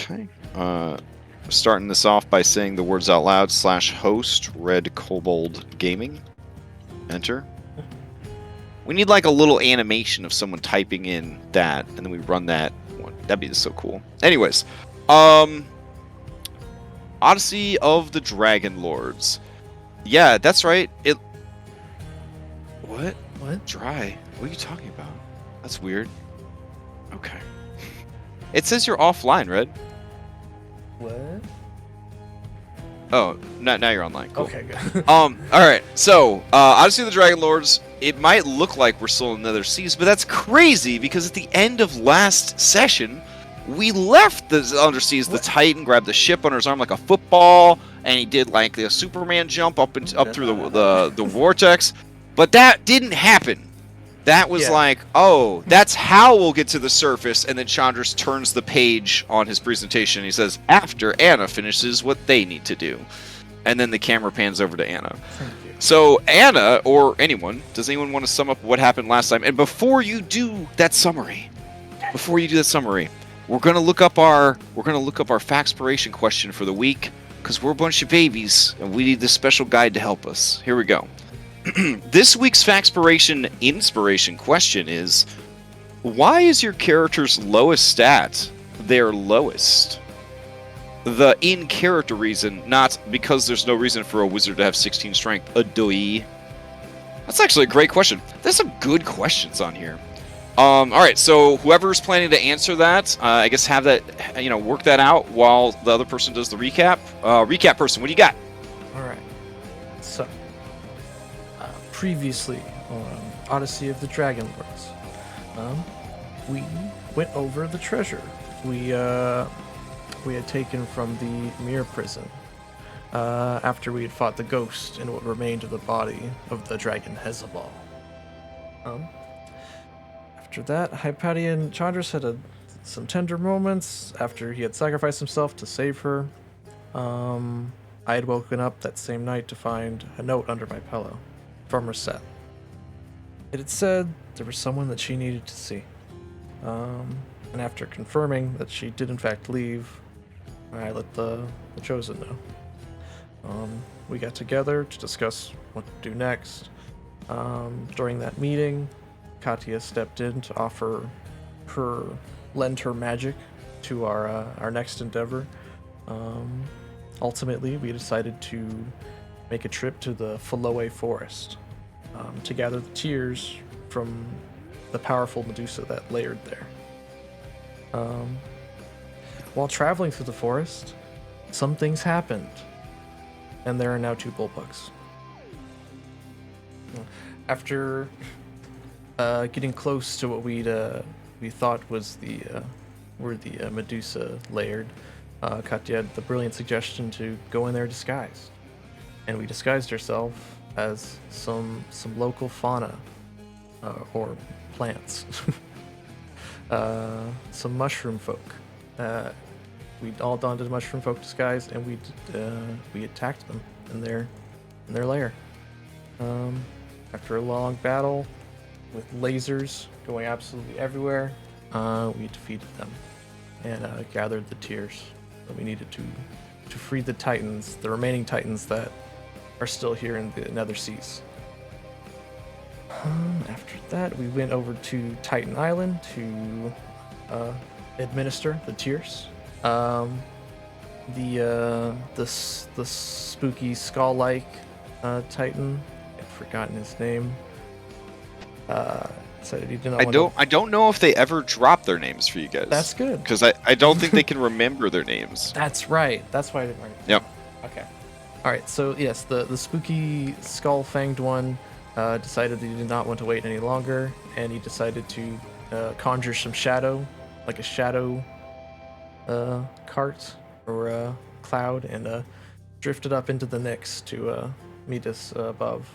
Okay. Starting this off by saying the words out loud /host Red Kobold Gaming. Enter. We need like a little animation of someone typing in that, and then we run that one. That'd be so cool. Anyways, Odyssey of the Dragonlords. Yeah, that's right. What? Dry. What are you talking about? That's weird. Okay. It says you're offline, Red. What? Oh, now you're online. Cool. Okay, good. Alright, so, Odyssey of the Dragonlords, it might look like we're still in Nether Seas, but that's crazy, because at the end of last session, we left the Underseas. The Titan grabbed the ship under his arm like a football, and he did like the Superman jump up through the vortex, but that didn't happen. That was like, oh, that's how we'll get to the surface, and then Chandras turns the page on his presentation. He says, after Anna finishes what they need to do. And then the camera pans over to Anna. So, Anna, or anyone, does anyone want to sum up what happened last time? And before you do that summary, we're gonna look up our Factspiration question for the week, because we're a bunch of babies, and we need this special guide to help us. Here we go. This week's Factspiration inspiration question is, why is your character's lowest stat their lowest? The in-character reason, not because there's no reason for a wizard to have 16 strength. That's actually a great question. There's some good questions on here. Alright, so whoever's planning to answer that, I guess have that, work that out while the other person does the recap. Recap person, what do you got? Alright. So, previously on Odyssey of the Dragonlords, we went over the treasure we had taken from the mirror prison after we had fought the ghost and what remained of the body of the dragon Hezebal. After that, Hypatia and Chandras had some tender moments after he had sacrificed himself to save her. I had woken up that same night to find a note under my pillow from her set. It had said there was someone that she needed to see. And after confirming that she did in fact leave, I let the Chosen know. We got together to discuss what to do next. During that meeting, Katya stepped in to lend her magic to our next endeavor. Ultimately, we decided to make a trip to the Thylea forest to gather the tears from the powerful Medusa that layered there. While traveling through the forest, some things happened, and there are now 2 bullpugs. After getting close to what we thought was where the Medusa layered, Katya had the brilliant suggestion to go in there disguised, and we disguised ourselves as some local fauna or plants, some mushroom folk. We all donned a mushroom folk disguise, and we attacked them in their lair. After a long battle with lasers going absolutely everywhere, we defeated them and gathered the tears that we needed to free the Titans, the remaining Titans that are still here in the Nether Seas. After that, we went over to Titan Island to administer the tears. The spooky skull-like Titan, I've forgotten his name. Said he did not I don't know if they ever drop their names for you guys. That's good, because I don't think they can remember their names. That's right. That's why I didn't write it. Yep. Okay. All right. So yes, the spooky skull-fanged one decided that he did not want to wait any longer, and he decided to conjure some shadow, like a shadow cart or cloud, and drifted up into the Nyx to meet us above.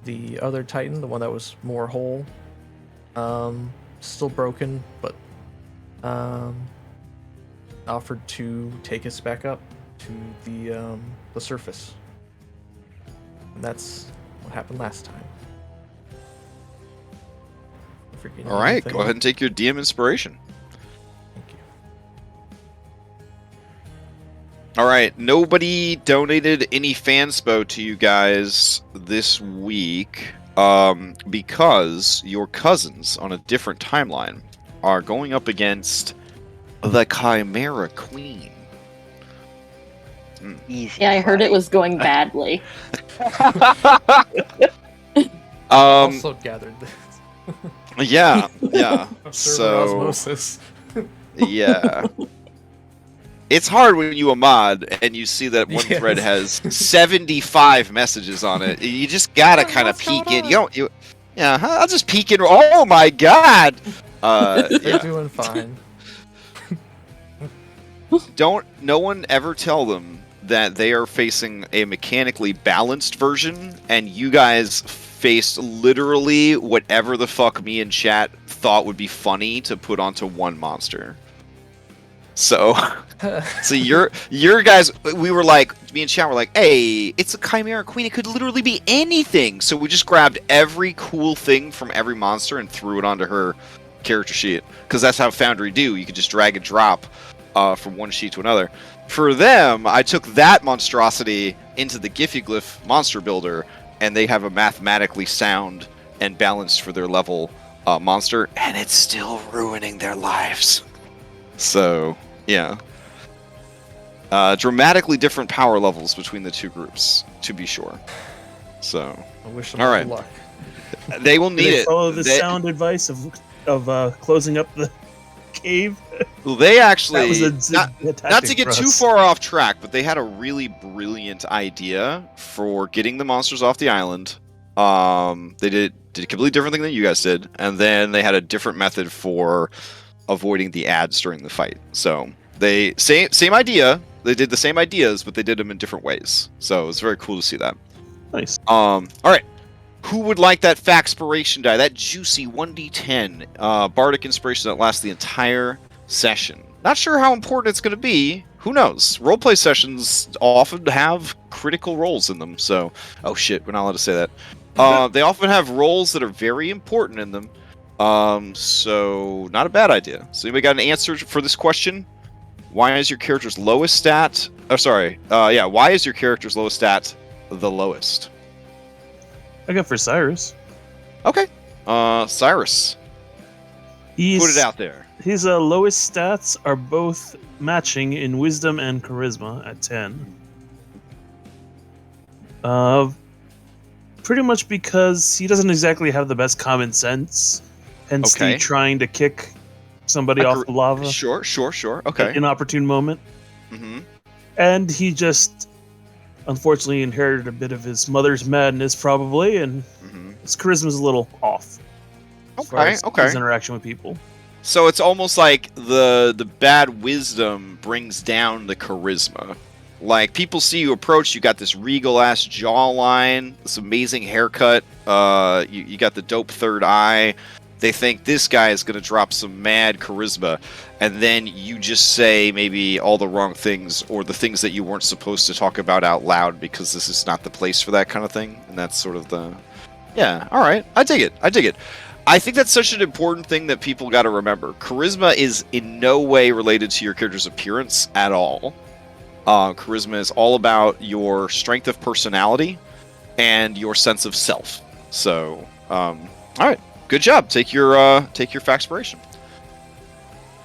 The other Titan, the one that was more whole, still broken, but offered to take us back up to the surface. And that's what happened last time. All right, go ahead and take your DM inspiration. Thank you. All right, nobody donated any fanspo to you guys this week because your cousins on a different timeline are going up against the Chimera Queen. Easy Yeah, I heard it fight. was going badly. Also gathered this. Yeah. Server So osmosis. yeah. It's hard when you a mod and you see that one Yes. thread has 75 messages on it. You just gotta kind of What's peek going in. on? You don't. I'll just peek in. Oh my god. They're Yeah. doing fine. No one ever tell them that they are facing a mechanically balanced version, and you guys faced literally whatever the fuck me and chat thought would be funny to put onto one monster. So your guys, we were like, me and chat were like, hey, it's a Chimera Queen. It could literally be anything. So we just grabbed every cool thing from every monster and threw it onto her character sheet, because that's how Foundry do. You could just drag and drop from one sheet to another. For them, I took that monstrosity into the Glyph monster builder, and they have a mathematically sound and balanced for their level monster, and it's still ruining their lives. So, yeah. Dramatically different power levels between the two groups, to be sure. So, I wish them all good right. luck. They will Do need they it. follow the They- sound advice of closing up the cave? Well, they actually That was a not to get too far off track, but they had a really brilliant idea for getting the monsters off the island. They did a completely different thing than you guys did, and then they had a different method for avoiding the ads during the fight. So they same idea. They did the same ideas, but they did them in different ways. So it was very cool to see that. Nice. All right. Who would like that Factspiration die? That juicy 1d10 bardic inspiration that lasts the entire session. Not sure how important it's going to be. Who knows? Roleplay sessions often have critical roles in them. So, oh shit, we're not allowed to say that. They often have roles that are very important in them. So not a bad idea. So anybody got an answer for this question? Why is your character's lowest stat? Oh, sorry. Why is your character's lowest stat the lowest? I got for Cyrus. Okay. Cyrus. He's, Put it out there. His lowest stats are both matching in Wisdom and Charisma at 10. Pretty much because he doesn't exactly have the best common sense, hence Okay. the trying to kick somebody off the lava Sure. at Okay. an inopportune moment. Mm-hmm. And he just unfortunately inherited a bit of his mother's madness, probably, and Mm-hmm. his charisma's a little off. as far as Okay. his interaction with people. So it's almost like the bad wisdom brings down the charisma. Like, people see you approach, you got this regal ass jawline, this amazing haircut, you got the dope third eye. They think this guy is going to drop some mad charisma, and then you just say maybe all the wrong things, or the things that you weren't supposed to talk about out loud because this is not the place for that kind of thing. And that's sort of the... Yeah, alright. I dig it. I think that's such an important thing that people got to remember. Charisma is in no way related to your character's appearance at all. Charisma is all about your strength of personality and your sense of self. So, all right, good job. Take your Factspiration.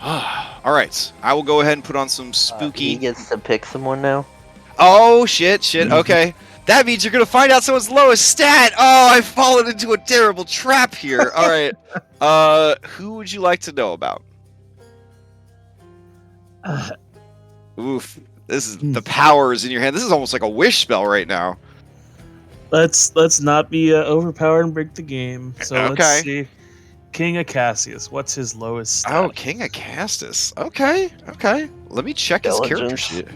All right, I will go ahead and put on some spooky. He gets to pick someone now. Oh shit! Okay, that means you're gonna find out someone's lowest stat. Oh, I've fallen into a terrible trap here. All right, who would you like to know about? Oof. This is the power is in your hand. This is almost like a wish spell right now. Let's not be overpowered and break the game. So Okay. let's see. King Acacius, what's his lowest stat? Oh, King Acastus. Okay. Let me check his character sheet.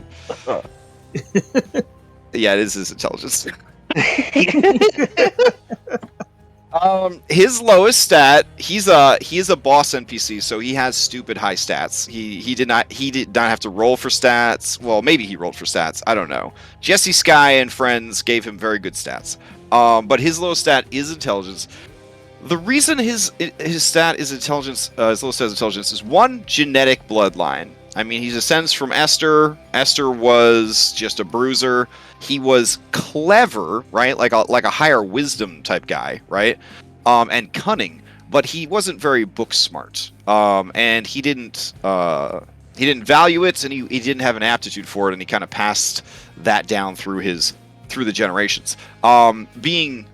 Yeah, it is his intelligence. His lowest stat. He is a boss NPC, so he has stupid high stats. He did not have to roll for stats. Well, maybe he rolled for stats. I don't know. Jesse Sky and friends gave him very good stats. But his lowest stat is intelligence. The reason his stat is intelligence, his lowest stat is intelligence, is one, genetic bloodline. I mean, he descends from Esther. Esther was just a bruiser. He was clever, right? Like a higher wisdom type guy, right? And cunning, but he wasn't very book smart. And he didn't value it, and he didn't have an aptitude for it, and he kind of passed that down through the generations. Being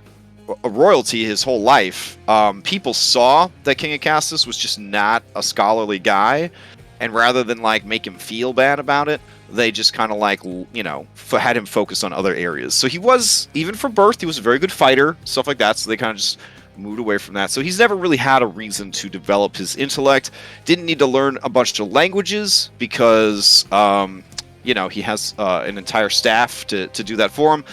a royalty his whole life, people saw that King Acastus was just not a scholarly guy, and rather than like make him feel bad about it, they just kind of like, you know, had him focus on other areas. So he was, even from birth, he was a very good fighter, stuff like that. So they kind of just moved away from that. So he's never really had a reason to develop his intellect. Didn't need to learn a bunch of languages because, you know, he has an entire staff to do that for him.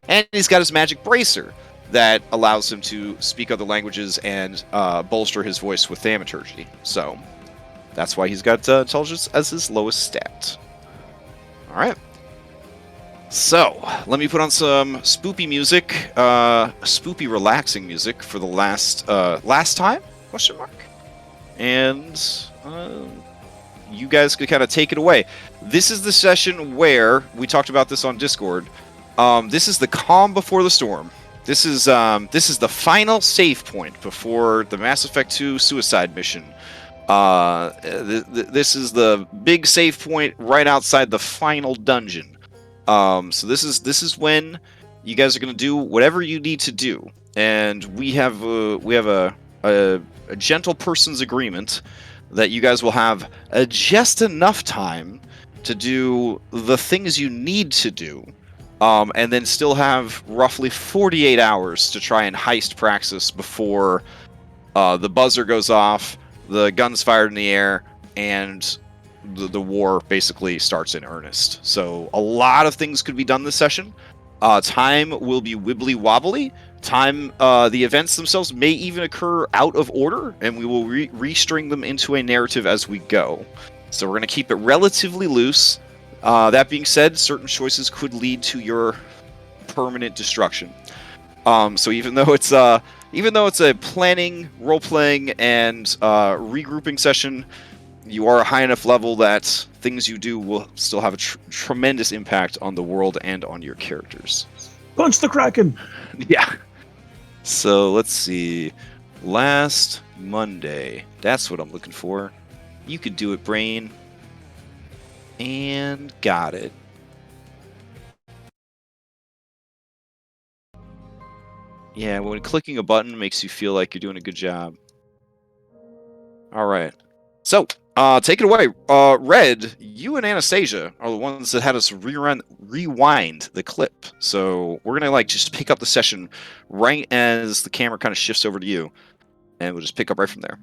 And he's got his magic bracer that allows him to speak other languages and bolster his voice with thaumaturgy. So that's why he's got intelligence as his lowest stat. All right. So let me put on some spoopy music, spoopy relaxing music for the last time? Question mark. And you guys could kind of take it away. This is the session where we talked about this on Discord. This is the calm before the storm. This is the final save point before the Mass Effect 2 suicide mission. This is the big save point right outside the final dungeon. So this is when you guys are going to do whatever you need to do, and we have a gentle person's agreement that you guys will have just enough time to do the things you need to do, and then still have roughly 48 hours to try and heist Praxis before the buzzer goes off, the gun's fired in the air, and the war basically starts in earnest. So a lot of things could be done this session. Time will be wibbly wobbly. The events themselves may even occur out of order, and we will restring them into a narrative as we go. So we're going to keep it relatively loose. That being said, certain choices could lead to your permanent destruction. So even though it's a planning, role-playing, and regrouping session, you are a high enough level that things you do will still have a tremendous impact on the world and on your characters. Punch the Kraken! Yeah. So let's see. Last Monday. That's what I'm looking for. You could do it, brain. And got it. Yeah, when clicking a button makes you feel like you're doing a good job. All right. So, take it away. Red, you and Anastasia are the ones that had us rewind the clip. So we're gonna just pick up the session right as the camera kind of shifts over to you, and we'll just pick up right from there.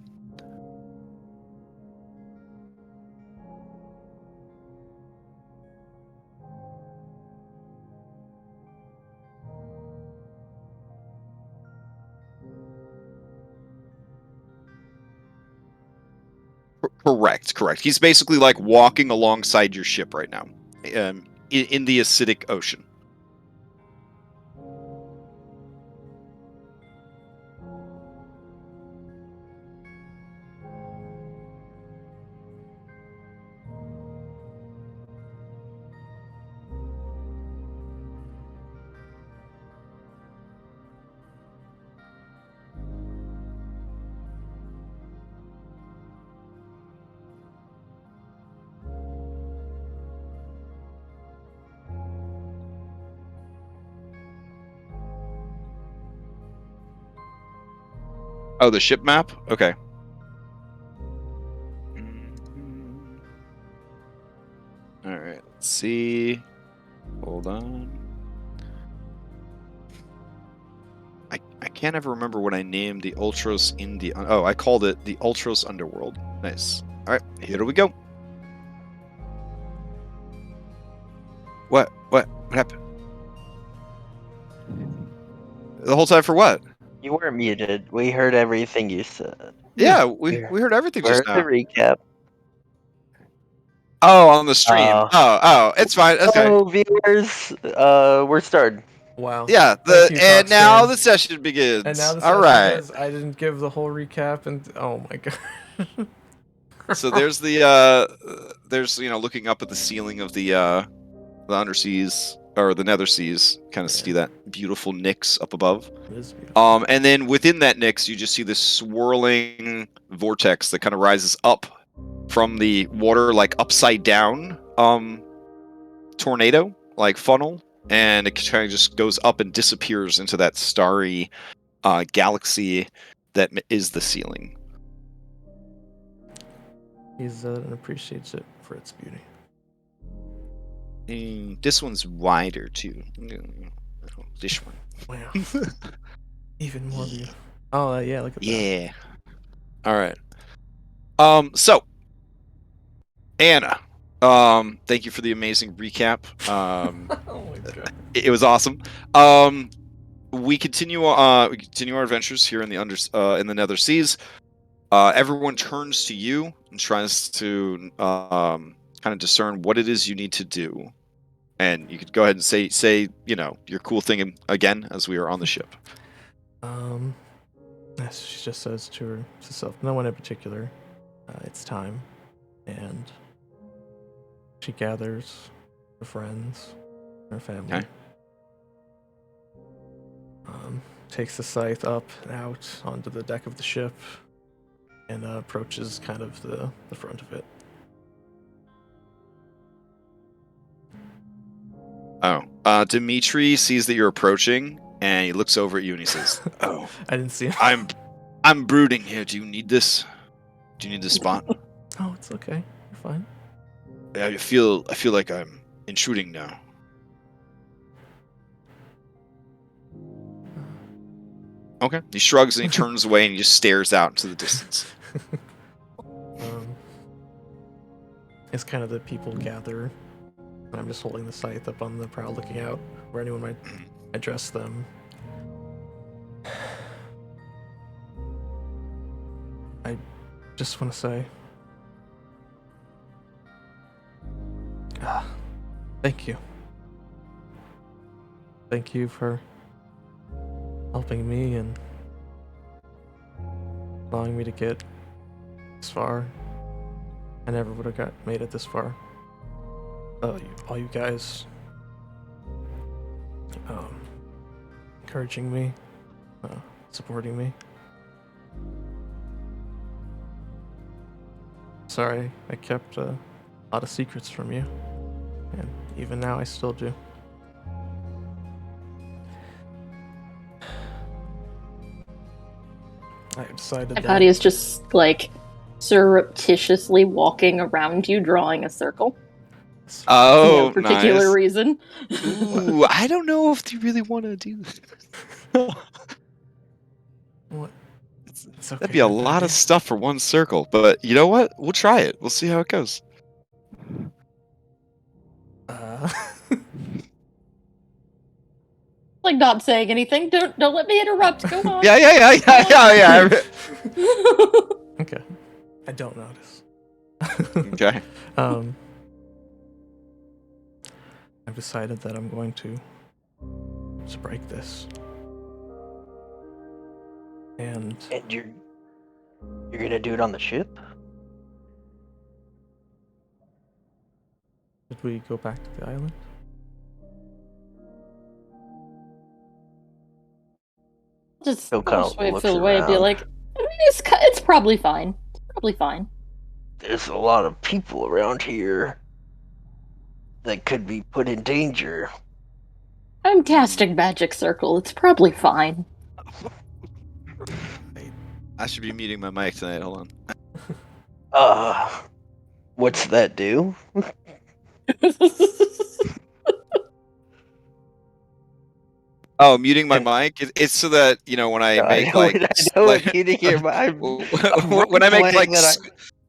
Correct. He's basically walking alongside your ship right now, in the acidic ocean. Oh, the ship map? Okay. Alright, let's see. Hold on. I can't ever remember what I named the Ultros in the... Oh, I called it the Ultros Underworld. Nice. Alright, here we go. What happened? The whole time for what? You were muted. We heard everything you said. Yeah, we heard everything just now. The recap. Oh, on the stream. Oh, it's fine. Okay. Hello, viewers. We're started. Wow. Yeah. And now the session begins. And now the All session right. begins. I didn't give the whole recap, and oh my god. So there's there's looking up at the ceiling of the underseas or the nether seas, kind of see that beautiful Nyx up above. It is beautiful. And then within that Nyx, you just see this swirling vortex that kind of rises up from the water, like upside down tornado, like funnel, and it kind of just goes up and disappears into that starry galaxy that is the ceiling. He appreciates it for its beauty. This one's wider too. This one. Wow. Even more beautiful. Oh, yeah, look at that. Yeah. All right. So, Anna, thank you for the amazing recap. Oh my god. It was awesome. We continue our adventures here in the Nether Seas. Everyone turns to you and tries to kind of discern what it is you need to do. And you could go ahead and say your cool thing again as we are on the ship. She just says to herself, no one in particular. It's time. And she gathers her friends, her family. Okay. Takes the scythe up and out onto the deck of the ship and approaches kind of the front of it. Dimitri sees that you're approaching, and he looks over at you and he says, "Oh, I didn't see him. I'm brooding here. Do you need this? Do you need this spot?" Oh, it's okay. You're fine. I feel like I'm intruding now. Okay. He shrugs and he turns away and he just stares out into the distance. It's kind of the people gather, and I'm just holding the scythe up on the prow, looking out where anyone might address them. I just want to say, thank you. Thank you for helping me and allowing me to get this far. I never would have made it this far. All you guys encouraging me, supporting me. Sorry, I kept a lot of secrets from you, and even now I still do. I decided that... Hypatia's just, like, surreptitiously walking around you, drawing a circle. Oh, no particular nice. reason. Ooh, I don't know if you really want to do this. What? It's okay, That'd be a lot of stuff for one circle, but you know what? We'll try it. We'll see how it goes. Like, not saying anything. Don't let me interrupt. Go on. Yeah. Okay. I don't notice. Okay. I've decided that I'm going to break this. And you're gonna do it on the ship? did we go back to the island? Just He'll kind of wave looks feel away and be around. like, I mean, it's probably fine. It's probably fine. There's a lot of people around here that could be put in danger. I'm casting magic circle. It's probably fine. I should be muting my mic tonight. Hold on. What's that do? Oh, muting my mic? It's so that, when I make I know it's hitting here, but when I make like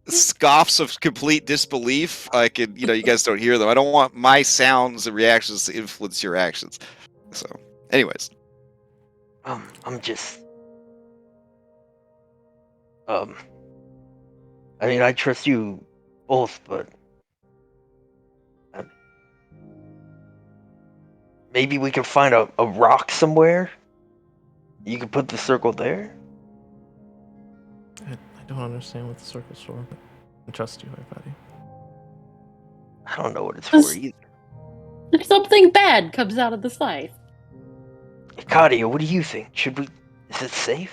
scoffs of complete disbelief, I can, you guys don't hear them. I don't want my sounds and reactions to influence your actions. So, anyways. I'm just... I mean, I trust you both, but... maybe we can find a rock somewhere? You can put the circle there? I don't understand what the circle's for, but... I trust you, Hypatia. I don't know what it's for either. If something bad comes out of the scythe. Kadia, what do you think? Is it safe?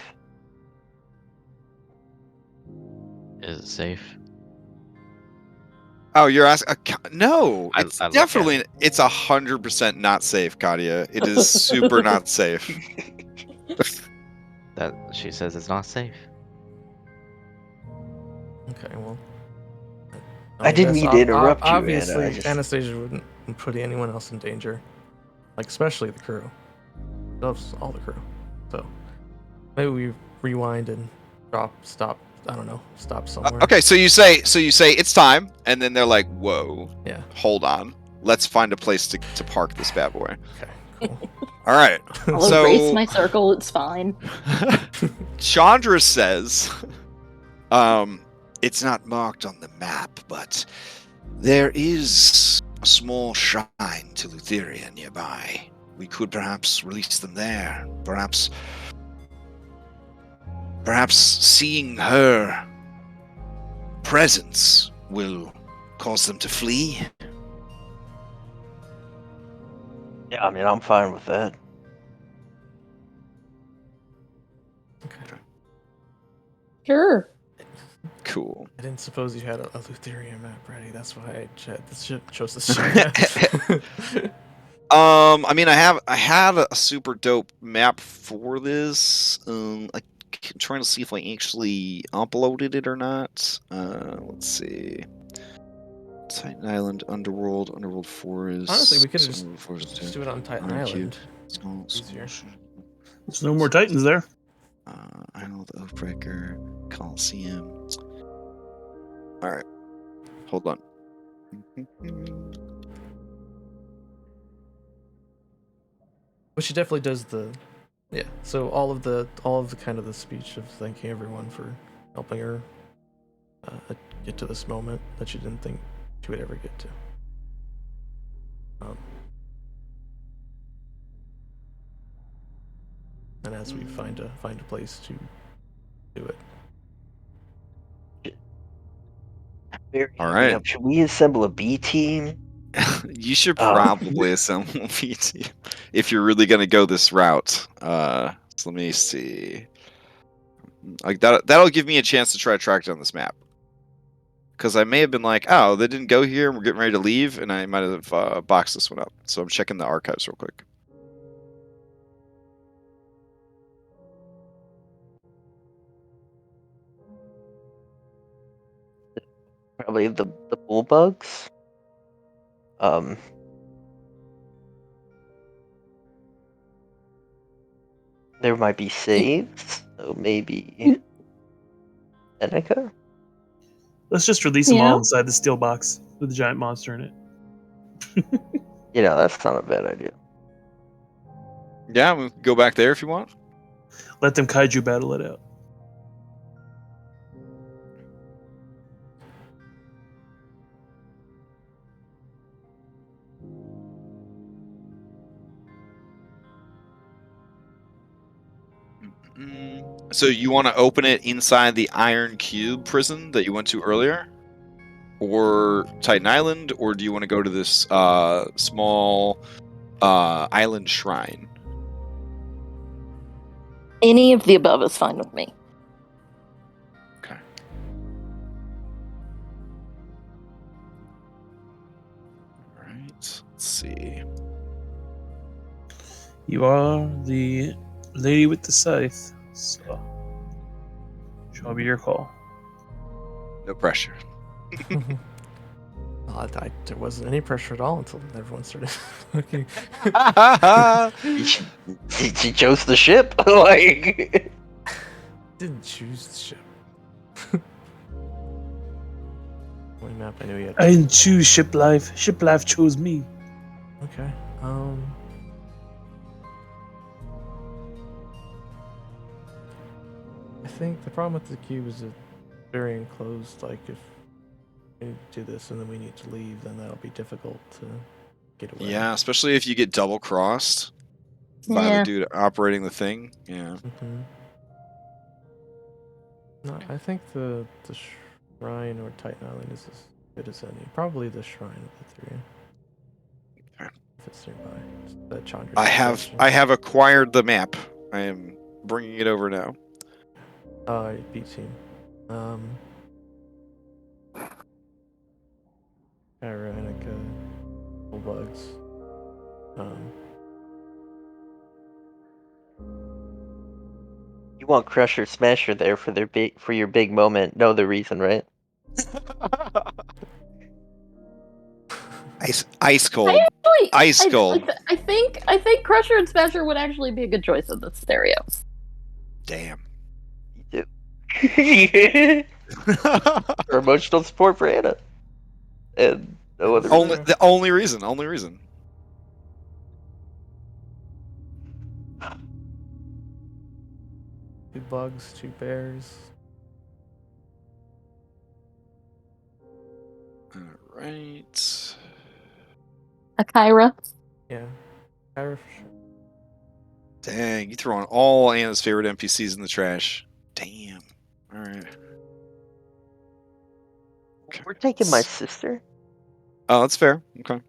Is it safe? Oh, you're asking? No, I it's look at definitely it's 100% not safe, Kadia. It is super not safe. That she says it's not safe. Okay, well. I didn't guess mean to interrupt you, Anna. obviously, Anastasia wouldn't put anyone else in danger. Like, especially the crew. Loves all the crew. So, maybe we rewind and stop somewhere. Okay, so you say it's time, and then they're like, "Whoa, Yeah. hold on, let's find a place to park this bad boy." Okay, cool. All right, I'll so erase my circle, it's fine. Chandra says, it's not marked on the map, but there is a small shrine to Lutheria nearby. We could perhaps release them there. Perhaps seeing her presence will cause them to flee. Yeah, I mean, I'm fine with that. Okay. Sure. Cool. I didn't suppose you had a Lutheria map ready. That's why I chose this shit. I mean, I had a super dope map for this. I'm trying to see if I actually uploaded it or not. Let's see. Titan Island, Underworld Forest. Honestly, we could Underworld just do it on Titan Island. Easier. There's no more Titans there. Isle of the Oathbreaker, Coliseum. Alright. Hold on. But she definitely does yeah. So all of the kind of the speech of thanking everyone for helping her get to this moment that she didn't think she would ever get to. And as we find a place to do it. All right. Should we assemble a B team? You should probably assemble a PT if you're really gonna go this route. So let me see. Like that'll give me a chance to try to track down this map. Because I may have been like, oh, they didn't go here, and we're getting ready to leave, and I might have boxed this one up. So I'm checking the archives real quick. Probably the bull bugs. There might be saves, so maybe Seneca? Let's just release them Yeah. all inside the steel box with a giant monster in it. You know, that's not a bad idea. Yeah, we can go back there if you want. Let them kaiju battle it out. So you want to open it inside the Iron Cube prison that you went to earlier? Or Titan Island? Or do you want to go to this small island shrine? Any of the above is fine with me. Okay. Alright, let's see. You are the lady with the scythe, so shall be your call. No pressure. There wasn't any pressure at all until everyone started looking. She chose the ship. Like, Didn't choose the ship. Only map I knew he had. I didn't choose ship life. Ship life chose me. Okay. I think the problem with the cube is it's very enclosed. Like, if we do this and then we need to leave, then that'll be difficult to get away. Yeah, especially if you get double crossed by Yeah. the dude operating the thing. Yeah. No, I think the Shrine or Titan Island is as good as any. Probably the Shrine of the three. If it's nearby. It's that Chandra I have acquired the map. I am bringing it over now. B team. Kyra, Annika, Bugs. You want Crusher Smasher there for your big moment. Know the reason, right? Ice cold. Actually, Ice cold. I think Crusher and Smasher would actually be a good choice in this scenario. Damn. You do. For emotional support for Anna. And no other reason. The only reason. Two bugs, two bears. Alright. A Kyra. Yeah. Kyra for sure. Dang, you throwing all Anna's favorite NPCs in the trash. Damn. Alright. Okay. We're taking my sister. Oh, that's fair. Okay.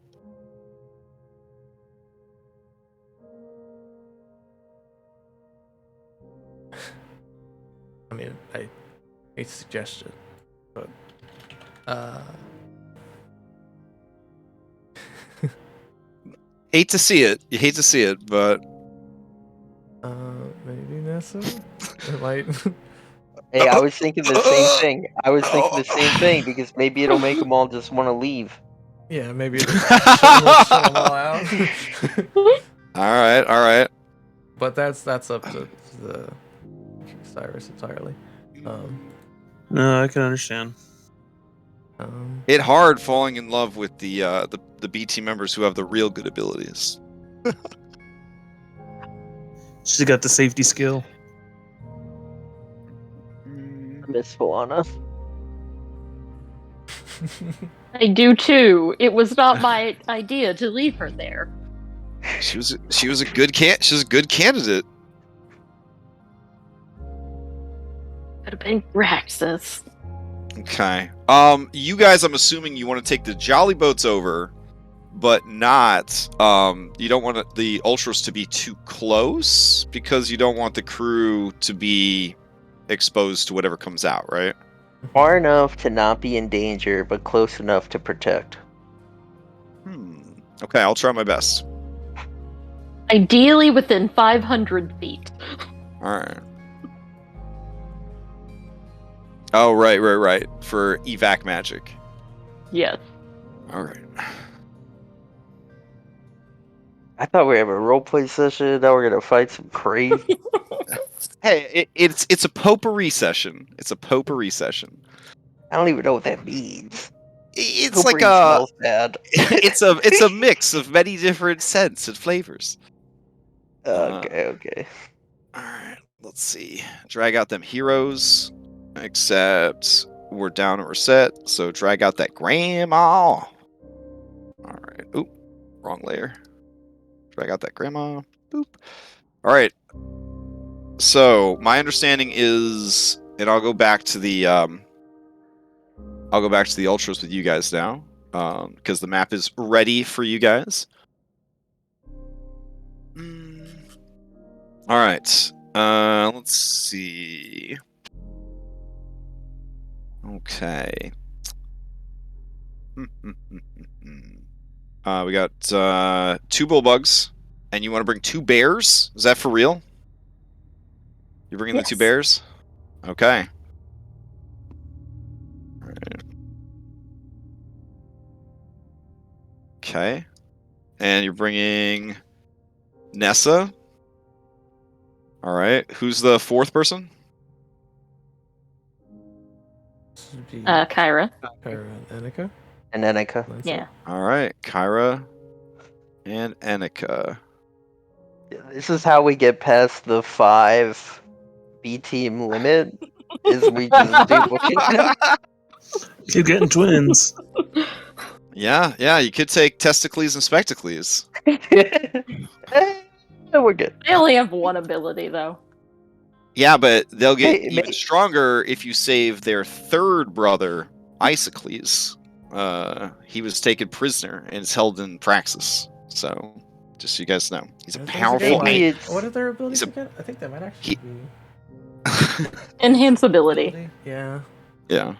I mean, I hate to suggest it, but Hate to see it. You hate to see it, but maybe Nessa. It might. Hey, I was thinking the same thing. I was thinking the same thing because maybe it'll make them all just want to leave. Yeah, maybe it'll shut them all out. all right. But that's up to the Cyrus entirely. No, I can understand. It's hard falling in love with the B team members who have the real good abilities. She's got the safety skill. Miss Falana. I do too. It was not my idea to leave her there. She was a good candidate. Could have been Praxis. Okay. You guys, I'm assuming you want to take the jolly boats over, but not. You don't want the ultras to be too close because you don't want the crew to be exposed to whatever comes out, right? Far enough to not be in danger, but close enough to protect. Okay, I'll try my best. Ideally within 500 feet. All right. Oh, right. For evac magic. Yes. All right. I thought we were having a roleplay session. Now we're gonna fight some crazy. Hey, it's a potpourri session. It's a potpourri session. I don't even know what that means. It's Potpourri like a. smells bad. It's a mix of many different scents and flavors. Okay. All right. Let's see. Drag out them heroes. Except we're down and we're set. So drag out that grandma. All right. Oop. Wrong layer. Drag out that grandma. Boop. All right. So my understanding is, and I'll go back to the ultras with you guys now, because the map is ready for you guys. All right. Let's see. Okay. We got 2 bullbugs, and you want to bring 2 bears? Is that for real? You're bringing the 2 bears? Okay. All right. Okay. And you're bringing Nessa. All right. Who's the 4th person? Kyra. Kyra and Annika. And Annika. Yeah. All right. Kyra and Annika. This is how we get past the 5 B team limit. Is we just duplicate them. Keep getting twins. Yeah. You could take Testicles and Spectacles. We're good. I only have one ability though. Yeah, but they'll get Hey, even stronger if you save their third brother, Isocles. He was taken prisoner and is held in Praxis. So, just so you guys know, he's a What are those powerful. again? Maybe Like, it's- what are their abilities he's a- again? I think that might actually he- be Enhance ability. ability. Yeah. Yeah.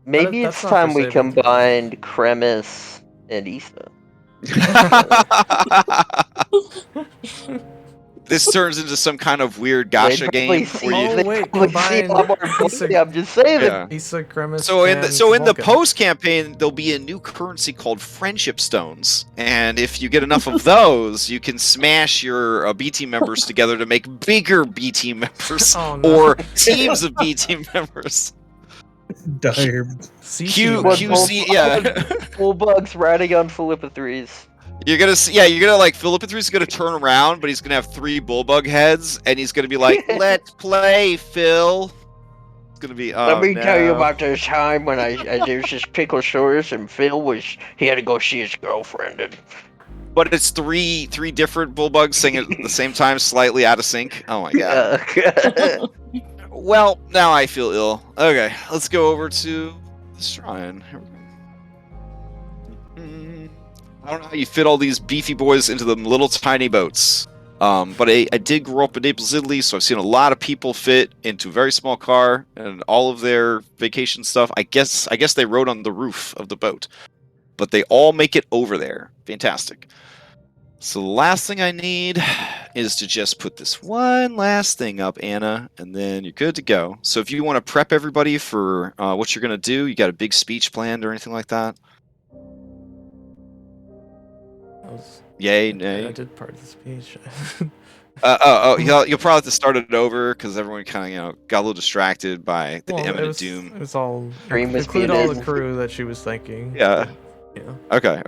Maybe that's it's not for time we saving throws. combined Cremis and Issa. This turns into some kind of weird They'd gacha probably game see, where you. Oh, they'd wait, probably see a lot more Issa- play, I'm just saying. Yeah. Issa, Grimace, So in the and Vulcan. Vulcan. Post campaign, there'll be a new currency called friendship stones, and if you get enough of those, you can smash your B team members together to make bigger B team members Oh, no. or teams of B team members. Dire. CC What QC, yeah. Full bugs riding on Philippa 3s. You're gonna see, yeah, you're gonna like Philippa 3's gonna turn around, but he's gonna have 3 bullbug heads, and he's gonna be like, "Let's play, Phil." It's gonna be. Let me tell you no. about this time when there's this picklesaurus and he had to go see his girlfriend. And But it's three different bullbugs singing at the same time, slightly out of sync. Oh my god. Well, now I feel ill. Okay, let's go over to the shrine. Here we go. I don't know how you fit all these beefy boys into them little tiny boats. But I did grow up in Naples, Italy, so I've seen a lot of people fit into a very small car and all of their vacation stuff. I guess they rode on the roof of the boat. But they all make it over there. Fantastic. So the last thing I need is to just put this one last thing up, Anna, and then you're good to go. So if you want to prep everybody for what you're going to do, you got a big speech planned or anything like that? Yay, nay? I did part of the speech. You'll probably have to start it over because everyone kind of got a little distracted by the imminent doom. It was all Dream was include all the muted. crew that she was thanking. Yeah. Yeah. Okay.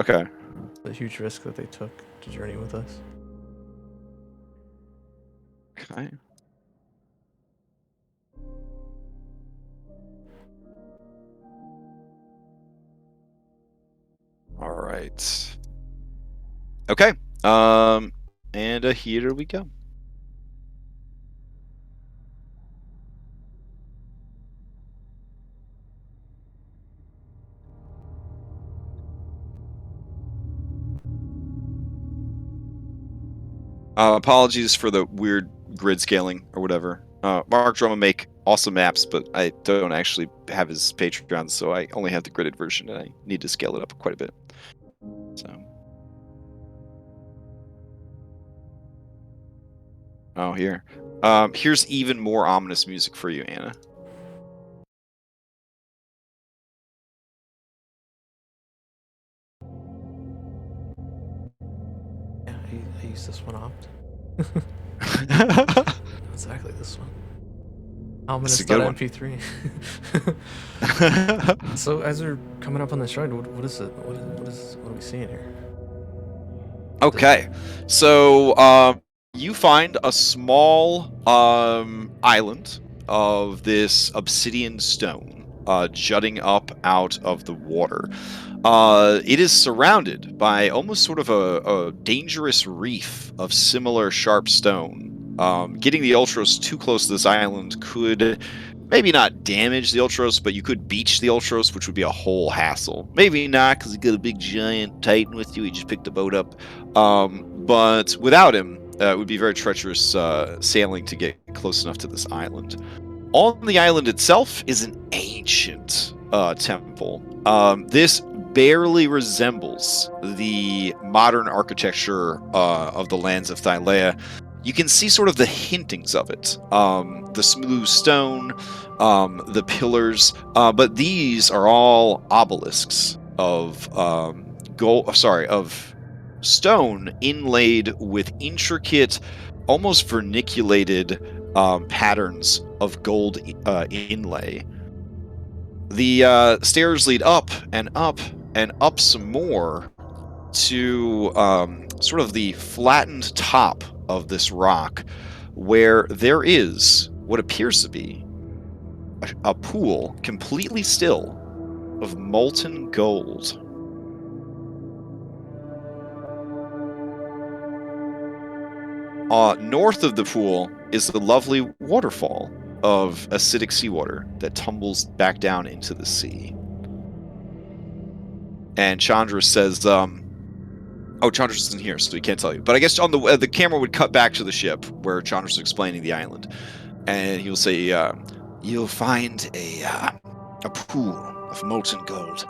The huge risk that they took to journey with us. Okay. All right. Okay. And here we go. Apologies for the weird grid scaling or whatever. Mark Drama make awesome maps, but I don't actually have his Patreon, so I only have the gridded version, and I need to scale it up quite a bit. So. Oh, here. Here's even more ominous music for you, Anna. Yeah, I used this one opt. Exactly this one. Ominous.mp3. So as we're coming up on this ride, what is it? What are we seeing here? Okay, so you find a small island of this obsidian stone jutting up out of the water. It is surrounded by almost sort of a dangerous reef of similar sharp stone. Getting the Ultros too close to this island could maybe not damage the Ultros, but you could beach the Ultros, which would be a whole hassle. Maybe not, because you got a big giant Titan with you. He just picked the boat up. But without him, it would be very treacherous sailing to get close enough to this island. On the island itself is an ancient temple. This barely resembles the modern architecture of the lands of Thylea. You can see sort of the hintings of it. The smooth stone, the pillars, but these are all obelisks of of stone inlaid with intricate, almost verniculated patterns of gold inlay. The stairs lead up and up and up some more to sort of the flattened top of this rock, where there is what appears to be a pool completely still of molten gold. North of the pool is the lovely waterfall of acidic seawater that tumbles back down into the sea. And Chandra says, oh, Chandra's isn't here, so he can't tell you. But I guess on the camera would cut back to the ship where Chandra's explaining the island. And he'll say, you'll find a pool of molten gold.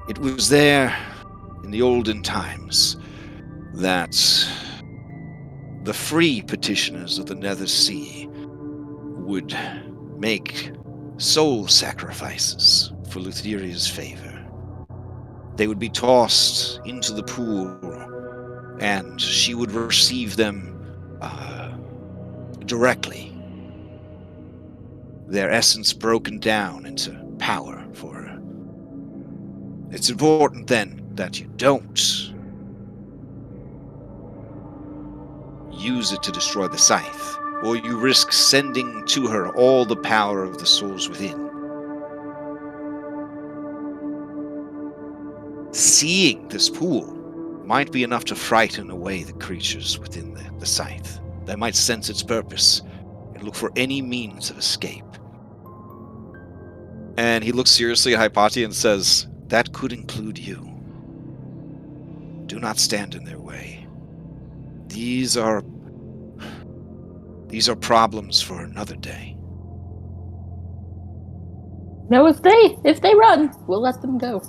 It was there in the olden times that the free petitioners of the Nether Sea would make soul sacrifices for Lutheria's favor. They would be tossed into the pool, and she would receive them directly. Their essence broken down into power for her. It's important then that you don't use it to destroy the Scythe, or you risk sending to her all the power of the souls within. Seeing this pool might be enough to frighten away the creatures within the Scythe. They might sense its purpose and look for any means of escape. And he looks seriously at Hypatia and says, that could include you. Do not stand in their way. These are problems for another day. No, if they run, we'll let them go.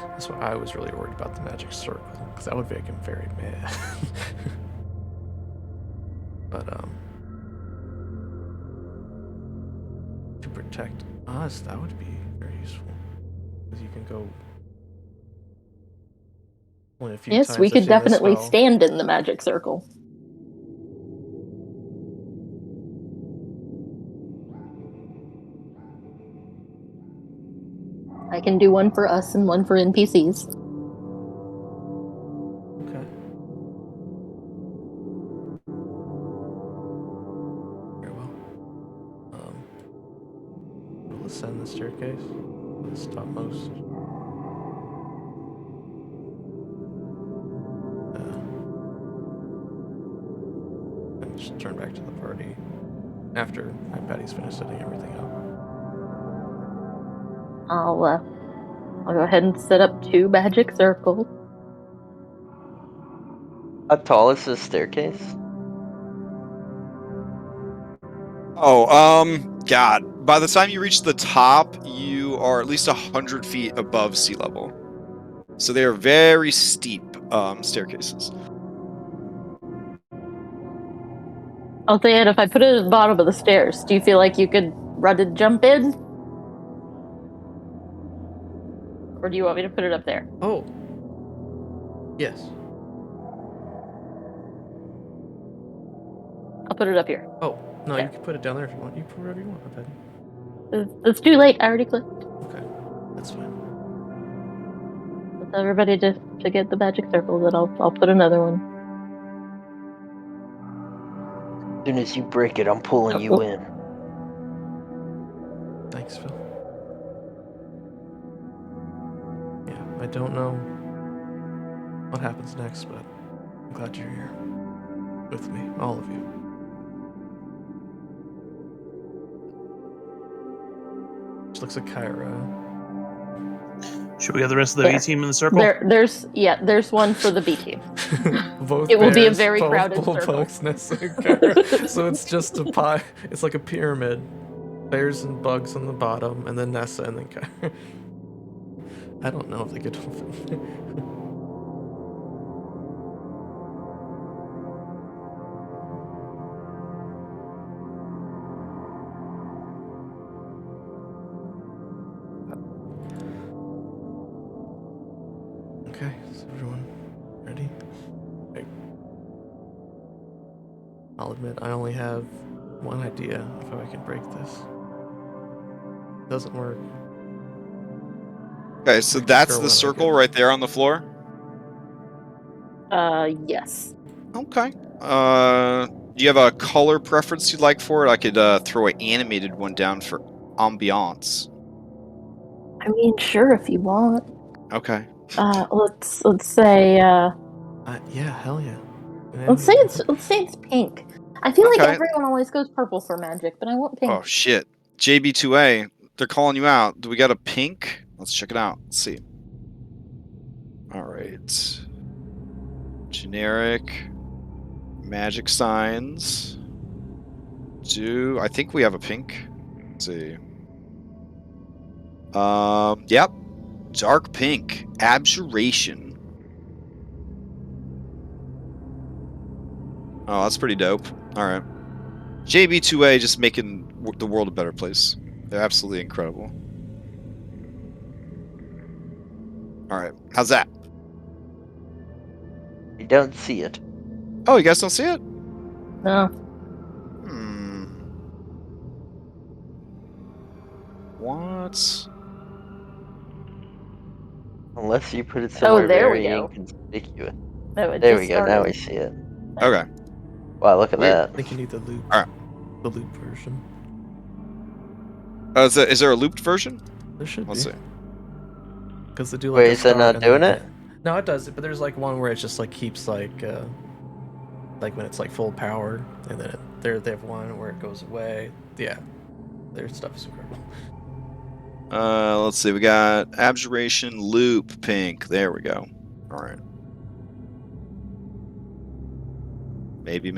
That's why I was really worried about the magic circle, because that would make him very mad. But to protect us, that would be very useful, because you can go only a few times. Yes, we I've could seen this definitely spell. stand in the magic circle. I can do one for us and one for NPCs. Okay. Very well. We'll ascend the staircase to the topmost. And just turn back to the party after Patty's finished setting everything up. I'll go ahead and set up 2 magic circles. How tall is this staircase? Oh, God. By the time you reach the top, you are at least 100 feet above sea level. So they are very steep staircases. I'll say it, if I put it at the bottom of the stairs, do you feel like you could run and jump in? Or do you want me to put it up there? Oh. Yes. I'll put it up here. Oh, no, There. you can put it down there if you want. You can put whatever you want, Patty. It's too late. I already clicked. Okay, that's fine. Let's everybody to get the magic circle, then I'll put another one. As soon as you break it, I'm pulling you in. Thanks, Phil. Yeah, I don't know what happens next, but I'm glad you're here with me, all of you. She looks at Kyra. Should we get the rest of the There. V team in the circle? There's one for the B team. Both It will be a bears, very both crowded bullpugs, circle. Nessa and Kyra. So it's just a pie. It's like a pyramid. Bears and bugs on the bottom, and then Nessa, and then Kyra. I don't know if they get Okay, is everyone ready? Okay. I'll admit I only have one idea of how I can break this. Doesn't work. Okay, so Pretty that's sure the when I circle get- right there on the floor? Yes. Okay. Do you have a color preference you'd like for it? I could throw an animated one down for ambiance. I mean, sure, if you want. Okay. Let's say Yeah, hell yeah. Let's say it's pink. I feel like Okay. everyone always goes purple for magic, but I want pink. Oh shit. JB2A, they're calling you out. Do we got a pink? Let's check it out. Let's see. Alright. Generic magic signs. I think we have a pink? Let's see. Yep. Dark pink. Abjuration. Oh, that's pretty dope. Alright. JB2A just making the world a better place. They're absolutely incredible. Alright, how's that? You don't see it. Oh, you guys don't see it? No. What? Unless you put it somewhere there we very go. inconspicuous. No, it There just we go, now we started. see it. Okay. Wow, look at Weird. that. I think you need the loop. Alright. The loop version. Is there a looped version? There should Let's be. see. Because they do like Wait, a is that start not and then doing an it? end. No, it does. But there's like one where it just like keeps like when it's like full power, and then they have one where it goes away. Yeah, their stuff is incredible. Let's see. We got Abjuration, Loop, Pink. There we go. All right. Maybe.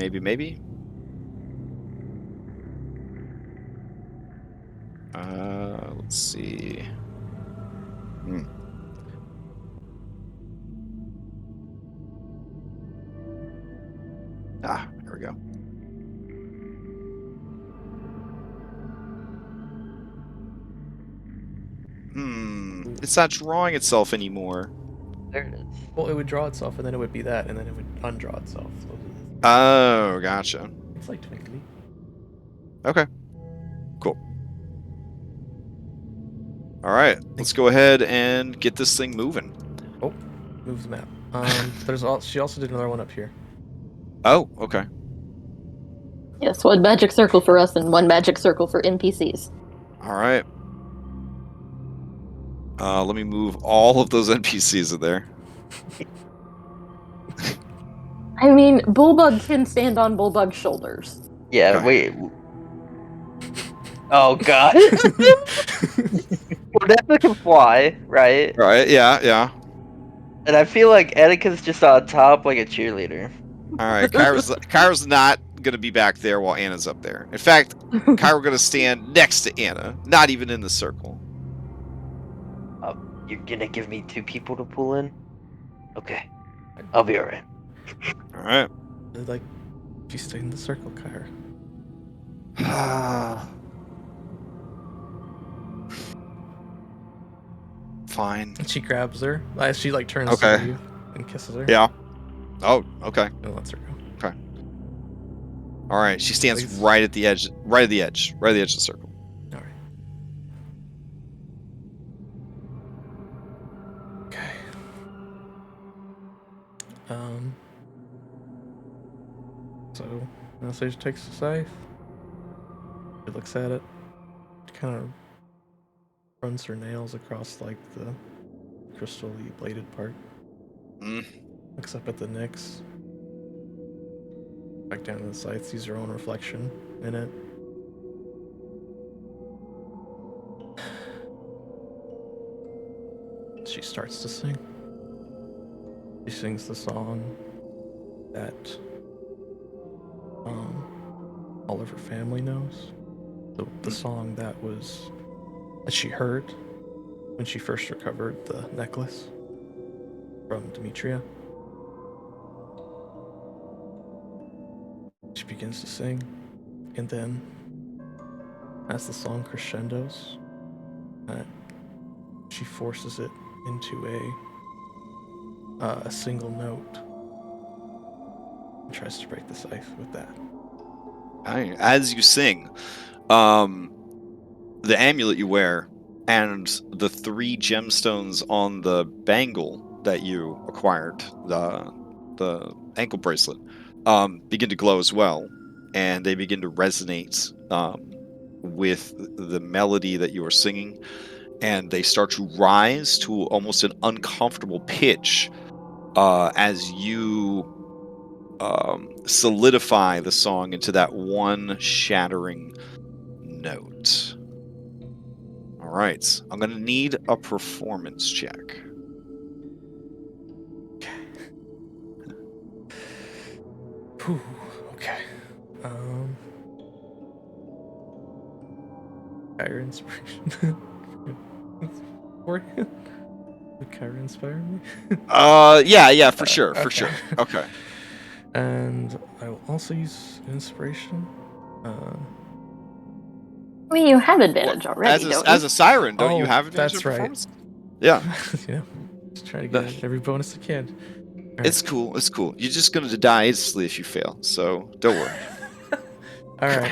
Let's see. Ah, here we go. It's not drawing itself anymore. There it is. Well, it would draw itself, and then it would be that, and then it would undraw itself. Oh, gotcha. It's like twinkly. Okay. Cool. All right, let's go ahead and get this thing moving. Oh, move the map. She also did another one up here. Oh, okay. Yes, one magic circle for us and one magic circle for NPCs. All right. Let me move all of those NPCs in there. I mean, Bullbug can stand on Bullbug's shoulders. Yeah, Okay. wait. Oh god. Well, Nessa can fly, right? Right? Yeah. And I feel like Etika's just on top like a cheerleader. All right. Kyra's not gonna be back there while Anna's up there. In fact, Kyra's gonna stand next to Anna, not even in the circle. You're gonna give me 2 people to pull in? Okay. I'll be alright. All right. Like, if you stay in the circle, Kyra. Fine. And she grabs her. She like turns Okay. to you and kisses her. Yeah. Oh, okay. And lets her go. All right. She stands Please. right at the edge of the circle. All right. Okay. So Anastasia takes the scythe. She looks at it. Kind of runs her nails across like the crystally bladed part. Looks up at the Nyx. Back down to the scythe, sees her own reflection in it. She starts to sing. She sings the song that all of her family knows. The song that she heard when she first recovered the necklace from Demetria. She begins to sing, and then as the song crescendos, she forces it into a single note and tries to break the scythe with that. As you sing, the amulet you wear and the 3 gemstones on the bangle that you acquired, the ankle bracelet, begin to glow as well, and they begin to resonate with the melody that you are singing, and they start to rise to almost an uncomfortable pitch as you solidify the song into that one shattering note. All right, I'm going to need a performance check. Whew, okay. Kyra inspiration. Would Kyra inspire me? Yeah, for sure. Okay. Okay. And I will also use inspiration. I mean, you have advantage already, don't As you? a siren, don't you Oh, have advantage that's on right. performance? Yeah. You know, just trying to get every bonus I can. All It's cool. It's cool. You're just going to die instantly if you fail, so don't worry. All right.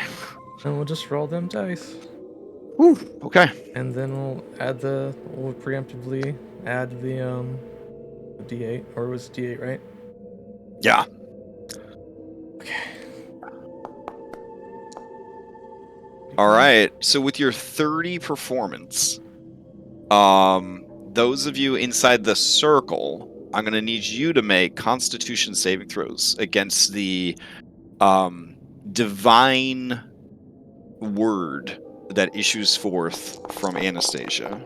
And we'll just roll them dice. Whew, okay. And then we'll preemptively add the D8, or it was D8, right? Yeah. Okay. All right. So with your 30 performance, those of you inside the circle, I'm going to need you to make Constitution saving throws against the divine word that issues forth from Anatasia.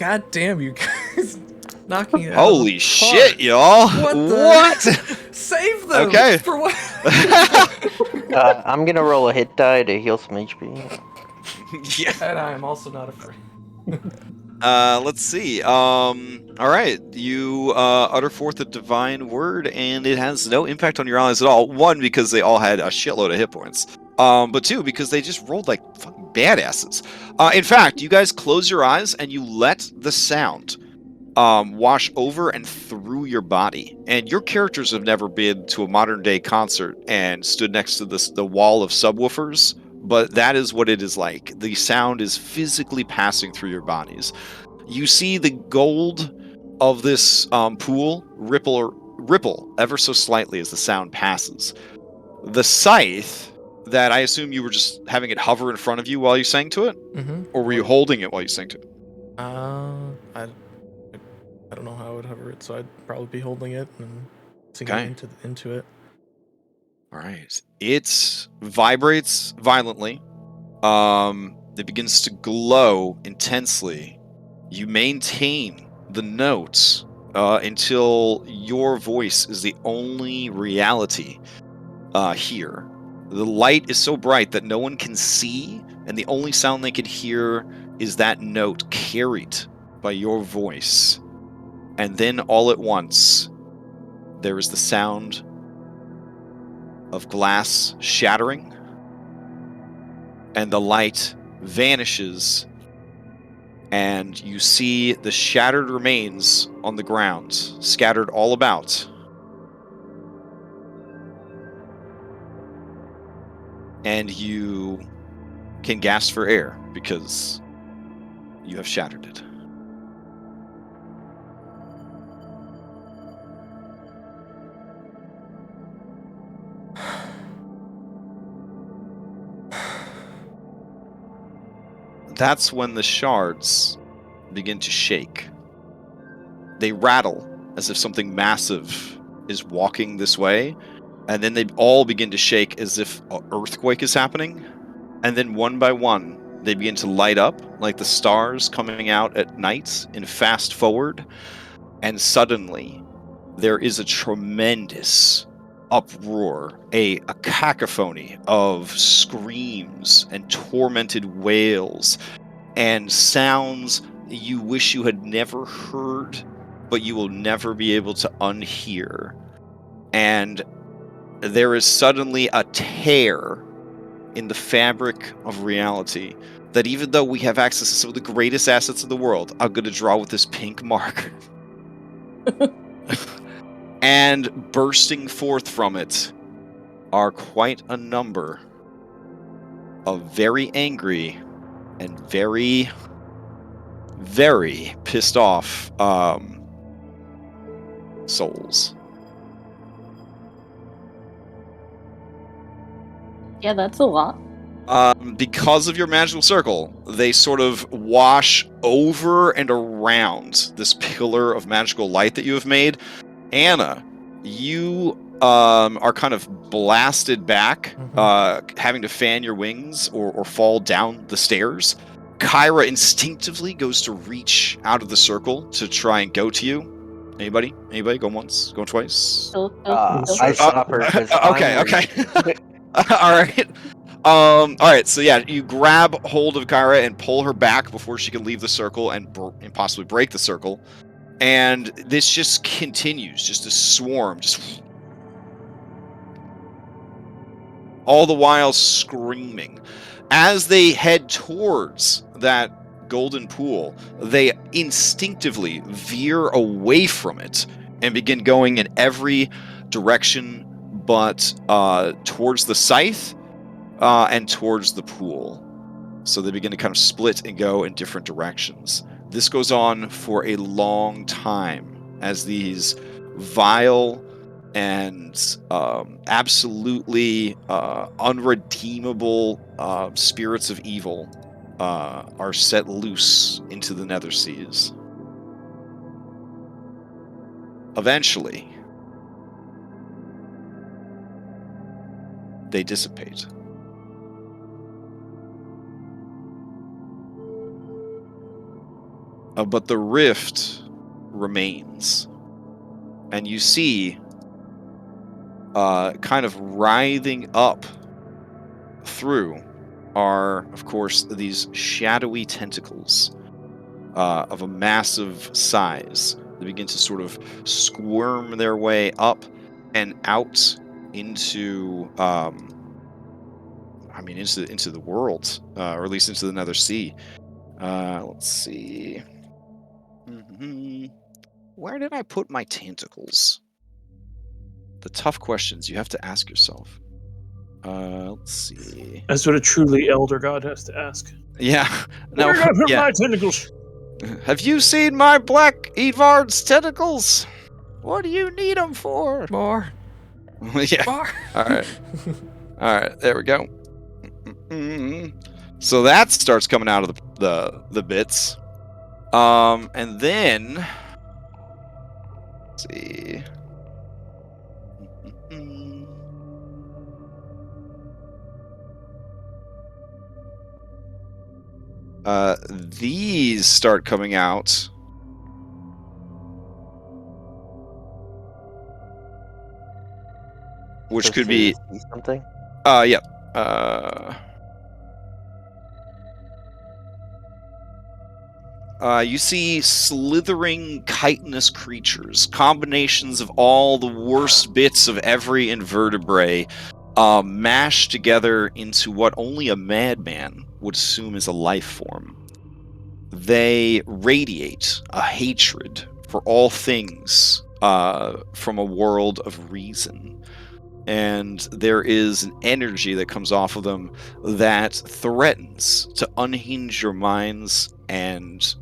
God damn you guys. Knocking it out Holy of the shit, park. y'all! What? Save them! Okay. For what? I'm gonna roll a hit die to heal some HP. Yeah. And I am also not afraid. Let's see. All right. You utter forth a divine word, and it has no impact on your allies at all. One, because they all had a shitload of hit points. But two, because they just rolled like fucking badasses. In fact, you guys close your eyes and you let the sound wash over and through your body. And your characters have never been to a modern day concert and stood next to the wall of subwoofers, but that is what it is like. The sound is physically passing through your bodies. You see the gold of this pool ripple ever so slightly as the sound passes. The scythe that I assume you were just having it hover in front of you while you sang to it, or were you holding it while you sang to it? I don't know how I would hover it, so I'd probably be holding it and singing into it. All right. It vibrates violently. It begins to glow intensely. You maintain the notes until your voice is the only reality here. The light is so bright that no one can see, and the only sound they can hear is that note carried by your voice. And then all at once, there is the sound of glass shattering, and the light vanishes, and you see the shattered remains on the ground, scattered all about. And you can gasp for air because you have shattered it. That's when the shards begin to shake. They rattle as if something massive is walking this way, and then they all begin to shake as if an earthquake is happening. And then one by one, they begin to light up like the stars coming out at night in fast forward. And suddenly, there is a tremendous uproar, a cacophony of screams and tormented wails and sounds you wish you had never heard, but you will never be able to unhear. And there is suddenly a tear in the fabric of reality that even though we have access to some of the greatest assets in the world, I'm going to draw with this pink marker. And bursting forth from it are quite a number of very angry and very, very pissed off souls. Yeah, that's a lot. Because of your magical circle, they sort of wash over and around this pillar of magical light that you have made. Anna, you are kind of blasted back, having to fan your wings or fall down the stairs. Kyra instinctively goes to reach out of the circle to try and go to you. Anybody? Anybody? Going once? Going twice? I stop her because Okay. All right. All right. So yeah, you grab hold of Kyra and pull her back before she can leave the circle and possibly break the circle. And this just continues, just a swarm, just all the while screaming. As they head towards that golden pool, they instinctively veer away from it and begin going in every direction but towards the Scythe and towards the pool. So they begin to kind of split and go in different directions. This goes on for a long time as these vile and absolutely unredeemable spirits of evil are set loose into the nether seas. Eventually, they dissipate. But the rift remains. And you see, kind of writhing up through are, of course, these shadowy tentacles of a massive size. They begin to sort of squirm their way up and out into, into the world, or at least into the Nether Sea. Let's see. Where did I put my tentacles? The tough questions you have to ask yourself. Let's see. That's what a truly elder god has to ask. Yeah. Where did I put my tentacles? Have you seen my black Edvard's tentacles? What do you need them for? More. Yeah. More. All right. All right. There we go. So that starts coming out of the bits. And then let's see. These start coming out. Which could be something. Yeah. You see slithering chitinous creatures, combinations of all the worst bits of every invertebrate, mashed together into what only a madman would assume is a life form. They radiate a hatred for all things from a world of reason. And there is an energy that comes off of them that threatens to unhinge your minds and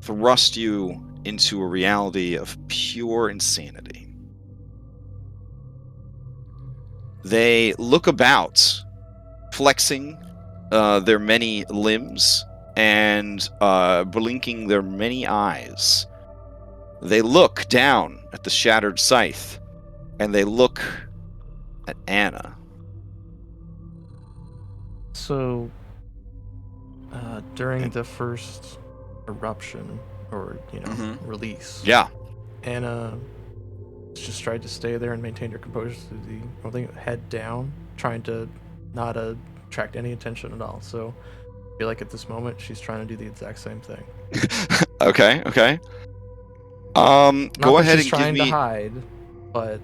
thrust you into a reality of pure insanity. They look about, flexing their many limbs and blinking their many eyes. They look down at the shattered Scythe, and they look at Anna. So, during the first eruption, or, release, Yeah. Anna just tried to stay there and maintain her composure through the thing, head down, trying to not attract any attention at all. So, I feel like at this moment, she's trying to do the exact same thing. Okay. Not Go that ahead she's and trying give me. to hide, but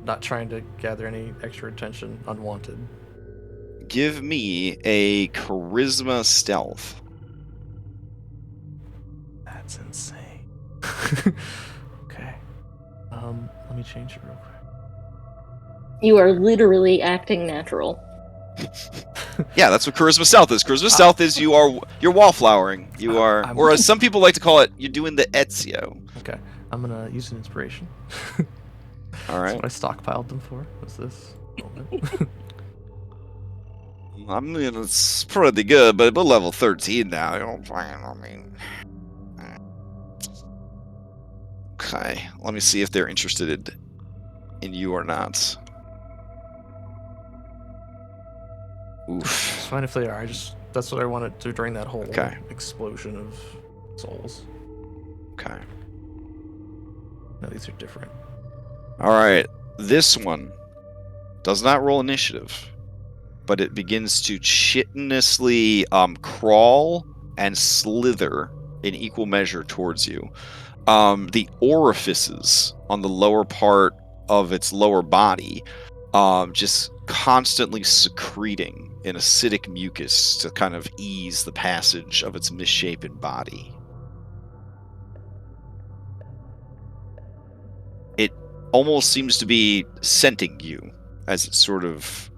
not trying to gather any extra attention unwanted. Give me a charisma stealth. That's insane. Okay. Let me change it real quick. You are literally acting natural. Yeah, that's what charisma stealth is. Charisma stealth is you're wallflowering. You are, or as some people like to call it, you're doing the Ezio. Okay. I'm gonna use an inspiration. All right. That's what I stockpiled them for. Was this moment? I mean, it's pretty good, but we're level 13 now. You know, I mean... Okay, let me see if they're interested in you or not. Oof. It's fine if they are. That's what I wanted to during that whole Okay. explosion of souls. Okay. No, these are different. Alright, this one does not roll initiative, but it begins to chittinously crawl and slither in equal measure towards you. The orifices on the lower part of its lower body just constantly secreting an acidic mucus to kind of ease the passage of its misshapen body. It almost seems to be scenting you as it sort of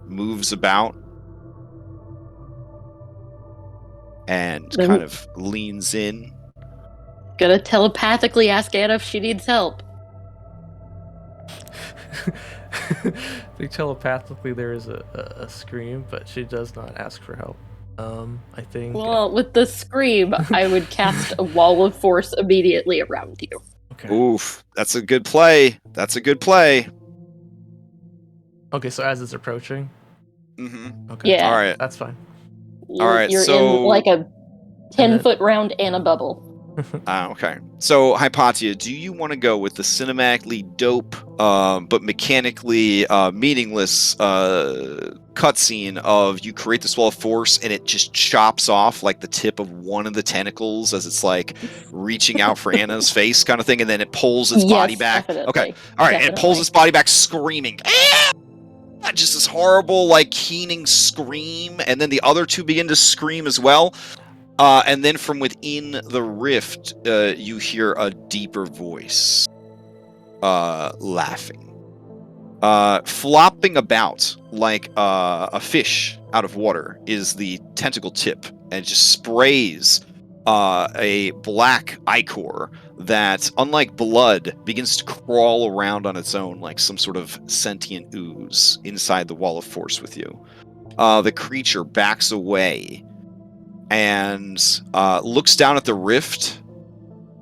moves about and Then- kind of leans in. Gonna telepathically ask Anna if she needs help. I think telepathically there is a scream, but she does not ask for help. I think. Well, with the scream, I would cast a wall of force immediately around you. Okay. Oof, that's a good play. That's a good play. Okay, so as it's approaching. Mm-hmm. Okay. Yeah. All right. That's fine. You're so- in like a then- 10-foot round and a bubble. Okay. So, Hypatia, do you want to go with the cinematically dope, but mechanically meaningless cutscene of you create this wall of force and it just chops off like the tip of one of the tentacles as it's like reaching out for Anna's face kind of thing, and then it pulls its body Yes, back? definitely. Okay. All right. And it pulls Definitely. its body back screaming. "Ah!" Just this horrible, like, keening scream. And then the other two begin to scream as well. And then from within the rift, you hear a deeper voice laughing. Flopping about like a fish out of water is the tentacle tip, and it just sprays a black ichor that, unlike blood, begins to crawl around on its own like some sort of sentient ooze inside the wall of force with you. The creature backs away and looks down at the rift,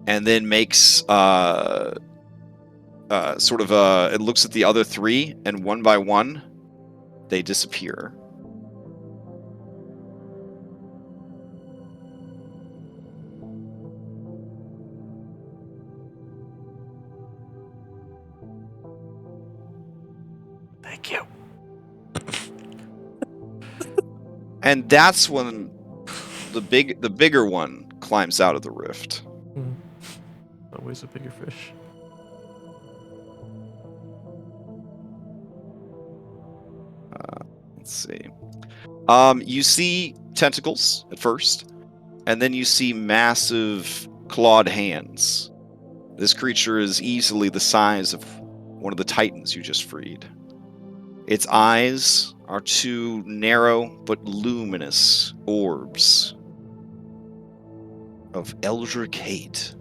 and then makes it looks at the other three, and one by one, they disappear. Thank you. And that's when the bigger one climbs out of the rift. Always a bigger fish. Let's see. You see tentacles at first, and then you see massive clawed hands. This creature is easily the size of one of the titans you just freed. Its eyes are two narrow but luminous orbs of eldritch hate.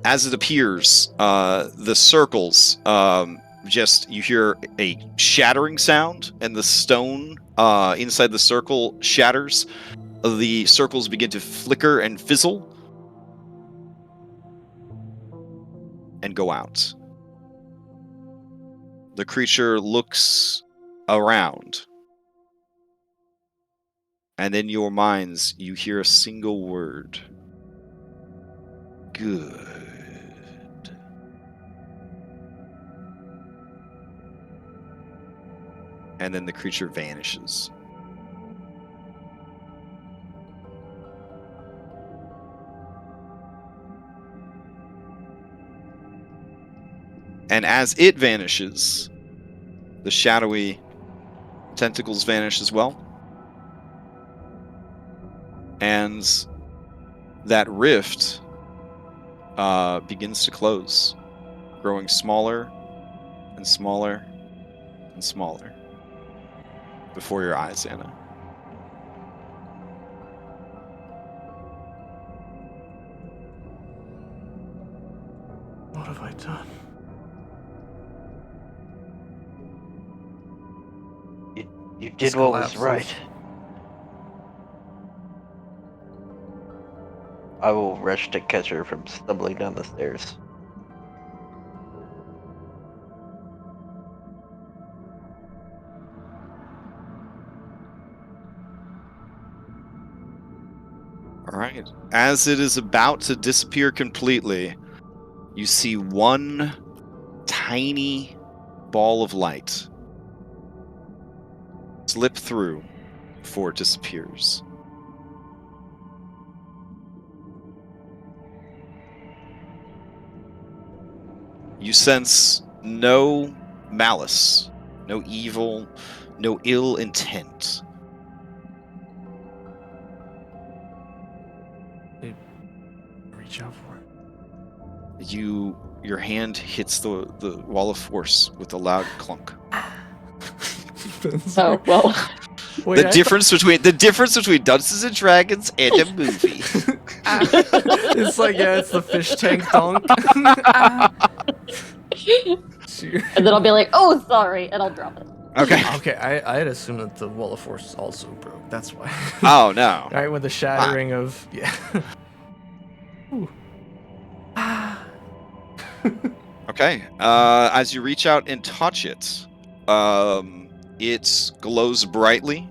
As it appears, the circles, you hear a shattering sound, and the stone inside the circle shatters. The circles begin to flicker and fizzle and go out. The creature looks around, and in your minds, you hear a single word. Good. And then the creature vanishes. And as it vanishes, the shadowy tentacles vanish as well. And that rift begins to close, growing smaller and smaller and smaller before your eyes, Anna. What have I done? You did This what was collapses. right. I will rush to catch her from stumbling down the stairs. All right. As it is about to disappear completely, you see one tiny ball of light slip through before it disappears. You sense no malice, no evil, no ill intent. Reach out for it. Your hand hits the wall of force with a loud clunk. Oh, well. Wait, the difference between Dungeons and Dragons and a movie. It's like, yeah, it's the fish tank donk. And then I'll be like, oh, sorry, and I'll drop it. Okay. Okay, I had assumed that the wall of force also broke. That's why. Oh no. Right, with the shattering of Okay. As you reach out and touch it, it glows brightly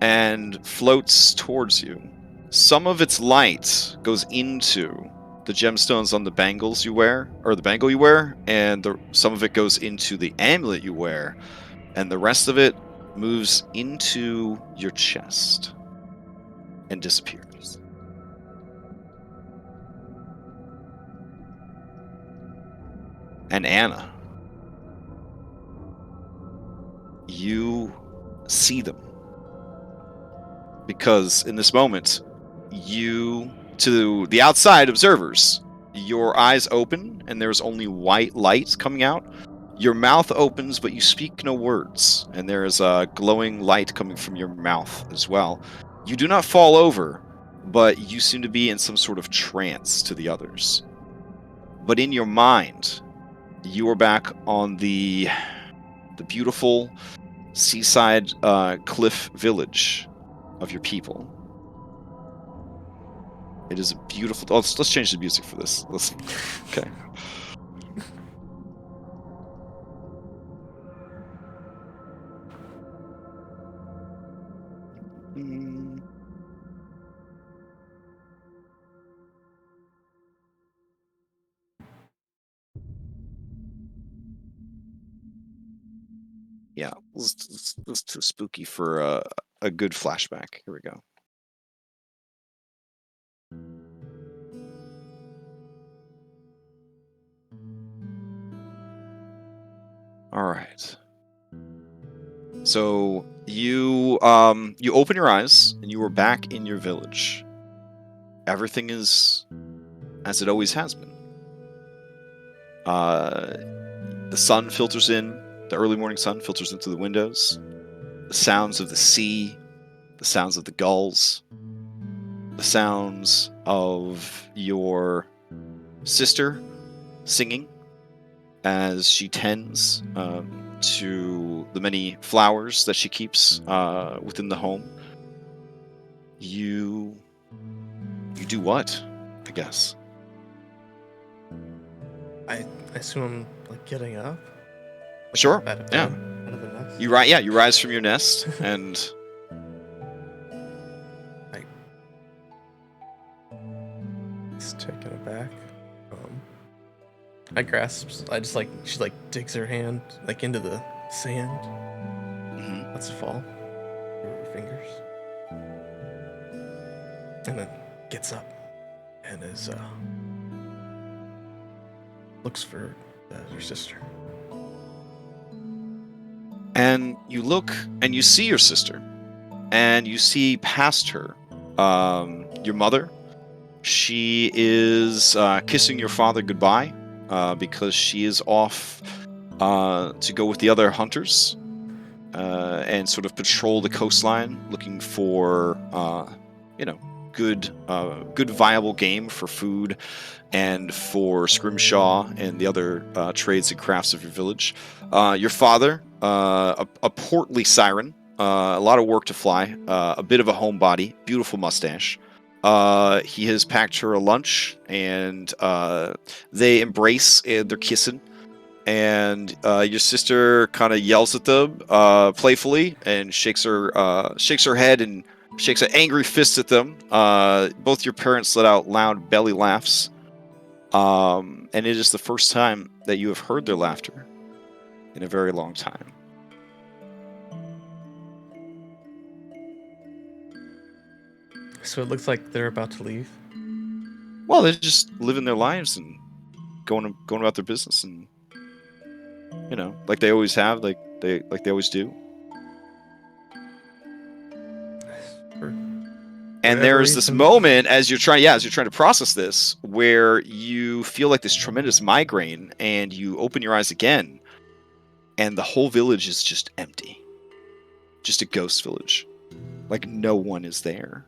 and floats towards you. Some of its light goes into the gemstones on the bangles you wear, or the bangle you wear, and some of it goes into the amulet you wear, and the rest of it moves into your chest and disappears. And Anna, you see them. Because in this moment, to the outside observers, your eyes open and there's only white light coming out. Your mouth opens, but you speak no words, and there is a glowing light coming from your mouth as well. You do not fall over, but you seem to be in some sort of trance to the others. But in your mind, you are back on the beautiful seaside cliff village of your people. It is a beautiful. Oh, let's change the music for this. Listen. Okay. Yeah, it's too spooky for a good flashback. Here we go. All right. So you open your eyes and you are back in your village. Everything is as it always has been. The sun filters in. The early morning sun filters into the windows. The sounds of the sea, the sounds of the gulls, the sounds of your sister singing as she tends to the many flowers that she keeps within the home. You do what, I guess? I assume I'm like getting up. Sure. Out of Yeah. Out of the nest. You rise from your nest and Just taking it back. I grasp. I just she digs her hand into the sand. mhm. Lets it fall through her fingers, and then gets up and is looks for her sister. And you look and you see your sister, and you see past her your mother. She is kissing your father goodbye because she is off to go with the other hunters and sort of patrol the coastline looking for good viable game for food and for scrimshaw and the other trades and crafts of your village. Your father, a portly siren, a lot of work to fly, a bit of a homebody, beautiful mustache. He has packed her a lunch, and they embrace and they're kissing. And your sister kind of yells at them playfully and shakes her head and shakes an angry fist at them. Both your parents let out loud belly laughs. And it is the first time that you have heard their laughter in a very long time. So it looks like they're about to leave. Well, they're just living their lives and going about their business, and like they always have, like they always do. And there's this moment as you're trying to process this, where you feel like this tremendous migraine, and you open your eyes again, and the whole village is just empty, just a ghost village, like no one is there.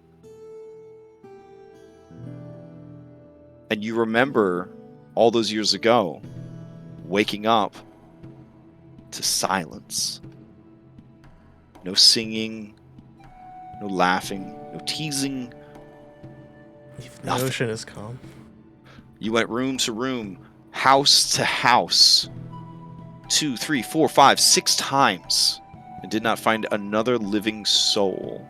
And you remember all those years ago, waking up to silence. No singing, no laughing, no teasing. The ocean is calm. You went room to room, house to house, 2, 3, 4, 5, 6 times, and did not find another living soul.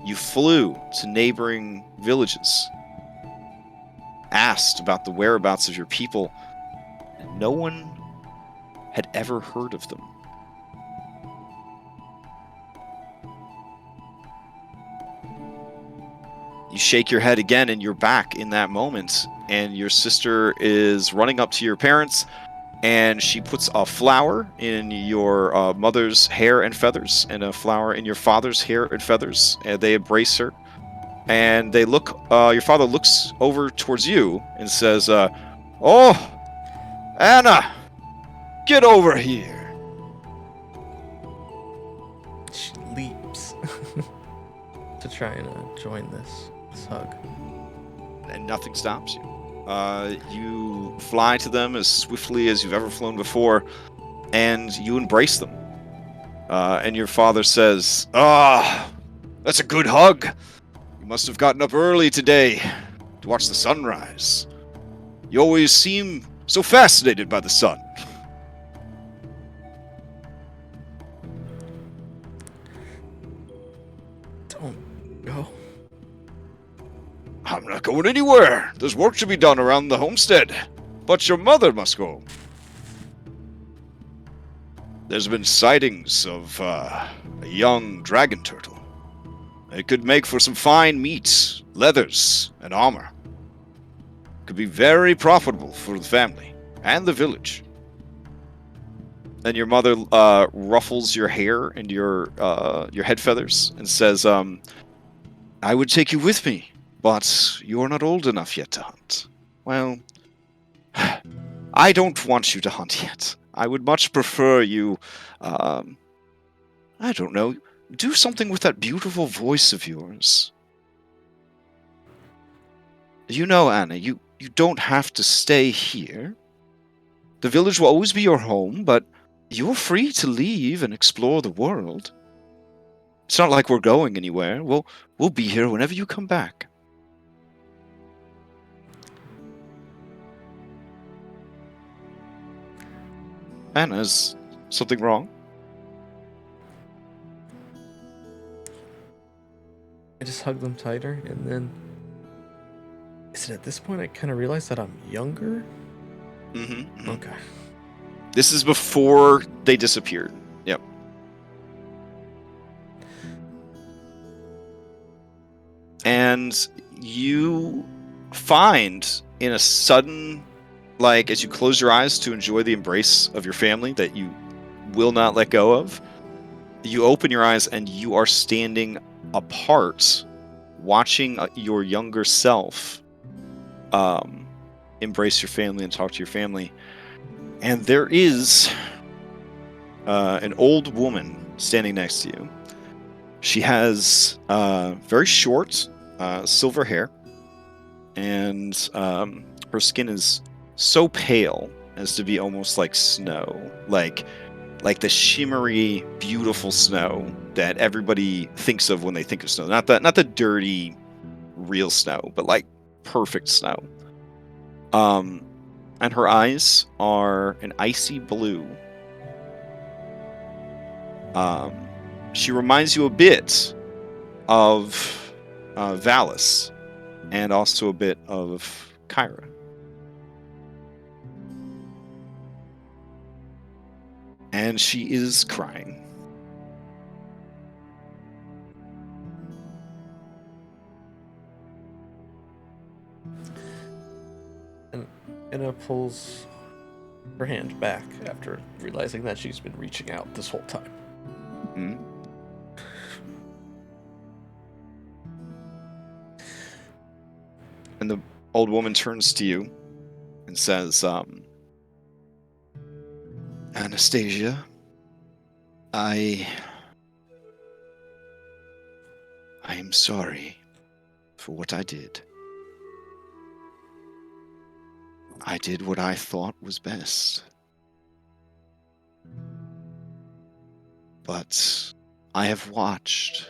You flew to neighboring villages, asked about the whereabouts of your people, and no one had ever heard of them. You shake your head again, and you're back in that moment, and your sister is running up to your parents, and she puts a flower in your mother's hair and feathers, and a flower in your father's hair and feathers, and they embrace her. And they look, your father looks over towards you and says, "Oh, Anna, get over here." She leaps to try and join this hug. And nothing stops you. You fly to them as swiftly as you've ever flown before, and you embrace them. And your father says, that's a good hug. You must have gotten up early today to watch the sunrise. You always seem so fascinated by the sun." Don't go. "I'm not going anywhere. There's work to be done around the homestead. But your mother must go. There's been sightings of a young dragon turtle. It could make for some fine meat, leathers, and armor. Could be very profitable for the family and the village." And your mother ruffles your hair and your head feathers and says, "I would take you with me, but you're not old enough yet to hunt." "Well, I don't want you to hunt yet. I would much prefer you, I don't know, do something with that beautiful voice of yours. You know, Anna, you don't have to stay here. The village will always be your home, but you're free to leave and explore the world. It's not like we're going anywhere. We'll be here whenever you come back." "Anna, is something wrong?" I just hug them tighter, and then is it at this point I kind of realize that I'm younger? Mm-hmm. Okay. This is before they disappeared. Yep. And you find in a sudden, like, as you close your eyes to enjoy the embrace of your family that you will not let go of, you open your eyes and you are standing apart, watching your younger self embrace your family and talk to your family. And there is an old woman standing next to you. She has very short silver hair, and her skin is so pale as to be almost like snow, like the shimmery, beautiful snow that everybody thinks of when they think of snow. Not the dirty, real snow, but like perfect snow. And her eyes are an icy blue. She reminds you a bit of Valis, and also a bit of Kyra. And she is crying. And Inna pulls her hand back after realizing that she's been reaching out this whole time. Hmm? And the old woman turns to you and says, Anastasia, I am sorry for what I did. I did what I thought was best. But I have watched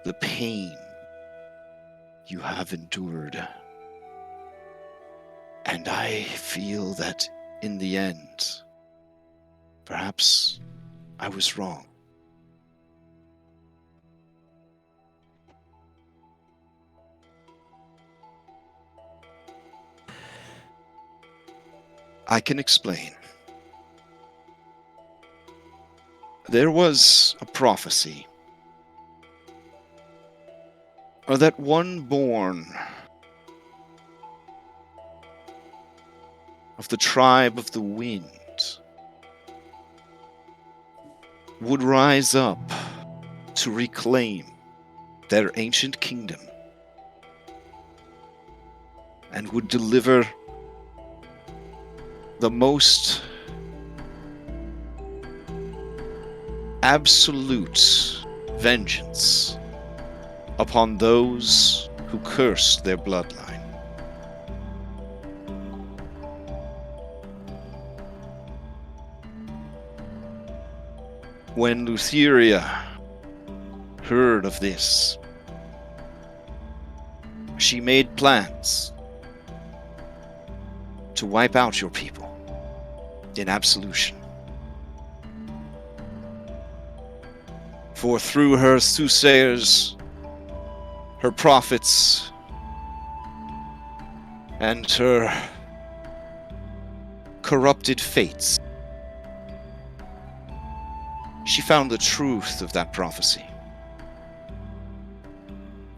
the pain you have endured. And I feel that in the end, perhaps I was wrong. I can explain. There was a prophecy, or that one born of the tribe of the wind would rise up to reclaim their ancient kingdom and would deliver the most absolute vengeance upon those who cursed their bloodline. When Lutheria heard of this, she made plans to wipe out your people in absolution. For through her soothsayers, her prophets, and her corrupted fates, she found the truth of that prophecy.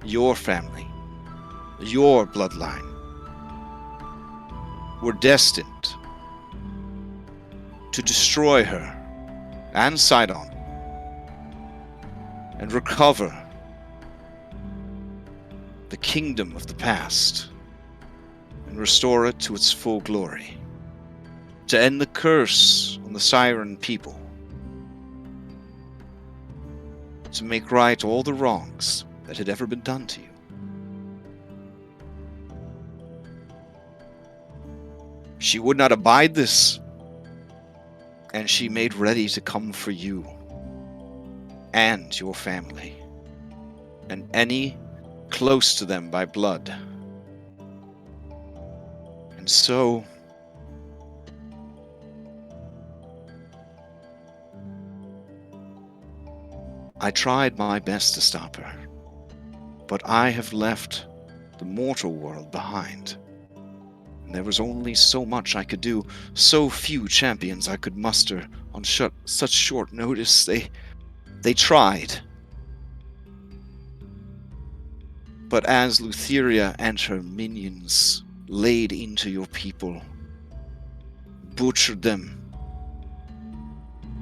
Your family, your bloodline, were destined to destroy her and Sidon and recover the kingdom of the past and restore it to its full glory, to end the curse on the Siren people, to make right all the wrongs that had ever been done to you. She would not abide this, and she made ready to come for you and your family, and any close to them by blood. And so, I tried my best to stop her, but I have left the mortal world behind. And there was only so much I could do, so few champions I could muster on such short notice. They tried. But as Lutheria and her minions laid into your people, butchered them,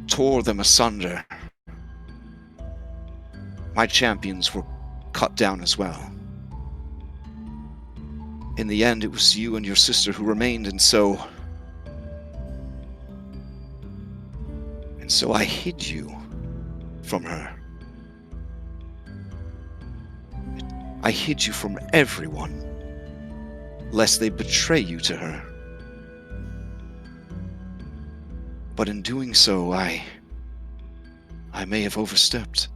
tore them asunder, my champions were cut down as well. In the end, it was you and your sister who remained, and so I hid you from her I hid you from everyone, lest they betray you to her. But in doing so, I may have overstepped.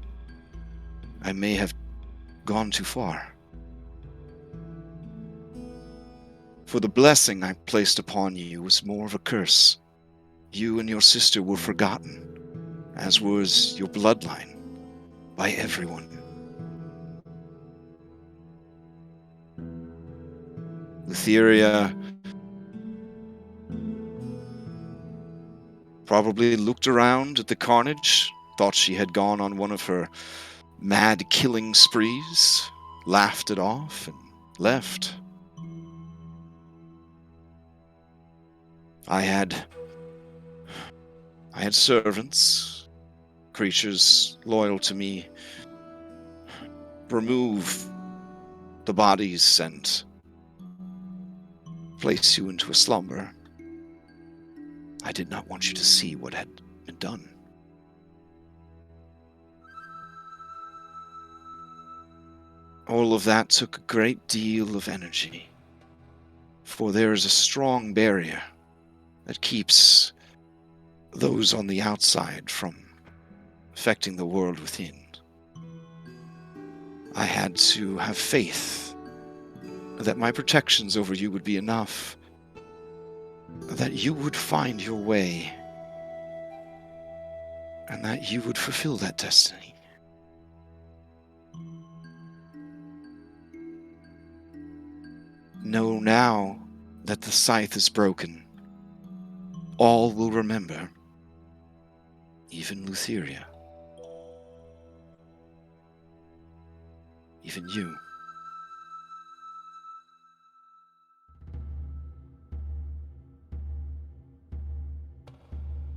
I may have gone too far. For the blessing I placed upon you was more of a curse. You and your sister were forgotten, as was your bloodline, by everyone. Lutheria probably looked around at the carnage, thought she had gone on one of her mad killing sprees, laughed it off, and left. I had servants, creatures loyal to me, remove the bodies and place you into a slumber. I did not want you to see what had been done. All of that took a great deal of energy, for there is a strong barrier that keeps those on the outside from affecting the world within. I had to have faith that my protections over you would be enough, that you would find your way, and that you would fulfill that destiny. Know now that the Scythe is broken. All will remember, even Lutheria. Even you.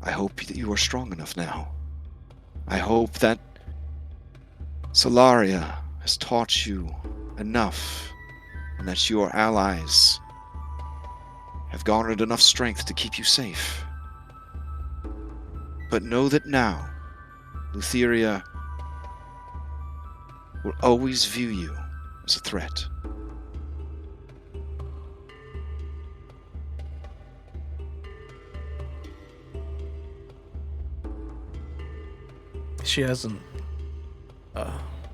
I hope that you are strong enough now. I hope that Solaria has taught you enough, and that your allies have garnered enough strength to keep you safe. But know that now, Lutheria will always view you as a threat. She hasn't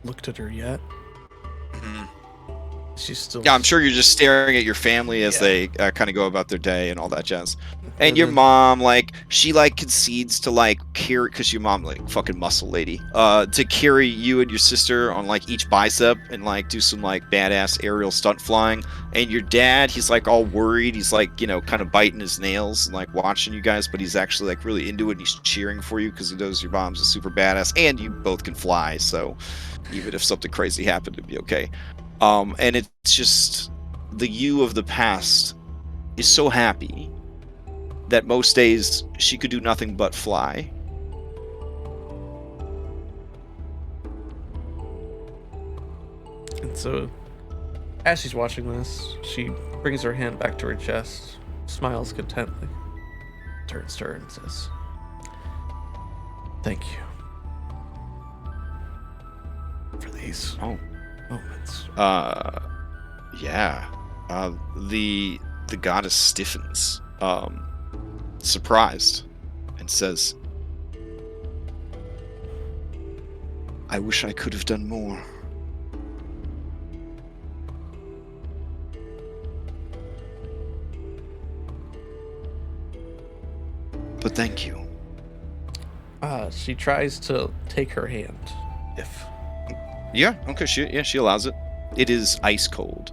looked at her yet. Mm-hmm. She's still... Yeah, I'm sure you're just staring at your family as they kind of go about their day and all that jazz. And your mom, like, she, like, concedes to, like, carry, because your mom, like, fucking muscle lady, to carry you and your sister on, like, each bicep and, like, do some, like, badass aerial stunt flying. And your dad, he's, like, all worried. He's, like, you know, kind of biting his nails and, like, watching you guys, but he's actually, like, really into it, and he's cheering for you because he knows your mom's a super badass, and you both can fly, so even if something crazy happened, it'd be okay. And it's just, the you of the past is so happy that most days she could do nothing but fly. And so, as she's watching this, she brings her hand back to her chest, smiles contently, turns to her and says, "Thank you for these moments." Yeah. The goddess stiffens, surprised, and says, "I wish I could have done more. But thank you." She tries to take her hand, if... Yeah, okay, she allows it. It is ice cold.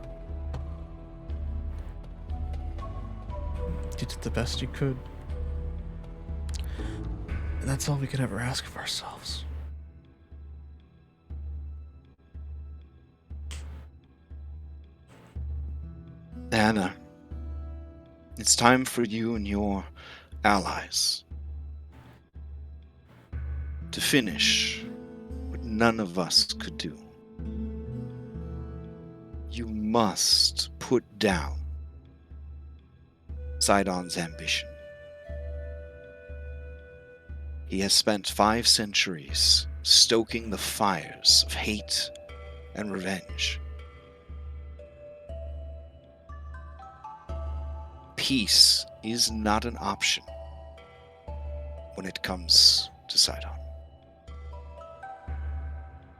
You did the best you could. And that's all we can ever ask of ourselves. Anna, it's time for you and your allies to finish what none of us could do. You must put down Sidon's ambition. He has spent 5 centuries stoking the fires of hate and revenge peace is not an option when it comes to Sidon.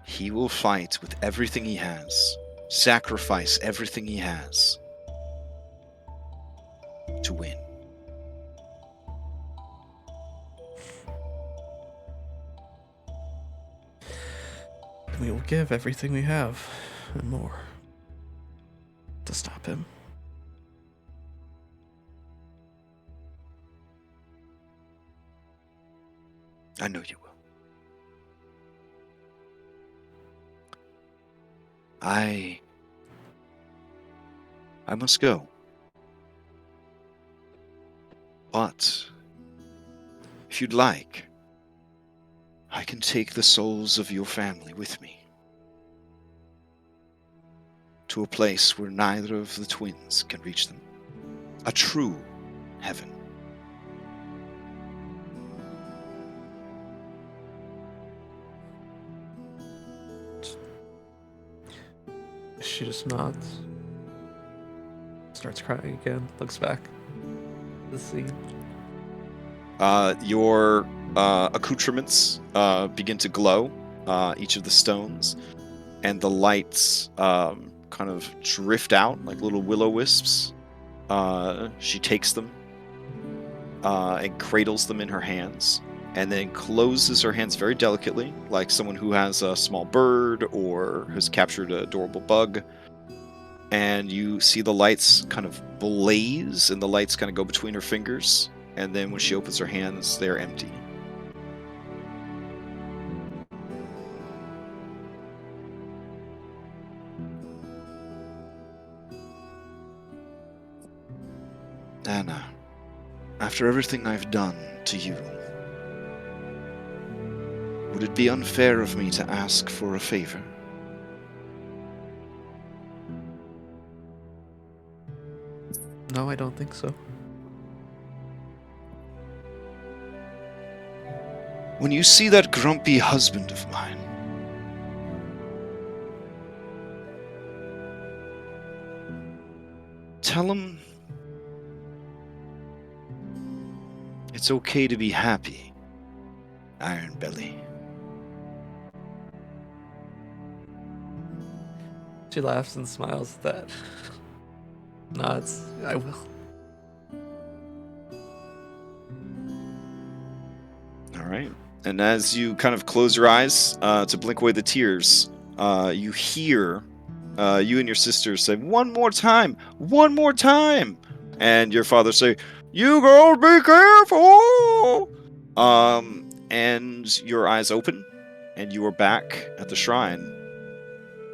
He will fight with everything he has, sacrifice everything he has to win. We will give everything we have and more to stop him. I know you will. I must go. But if you'd like, I can take the souls of your family with me to a place where neither of the twins can reach them. A true heaven. She just nods. Starts crying again. Looks back. The scene. Your accoutrements begin to glow, each of the stones, and the lights kind of drift out like little will-o-wisps. She takes them and cradles them in her hands, and then closes her hands very delicately, like someone who has a small bird or has captured an adorable bug. And you see the lights kind of blaze, and the lights kind of go between her fingers. And then when she opens her hands, they're empty. Anna, after everything I've done to you, would it be unfair of me to ask for a favor? No, I don't think so. When you see that grumpy husband of mine, tell him it's okay to be happy, Iron Belly. She laughs and smiles at that. Nods. I will. All right. And as you kind of close your eyes to blink away the tears, you hear you and your sister say, "One more time! One more time!" And your father say, "You girls be careful!" And your eyes open, and you are back at the shrine.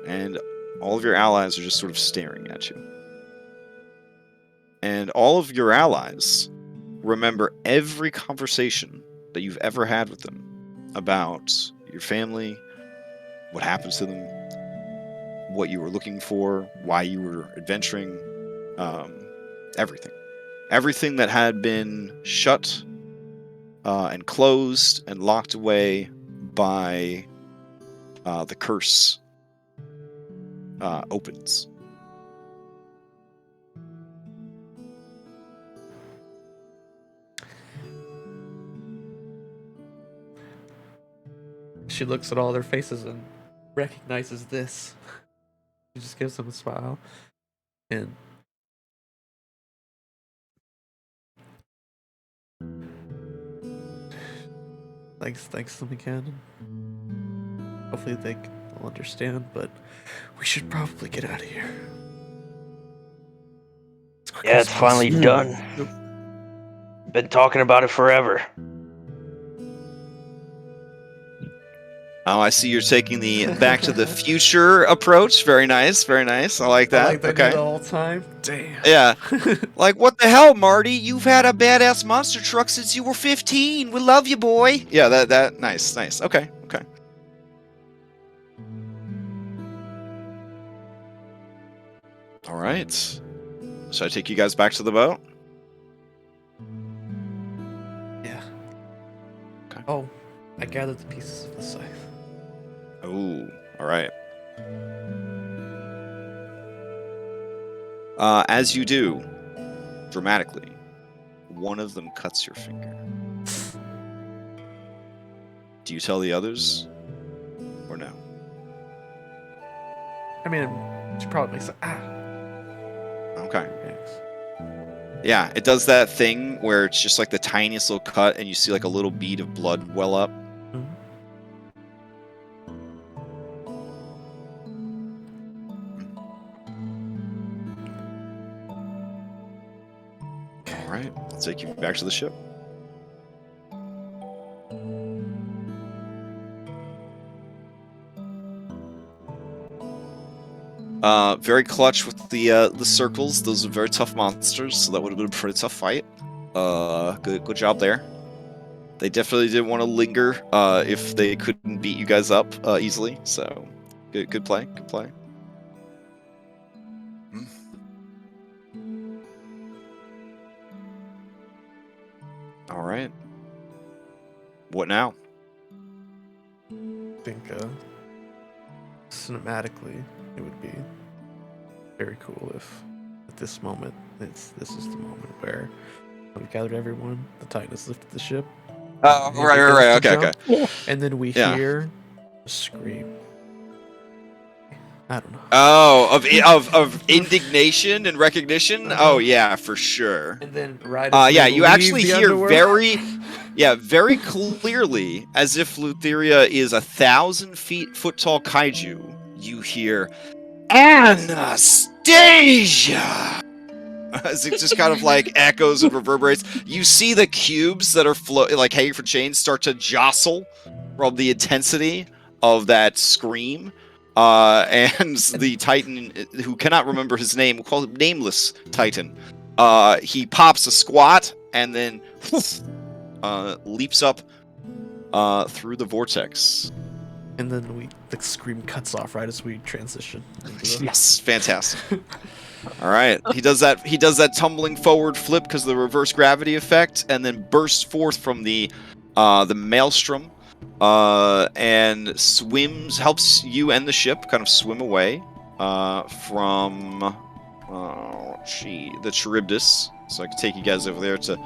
And all of your allies are just sort of staring at you. And all of your allies remember every conversation that you've ever had with them about your family, what happens to them, what you were looking for, why you were adventuring, everything. Everything that had been shut and closed and locked away by the curse opens. She looks at all their faces and recognizes this. She just gives them a smile. And thanks them again. Hopefully they will understand, but we should probably get out of here. Yeah, it's finally done. Been talking about it forever. Oh, I see you're taking the Back to the Future approach. Very nice, very nice. I like that. Like they okay. do the whole time. Damn. Yeah. Like, what the hell, Marty? You've had a badass monster truck since you were 15. We love you, boy. Yeah, that nice. Okay. All right. Should I take you guys back to the boat? Yeah. Okay. Oh, I gathered the pieces of the scythe. Oh, all right. As you do, dramatically, one of them cuts your finger. Do you tell the others, or no? I mean, she probably makes Okay. Thanks. Yeah, it does that thing where it's just like the tiniest little cut, and you see like a little bead of blood well up. Mhm. All right, I'll take you back to the ship. Very clutch with the circles. Those are very tough monsters, so that would have been a pretty tough fight. Good job there. They definitely didn't want to linger if they couldn't beat you guys up easily. So, good play. Good play. All right. What now? I think cinematically, it would be very cool if at this moment, this is the moment where we've gathered everyone, the Titan has lifted the ship. Oh, and right. it goes to Okay. jump, Yeah. And then we Yeah. hear a scream. I don't know. Oh, of indignation and recognition. Uh-huh. Oh yeah, for sure. And then right as Yeah, we you leave actually the hear underworld- very clearly, as if Lutheria is 1,000 foot tall kaiju. You hear Anastasia as it just kind of like echoes and reverberates. You see the cubes that are like hanging from chains start to jostle from the intensity of that scream. And the Titan, who cannot remember his name, we'll call him Nameless Titan. He pops a squat and then leaps up through the vortex. And then the scream cuts off right as we transition. into the- Yes, fantastic. All right, he does that tumbling forward flip because of the reverse gravity effect, and then bursts forth from the maelstrom, and helps you and the ship kind of swim away from the Charybdis. So I can take you guys over there to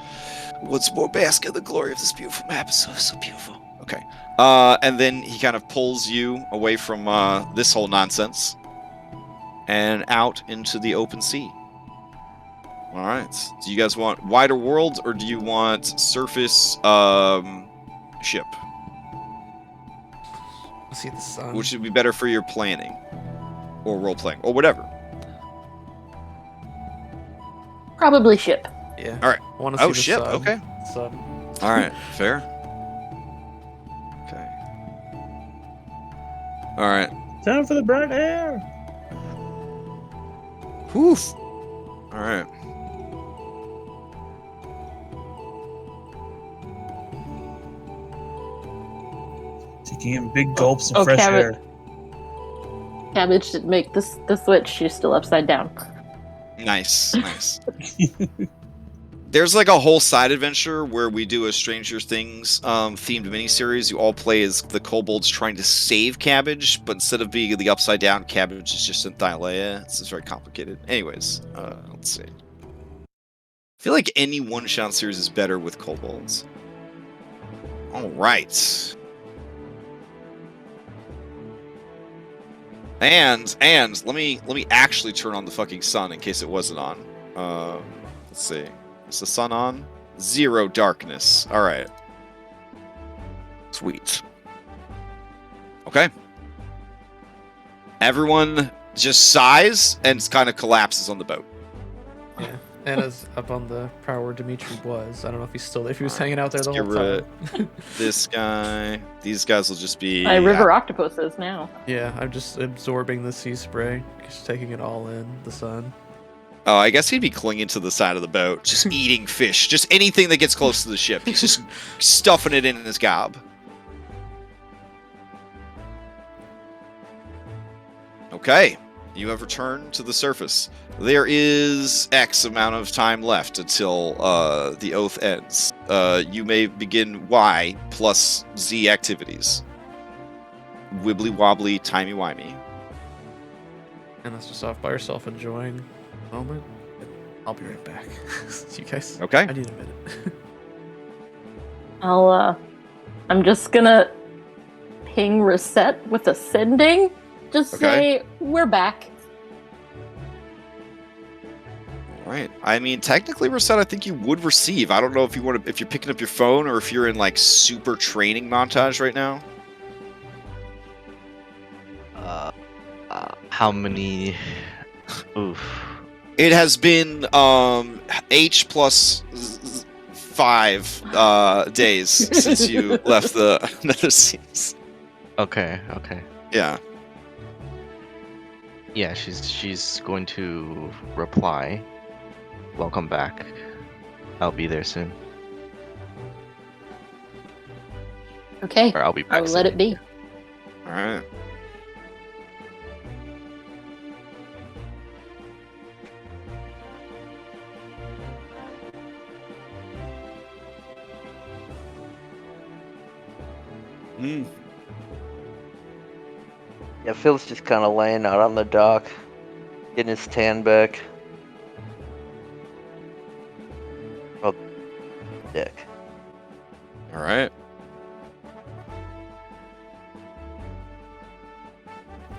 once more bask in the glory of this beautiful map. It's so beautiful. Okay. And then he kind of pulls you away from this whole nonsense and out into the open sea. All right. Do you guys want wider world or do you want surface ship? See the sun. Which would be better for your planning or role playing or whatever? Probably ship. Yeah. All right. I want to see Oh, the ship. sun. Okay. Sun. All right. Fair. Okay. All right. Time for the bright air. Whew. All right. Taking in big gulps of Oh, fresh Cabot. air. Cabbage didn't make the switch. She's still upside down. Nice. There's like a whole side adventure where we do a Stranger Things themed miniseries. You all play as the kobolds trying to save Cabbage, but instead of being the upside down, Cabbage is just in Thylea. It's very complicated. Anyways, let's see. I feel like any one-shot series is better with kobolds. All right. And let me actually turn on the fucking sun in case it wasn't on. Let's see. Is the sun on? 0 darkness. All right. Sweet. Okay. Everyone just sighs and kind of collapses on the boat. Yeah. And as up on the prow where Dimitri was, I don't know if he was hanging out there the whole time. This guy. These guys will just be. My river octopuses now. Yeah, I'm just absorbing the sea spray, just taking it all in, the sun. Oh, I guess he'd be clinging to the side of the boat, just eating fish. Just anything that gets close to the ship. He's just stuffing it in his gob. Okay, you have returned to the surface. There is X amount of time left until the oath ends. You may begin Y plus Z activities. Wibbly wobbly, timey wimey. And that's just off by herself enjoying the moment. I'll be right back. You guys. Okay. I need a minute. I'm just gonna ping reset with a sending. Just Okay. say we're back. All right. I mean, technically, Reset, I think you would receive. I don't know if if you're picking up your phone or if you're in like super training montage right now. How many? Oof. It has been H plus 5 days since you left the Nether Seas. Okay. Yeah. Yeah, she's going to reply. Welcome back. I'll be there soon. Okay, Or I'll be back I'll soon. let it be. All right. Yeah, Phil's just kind of laying out on the dock, getting his tan back. Oh, dick. All right.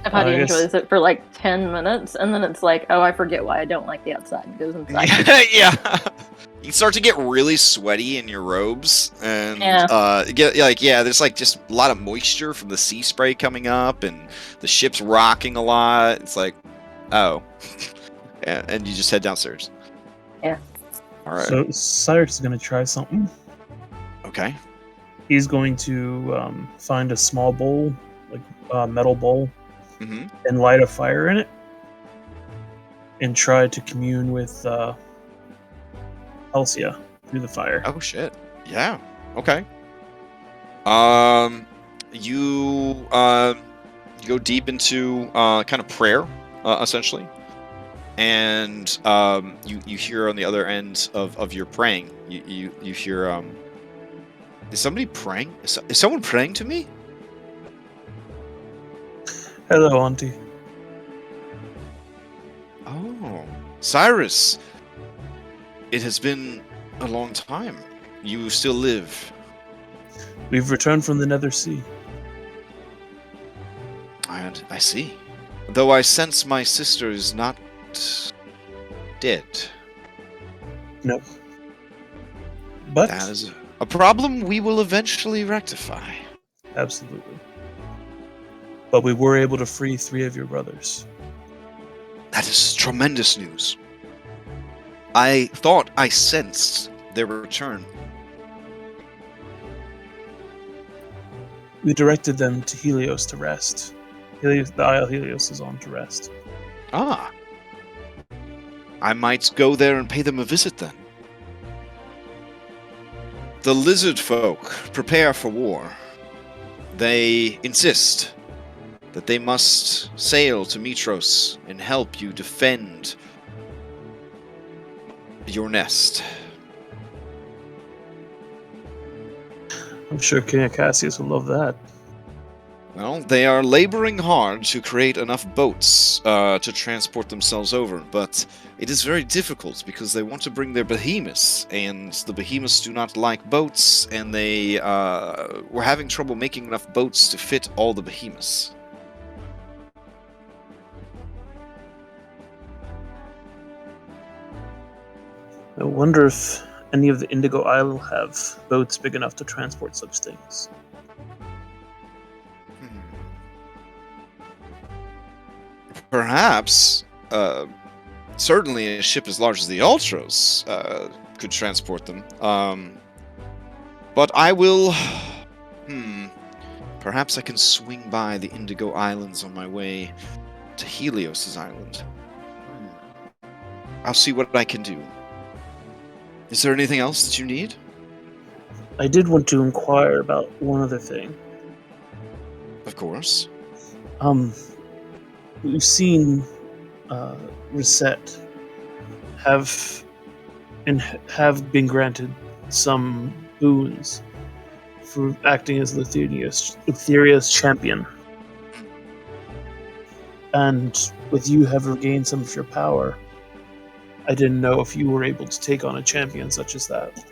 Hypatia I guess- enjoys it for like 10 minutes, and then it's like, oh, I forget why I don't like the outside. And goes inside. Yeah. You start to get really sweaty in your robes, and there's like just a lot of moisture from the sea spray coming up, and the ship's rocking a lot. It's like, oh, and you just head downstairs. Yeah. All right. So Cyrus is going to try something. Okay. He's going to find a small bowl, like a metal bowl, Mm-hmm. and light a fire in it, and try to commune with Elsia through the fire. Oh shit. Yeah. Okay. You go deep into kind of prayer, essentially, and you hear on the other end of your praying, you hear is somebody praying? Is someone praying to me? Hello, Auntie. Oh, Cyrus. It has been a long time. You still live. We've returned from the Nether Sea. I see. Though I sense my sister is not dead. No. But That is a problem we will eventually rectify. absolutely. But we were able to free 3 of your brothers. That is tremendous news. I thought I sensed their return. We directed them to Helios to rest. The Isle Helios is on to rest. Ah. I might go there and pay them a visit then. The lizard folk prepare for war. They insist that they must sail to Mitros and help you defend your nest. I'm sure King Cassius will love that. Well, they are laboring hard to create enough boats to transport themselves over, but it is very difficult because they want to bring their behemoths, and the behemoths do not like boats, and they were having trouble making enough boats to fit all the behemoths. I wonder if any of the Indigo Isle will have boats big enough to transport such things. Perhaps, certainly a ship as large as the Ultros could transport them. But I will... Perhaps I can swing by the Indigo Islands on my way to Helios' island. I'll see what I can do. Is there anything else that you need? I did want to inquire about one other thing. Of course. We've seen Reset have been granted some boons for acting as Lutheria's champion. And with you have regained some of your power, I didn't know if you were able to take on a champion such as that.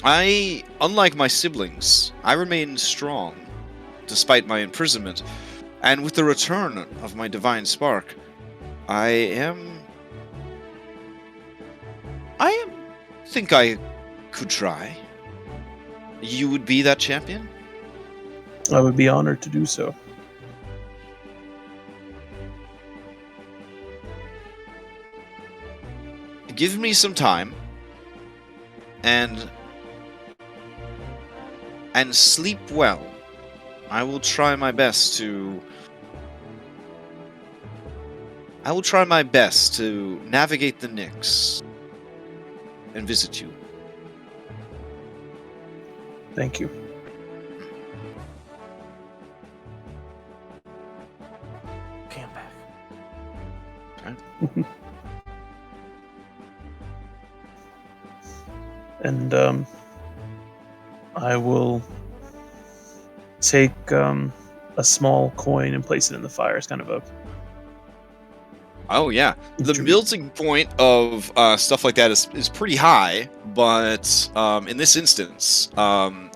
Unlike my siblings, I remain strong, despite my imprisonment, and with the return of my divine spark, I think I could try. You would be that champion? I would be honored to do so. Give me some time, and sleep well. I will try my best to navigate the Nyx and visit you. Thank you. Okay, I'm back. Okay. And I will take a small coin and place it in the fire as kind of a... Oh yeah, the melting point of stuff like that is pretty high, but in this instance,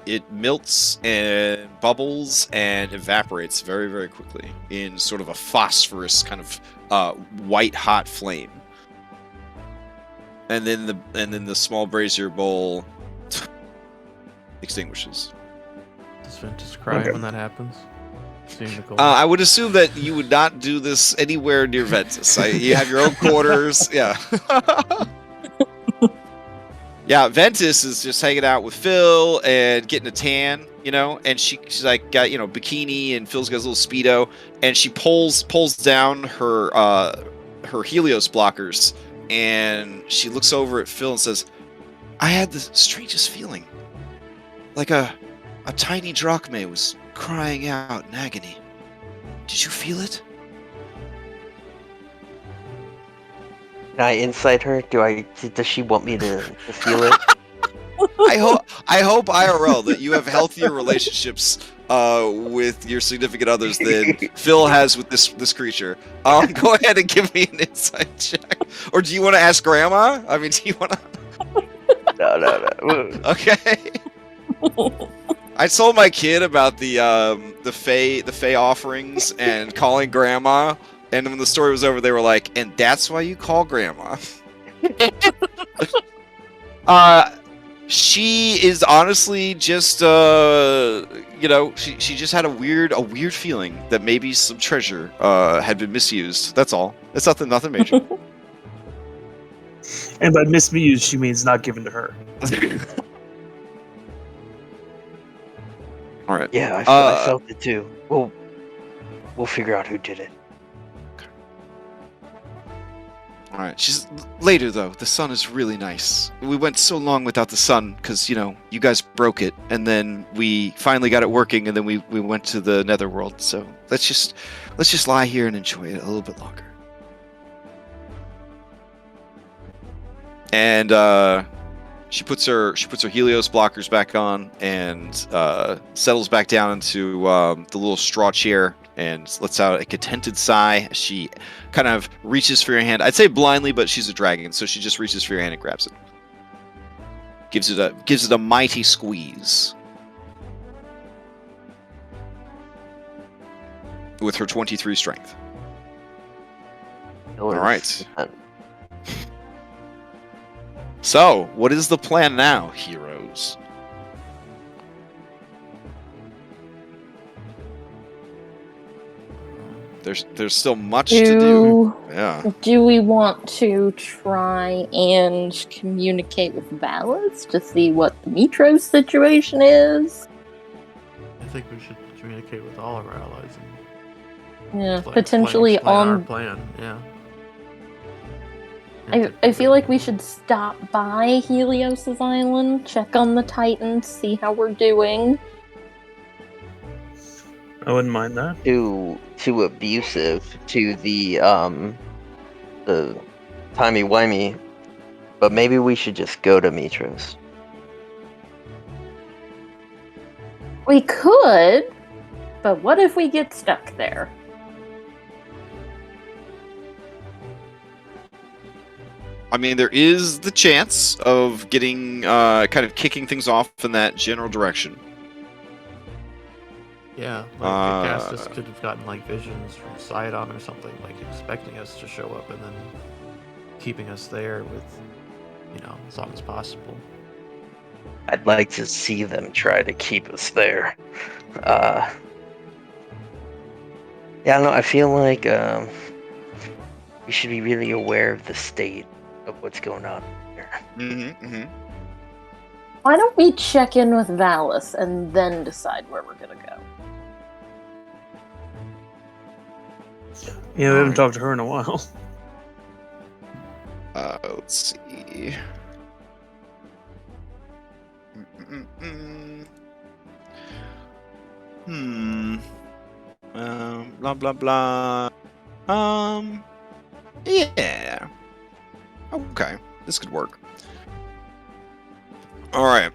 it melts and bubbles and evaporates very, very quickly in sort of a phosphorus kind of white hot flame, and then the small brazier bowl extinguishes. Does Ventus cry Okay. when that happens? Seeing the gold. I would assume that you would not do this anywhere near Ventus. You have your own quarters. Yeah. Yeah, Ventus is just hanging out with Phil and getting a tan, and she's like got, bikini, and Phil's got his little Speedo, and she pulls down her Helios blockers, and she looks over at Phil and says, I had the strangest feeling. Like a tiny drachma was crying out in agony. Did you feel it? Can I insight her? Does she want me to feel it? I hope IRL that you have healthier relationships with your significant others than Phil has with this creature. Go ahead and give me an insight check. Or do you want to ask Grandma? I mean, do you want to? No. Okay. I told my kid about the Fae offerings and calling Grandma, and when the story was over, they were like, "And that's why you call Grandma." She is honestly just she just had a weird feeling that maybe some treasure had been misused. That's all. It's nothing major. And by misused, she means not given to her. All right. Yeah, I felt it too. We'll figure out who did it. All right. She's later though. The sun is really nice. We went so long without the sun because you guys broke it, and then we finally got it working, and then we went to the netherworld. So let's just lie here and enjoy it a little bit longer. And she puts her Helios blockers back on and settles back down into the little straw chair and lets out a contented sigh. She kind of reaches for your hand. I'd say blindly, but she's a dragon, so she just reaches for your hand and grabs it. Gives it a mighty squeeze with her 23 strength. All right. So, what is the plan now, heroes? There's still much to do. Yeah. Do we want to try and communicate with Valis to see what the Mitros situation is? I think we should communicate with all of our allies. And Yeah, explain potentially our on. plan. Yeah. I feel like we should stop by Helios' island, check on the Titans, see how we're doing. I wouldn't mind that. Too abusive to the timey-wimey, but maybe we should just go to Mitros. We could, but what if we get stuck there? I mean, there is the chance of getting kind of kicking things off in that general direction. Yeah, like Agastus could have gotten like visions from Sidon or something, like expecting us to show up and then keeping us there with, as long as possible. I'd like to see them try to keep us there. Yeah, I don't know. I feel like we should be really aware of the state of what's going on here. Why don't we check in with Valis and then decide where we're gonna go? Yeah, we haven't talked to her in a while. Let's see. Blah blah blah. Yeah. Okay, this could work. All right.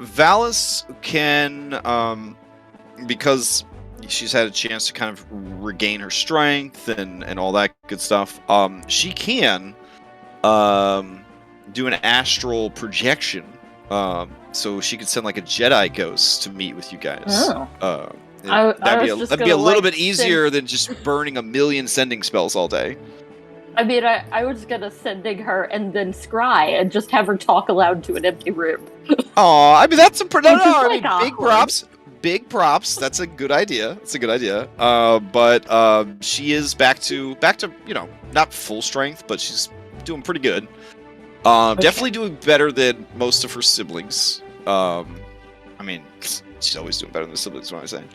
Valis can, because she's had a chance to kind of regain her strength and all that good stuff. She can, do an astral projection. So she could send like a Jedi ghost to meet with you guys. Oh. That'd be a little bit easier than just burning a million sending spells all day. I mean, I was gonna sending her and then scry and just have her talk aloud to an empty room. Oh, I mean that's a big awkward. props. Big props. That's a good idea. It's a good idea. But she is back to not full strength, but she's doing pretty good. Definitely doing better than most of her siblings. I mean, she's always doing better than the siblings. Is what I'm saying.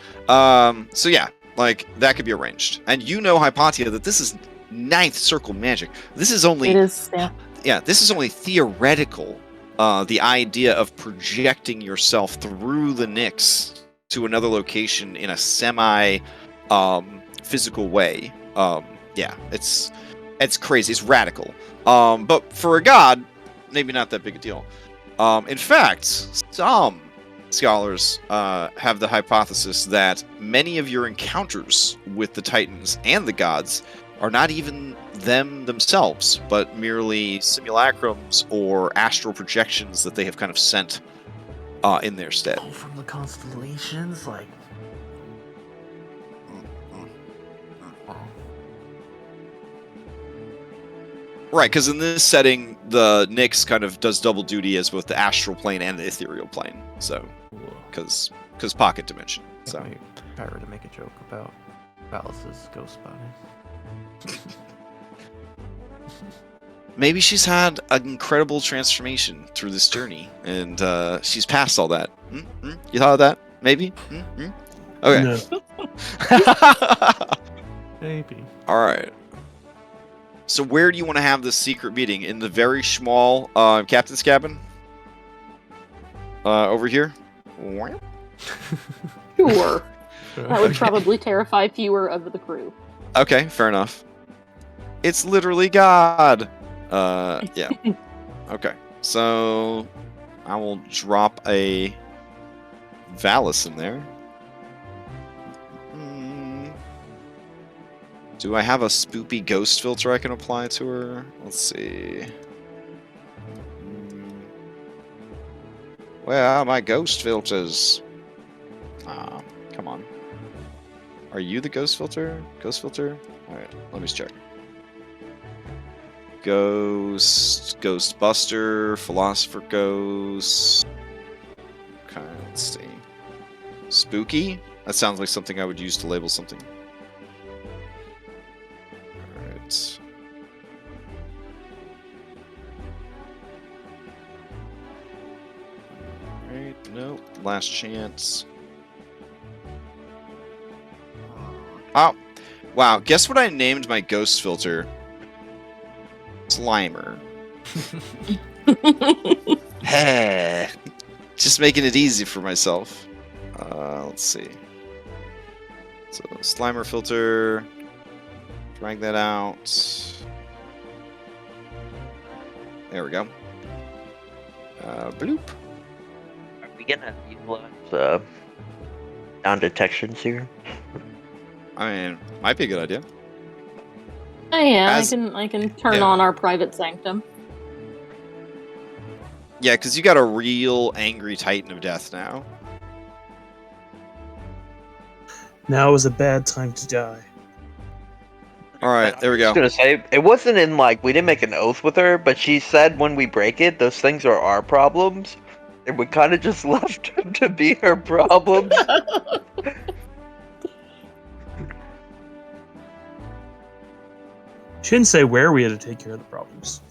So yeah, like that could be arranged. And Hypatia, that this is ninth circle magic. This is only This is only theoretical. The idea of projecting yourself through the Nyx to another location in a semi physical way. It's crazy. It's radical. But for a god, maybe not that big a deal. In fact, some scholars have the hypothesis that many of your encounters with the Titans and the gods are not even them themselves, but merely simulacrums or astral projections that they have kind of sent in their stead. Oh, from the constellations, like. Right, because in this setting, the Nyx kind of does double duty as both the astral plane and the ethereal plane. So, because pocket dimension. So, I were to make a joke about Valis's ghost body. Maybe she's had an incredible transformation through this journey, and she's past all that. You thought of that? Maybe? Okay. No. Maybe. All right. So where do you want to have this secret meeting? In the very small captain's cabin? Over here? Sure. That would probably terrify fewer of the crew. Okay, fair enough. It's literally God. Yeah. Okay. So I will drop a Valis in there. Do I have a spoopy ghost filter I can apply to her? Let's see. Where are my ghost filters? Come on. Are you the ghost filter? Ghost filter? Alright, let me check. Ghost, Ghostbuster, Philosopher Ghost. Okay, let's see. Spooky? That sounds like something I would use to label something. Alright. Alright, nope. Last chance. Oh, wow. Guess what I named my ghost filter? Slimer. Hey, just making it easy for myself. Let's see. So Slimer filter. Drag that out. There we go. Bloop. Are we gonna utilize non-detections here? I mean, might be a good idea. Oh yeah, As- I can turn yeah. on our private sanctum. Yeah, because you got a real angry Titan of Death now. Now is a bad time to die. All right, there we I was go. gonna say, it wasn't in like, we didn't make an oath with her, but she said when we break it, those things are our problems. And we kind of just left them to be her problems. She didn't say where we had to take care of the problems.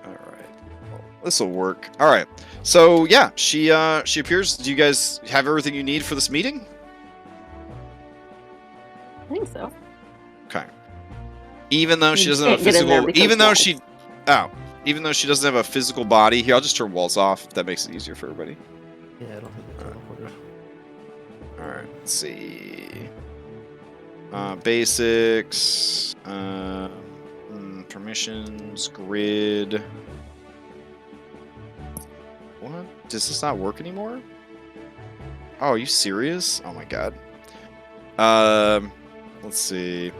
All right, this will work. All right, so yeah, she appears. Do you guys have everything you need for this meeting? I think so. Okay. Even though she You doesn't have a can't get in there physical, because even though walls. she, oh, even though she doesn't have a physical body, here I'll just turn walls off. If that makes it easier for everybody. Yeah, I don't think it's teleported. All right, let's see. Basics, permissions, grid. What? Does this not work anymore? Oh, are you serious? Oh my god. Let's see.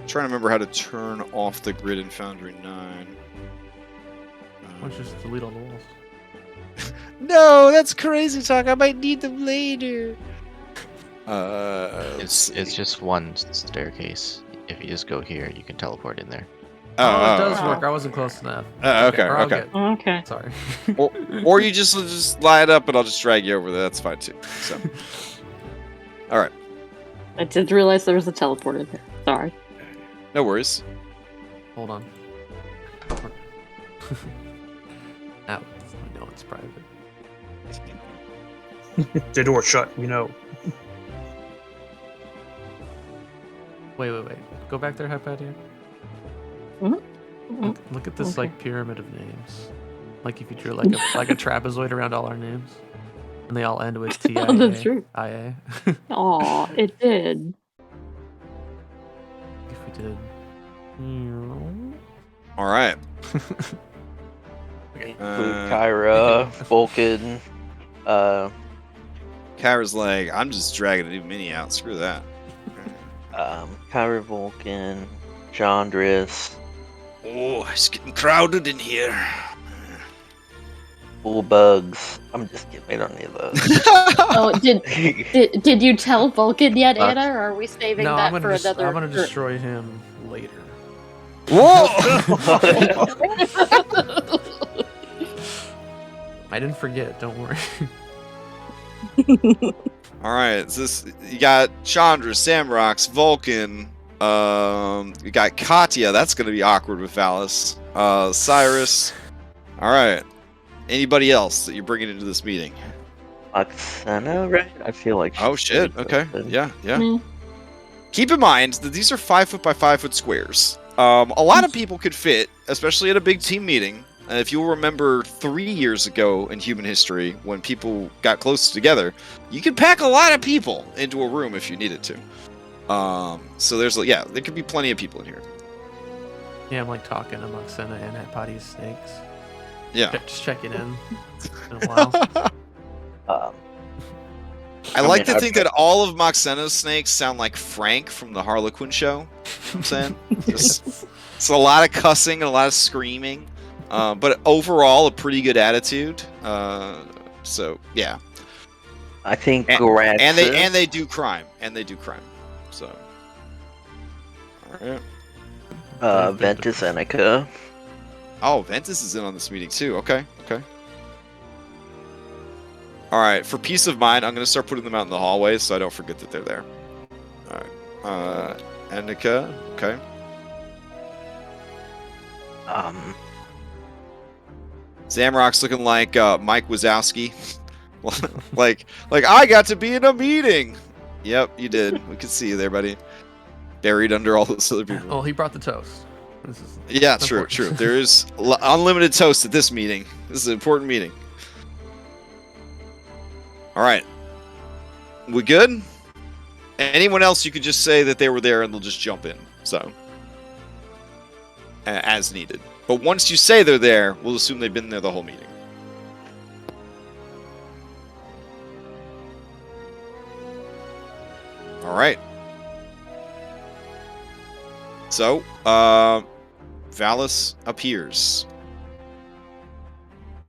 Trying to remember how to turn off the grid in Foundry 9. Why don't you just delete all the walls? No, that's crazy talk. I might need them later. It's just one staircase. If you just go here, you can teleport in there. Oh, it does oh. work. I wasn't close enough. Okay, or I'll okay. get- Okay. Sorry. Or you just lie it up and I'll just drag you over there. That's fine too. So, all right, I did realize there was a teleporter there. Sorry. no worries. Hold on. Now, I know it's private. The door shut, we know. Wait. Go back there, Hypatia. Mhm. Look at this Okay. like pyramid of names. Like if you drew like a trapezoid around all our names, and they all end with T I Oh, that's A true. I A. Aw, it did. If we did. All right. Kyra, Vulcan, Kyra's like, I'm just dragging a new mini out. Screw that. Kyra, Vulcan, Chandris, Oh, it's getting crowded in here. Bull Bugs. I'm just kidding, we don't need those. Oh, did you tell Vulcan yet, Uh, Anna, or are we saving No, that I'm for gonna another? I'm gonna destroy him later. Whoa! I didn't forget. Don't worry. All right, so this you got Chandra, Samrox, Vulcan. You got Katya. That's gonna be awkward with Valis. Cyrus. All right. Anybody else that you're bringing into this meeting? Oksana, right? I feel like Oh she's shit. pretty Okay. close then. Yeah. Mm. Keep in mind that these are 5 foot by 5 foot squares. A lot of people could fit, especially at a big team meeting. If you'll remember 3 years ago in human history, when people got close together, you could pack a lot of people into a room if you needed to. So there's, there could be plenty of people in here. Yeah, I'm like talking to Moxena and Hypatia's snakes. Yeah. Just checking in. It's been a while. I like mean, to think that all of Moxena's snakes sound like Frank from the Harlequin show. You know what I'm saying? It's a lot of cussing and a lot of screaming. But overall, a pretty good attitude. So yeah, I think and Gratis. they do crime. So all right. Ventus Seneca. Oh, Ventus is in on this meeting too. Okay. All right. For peace of mind, I'm gonna start putting them out in the hallways so I don't forget that they're there. All right. Enika. Okay. Zamrock's looking like Mike Wazowski. like I got to be in a meeting. Yep, you did. We could see you there, buddy. Buried under all those other people. Oh, he brought the toast. This is Yeah, important. true. There is unlimited toast at this meeting. This is an important meeting. All right. We good? Anyone else, you could just say that they were there and they'll just jump in. So, as needed. But once you say they're there, we'll assume they've been there the whole meeting. All right. So, Valis appears.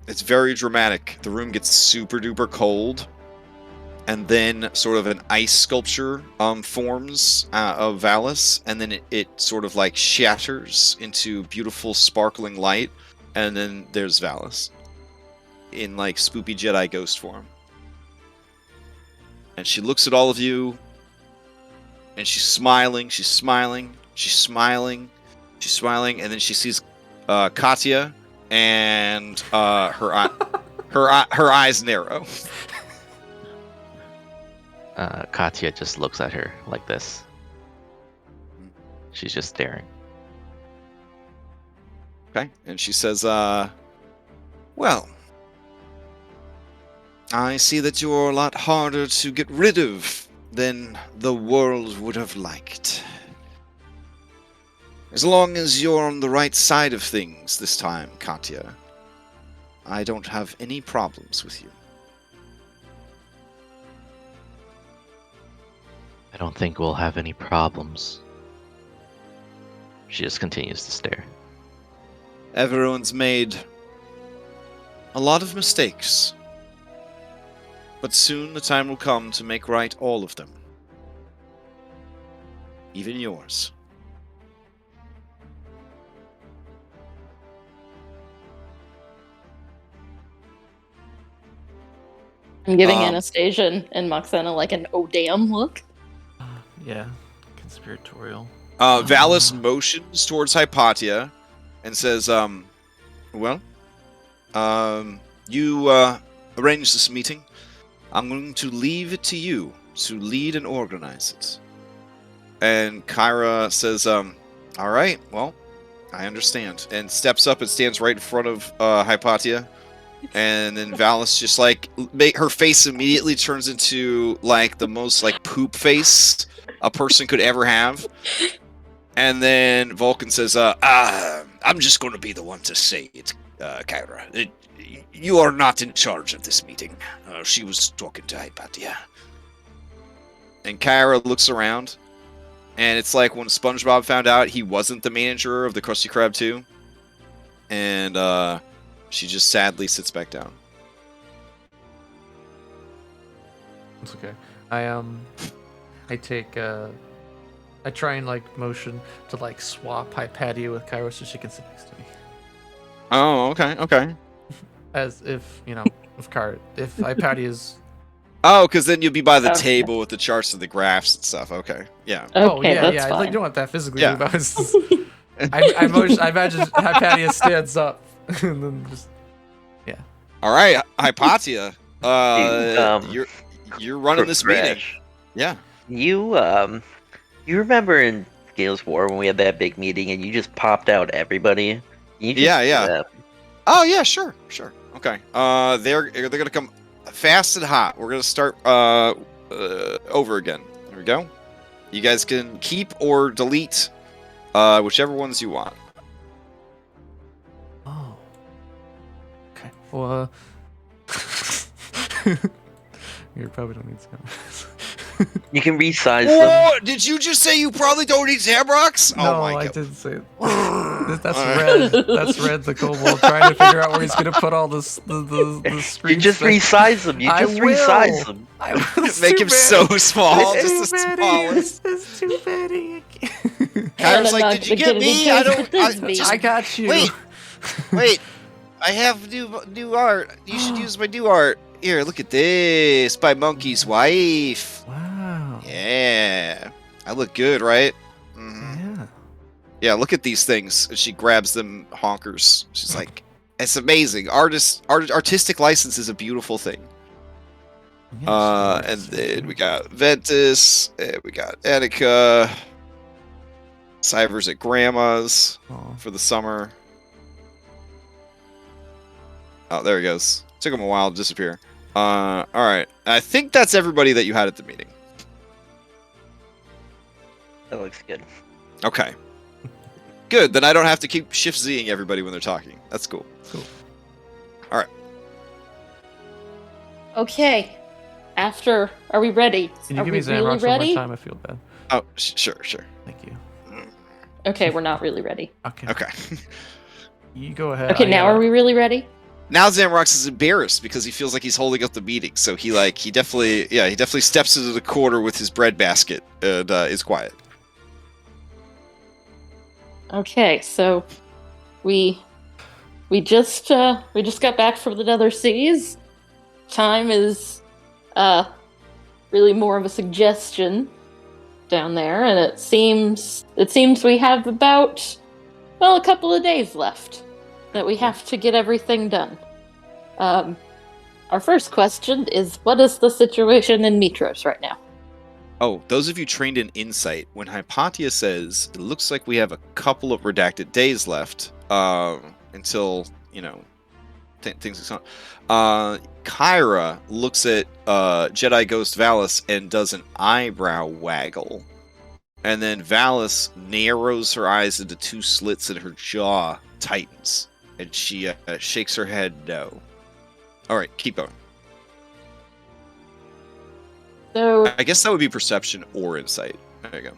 It's very dramatic. The room gets super duper cold, and then sort of an ice sculpture forms of Valis, and then it sort of like shatters into beautiful sparkling light, and then there's Valis in like spoopy Jedi ghost form. And she looks at all of you, and she's smiling, she's smiling, she's smiling, she's smiling, and then she sees Katya, and her eyes narrow. Katya just looks at her like this. She's just staring. Okay, and she says, well, I see that you're a lot harder to get rid of than the world would have liked. As long as you're on the right side of things this time, Katya, I don't have any problems with you. I don't think we'll have any problems. She just continues to stare. Everyone's made a lot of mistakes, but soon the time will come to make right all of them. Even yours. I'm giving Anastasia and Moxena like an oh damn look. Yeah, conspiratorial. Valis motions towards Hypatia and says, well, you arranged this meeting. I'm going to leave it to you to lead and organize it. And Kyra says, all right, well, I understand. And steps up and stands right in front of Hypatia. And then Valis just like her face immediately turns into like the most like poop face a person could ever have. And then Vulcan says, I'm just going to be the one to say it, Kyra. You are not in charge of this meeting. She was talking to Hypatia. And Kyra looks around, and it's like when SpongeBob found out he wasn't the manager of the Krusty Krab 2. And she just sadly sits back down. It's okay. I take I try and like motion to like swap Hypatia with Kyra so she can sit next to me. Oh, okay. As if, you know, if Hypatia's Oh, because then you'll be by the Okay. table with the charts and the graphs and stuff. Okay, yeah. Okay, yeah, that's yeah. fine. Like, you don't want that physically, Yeah. but I imagine Hypatia stands up and then just All right, Hypatia. Dude, You're running this meeting. Crash. Yeah. You remember in Gales War when we had that big meeting and you just popped out everybody? You just Yeah. Oh yeah, sure. Okay. They're gonna come fast and hot. We're gonna start over again. There we go. You guys can keep or delete whichever ones you want. Oh. Okay. Well, you probably don't need cameras. You can resize them. Whoa! Did you just say you probably don't need Zamrox? No, Oh my I god. didn't say it. That's Red. That's Red, the kobold, trying to figure out where he's gonna put all the You screen just stuff. resize them. You I just resize will. them. Make him so small, just the smallest. It's too many. Kyra's like, did you get me? I don't. I got you. Wait, I have new art. You should use my new art. Here, look at this by Monkey's wife. Wow. Yeah, I look good, right? Mhm. Yeah. Yeah, look at these things. And she grabs them honkers. She's like, it's amazing. Artistic license is a beautiful thing. Yes, And then we got Ventus, and we got Annika. Cyber's at Grandma's Oh. for the summer. Oh, there he goes. Took him a while to disappear. All right. I think that's everybody that you had at the meeting. That looks good. Okay. Good, then I don't have to keep shift-zing everybody when they're talking. That's cool. Cool. Alright. Okay. Are we ready? Can you Are give we me really Zamrox one more ready? time? I feel bad. Oh, sure. Thank you. Okay, we're not really ready. Okay. Okay. You go ahead. Okay, now are we really ready? Now Zamrox is embarrassed because he feels like he's holding up the meeting, so he definitely steps into the corner with his bread basket and is quiet. Okay, so we just got back from the Nether Seas. Time is really more of a suggestion down there, and it seems we have about a couple of days left that we have to get everything done. Our first question is, what is the situation in Mitros right now? Oh, those of you trained in Insight, when Hypatia says, it looks like we have a couple of redacted days left until, things are Kyra looks at Jedi Ghost Valis and does an eyebrow waggle. And then Valis narrows her eyes into two slits and her jaw tightens. And she shakes her head no. Alright, keep going. So I guess that would be perception or insight. There you go.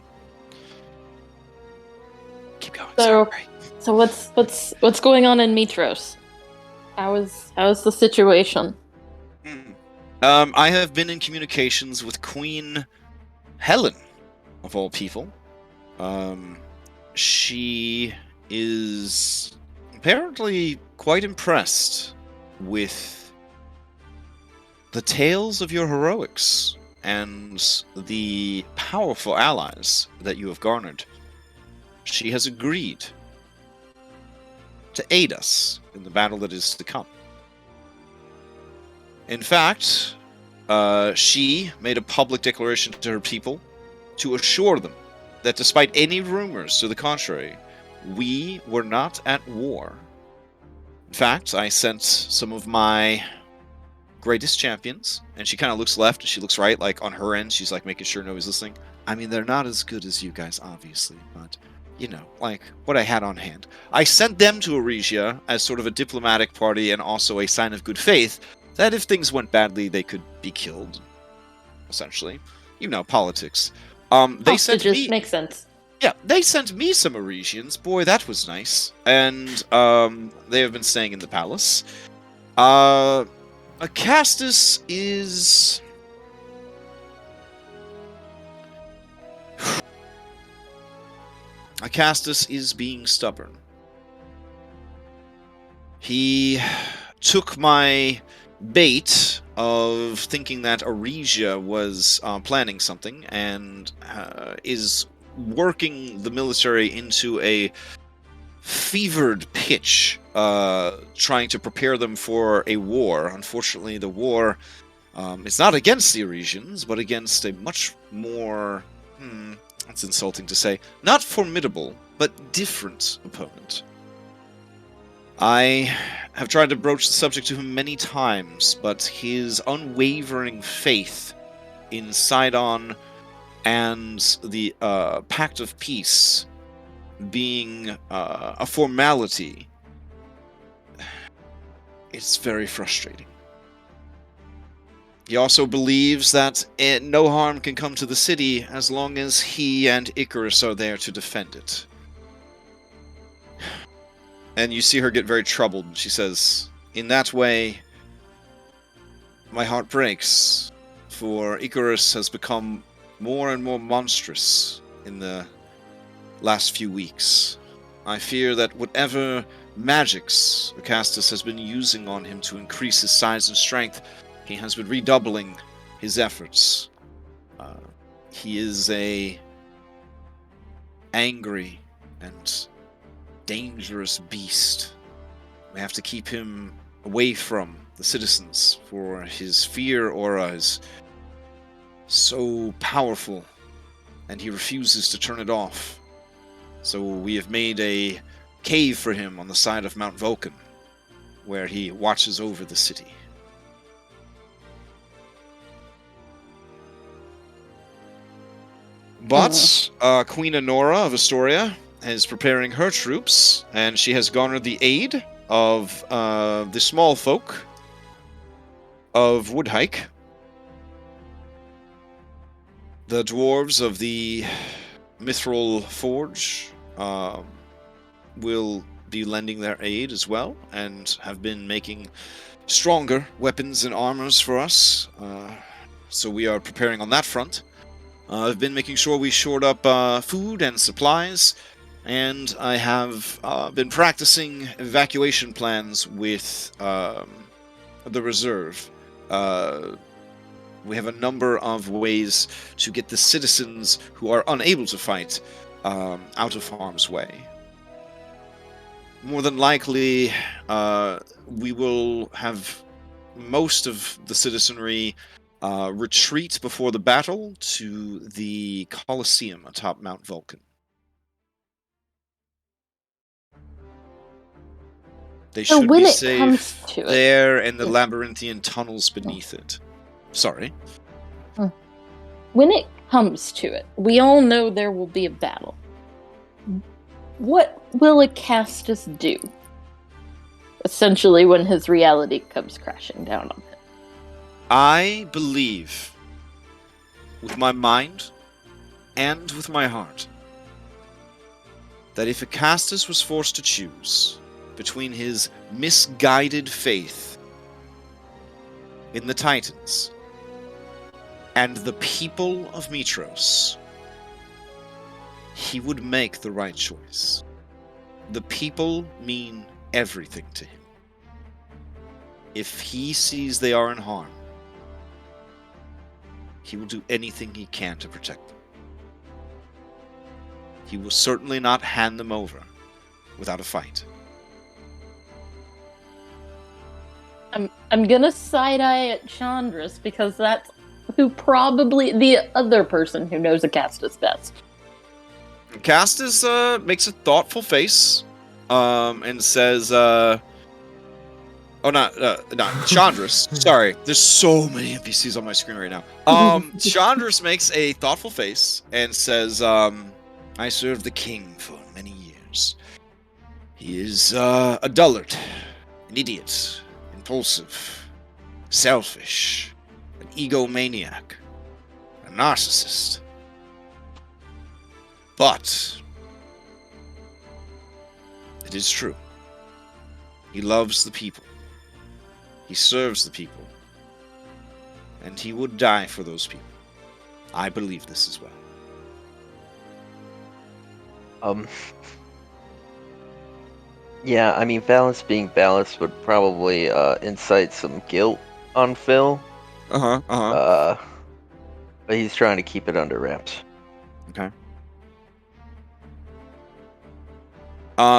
Keep going. So- Sorry. So what's going on in Mitros? How is the situation? I have been in communications with Queen Helen, of all people. She is apparently quite impressed with the tales of your heroics and the powerful allies that you have garnered. She has agreed to aid us in the battle that is to come. In fact, she made a public declaration to her people to assure them that despite any rumors to the contrary, we were not at war. In fact, I sent some of my greatest champions, and she kind of looks left and she looks right, like on her end, she's like making sure nobody's listening. I mean, they're not as good as you guys, obviously, but like what I had on hand. I sent them to Eregia as sort of a diplomatic party and also a sign of good faith that if things went badly, they could be killed, essentially. Politics. They sent me... Makes sense. Yeah, they sent me some Eresians. Boy, that was nice. And they have been staying in the palace. Acastus is... Acastus is being stubborn. He took my bait of thinking that Eregia was planning something and is working the military into a fevered pitch, trying to prepare them for a war. Unfortunately, the war is not against the Eresians, but against a much more... that's insulting to say. Not formidable, but different opponent. I have tried to broach the subject to him many times, but his unwavering faith in Sidon and the Pact of Peace being a formality, it's very frustrating. He also believes that no harm can come to the city as long as he and Icarus are there to defend it. And you see her get very troubled. She says, in that way, my heart breaks, for Icarus has become more and more monstrous in the last few weeks. I fear that whatever magics Acastus has been using on him to increase his size and strength, he has been redoubling his efforts. He is a angry and dangerous beast. We have to keep him away from the citizens, for his fear aura is so powerful, and he refuses to turn it off. So we have made a cave for him on the side of Mount Vulcan, where he watches over the city. But Queen Honora of Astoria is preparing her troops, and she has garnered the aid of the small folk of Woodhike, the dwarves of the Mithril Forge will be lending their aid as well, and have been making stronger weapons and armors for us. So we are preparing on that front. I've been making sure we shored up food and supplies, and I have been practicing evacuation plans with the reserve. We have a number of ways to get the citizens who are unable to fight out of harm's way. More than likely, we will have most of the citizenry retreat before the battle to the Colosseum atop Mount Vulcan. They So should when be it comes safe to it, there in the labyrinthian tunnels beneath it. Sorry. when it comes to it, we all know there will be a battle. What will a Castus do? Essentially, when his reality comes crashing down on him. I believe, with my mind and with my heart, that if Acastus was forced to choose between his misguided faith in the Titans and the people of Mitros, he would make the right choice. The people mean everything to him. If he sees they are in harm, he will do anything he can to protect them. He will certainly not hand them over without a fight. I'm gonna side-eye at Chandris because that's who probably the other person who knows Acastus best. Castus makes a thoughtful face and says, Chandris. Sorry, there's so many NPCs on my screen right now. Chandris makes a thoughtful face and says, I served the king for many years. He is a dullard, an idiot, impulsive, selfish, an egomaniac, a narcissist. But it is true. He loves the people. He serves the people. And he would die for those people. I believe this as well. Yeah, I mean, Valence being Valence would probably incite some guilt on Phil. But he's trying to keep it under wraps. Okay.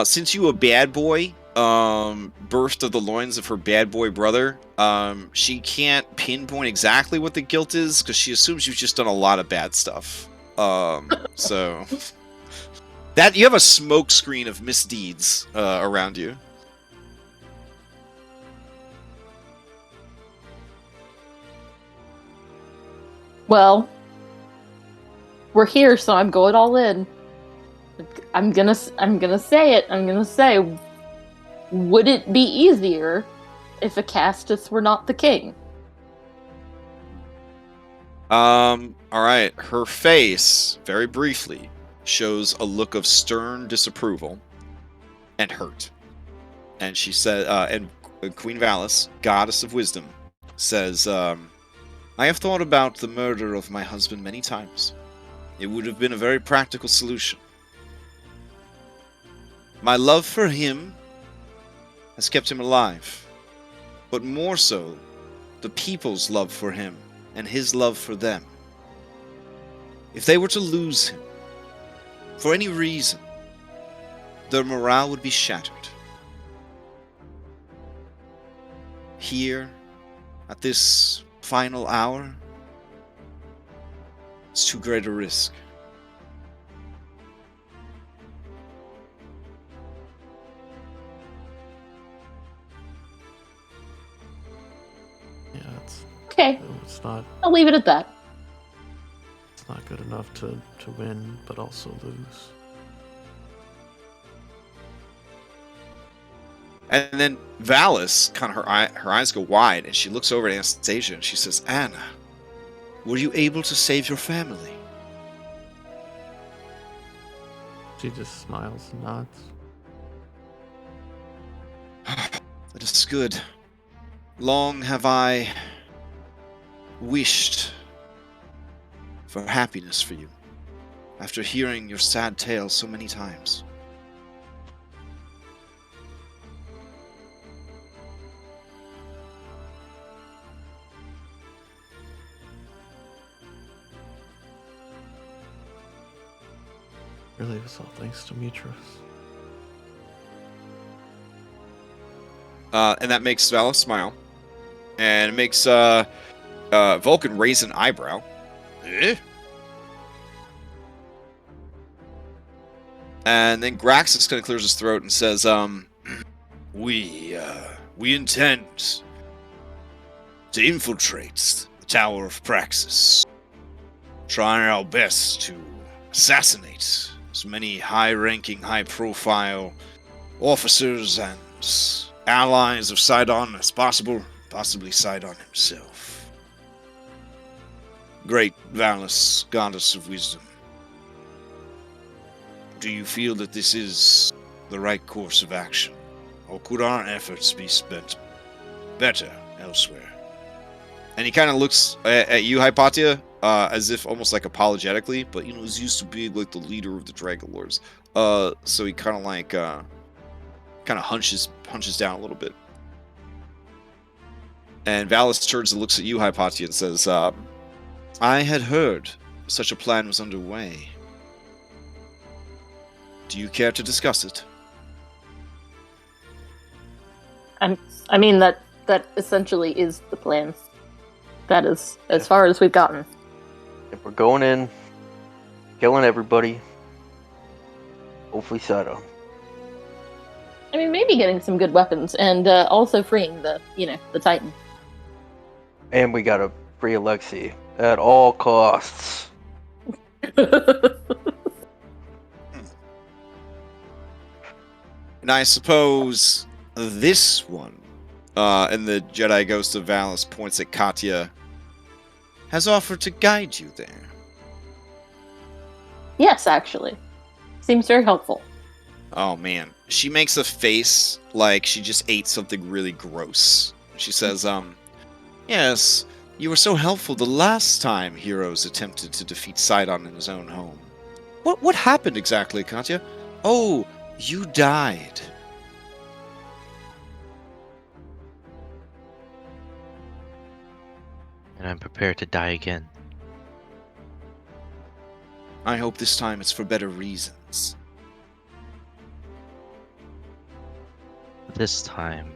Since you a bad boy, birthed of the loins of her bad boy brother, she can't pinpoint exactly what the guilt is because she assumes you've just done a lot of bad stuff. So that you have a smoke screen of misdeeds around you. Well, we're here, so I'm going all in. I'm gonna say it. I'm gonna say, would it be easier if Acastus were not the king? All right. Her face, very briefly, shows a look of stern disapproval and hurt. And she said, and Queen Valis, goddess of wisdom, says, I have thought about the murder of my husband many times. It would have been a very practical solution. My love for him has kept him alive, but more so, the people's love for him and his love for them. If they were to lose him, for any reason, their morale would be shattered. Here, at this final hour, it's too great a risk. Yeah, it's Okay, not I'll leave it at that. good enough to win, but also lose. And then Valis, kind of her eyes go wide, and she looks over at Anastasia and she says, "Anna, were you able to save your family?" She just smiles and nods. That is good. Long have I wished for happiness for you, after hearing your sad tale so many times. Really, it was all thanks to Mitros. And that makes Valis smile. And it makes Vulcan raise an eyebrow. Eh? And then Graxus kind of clears his throat and says, we intend to infiltrate the Tower of Praxis, trying our best to assassinate as many high-ranking, high-profile officers and allies of Sidon as possible, possibly Sidon himself. Great Valis, goddess of wisdom. Do you feel that this is the right course of action, or could our efforts be spent better elsewhere? And he kind of looks at you, Hypatia, as if almost like apologetically, but he's used to being like the leader of the Dragonlords. So he kind of like hunches down a little bit. And Valis turns and looks at you, Hypatia, and says, I had heard such a plan was underway. Do you care to discuss it? I mean, that essentially is the plan. That is as far as we've gotten. If we're going in, killing everybody, hopefully Sidon. I mean, maybe getting some good weapons and also freeing the Titan. And we gotta free Alexei at all costs. And I suppose this one, and the Jedi Ghost of Valis points at Katya, has offered to guide you there. Yes, actually. Seems very helpful. Oh man. She makes a face like she just ate something really gross. She says, yes, you were so helpful the last time heroes attempted to defeat Sidon in his own home. What happened exactly, Katya? Oh, you died. And I'm prepared to die again. I hope this time it's for better reasons. This time,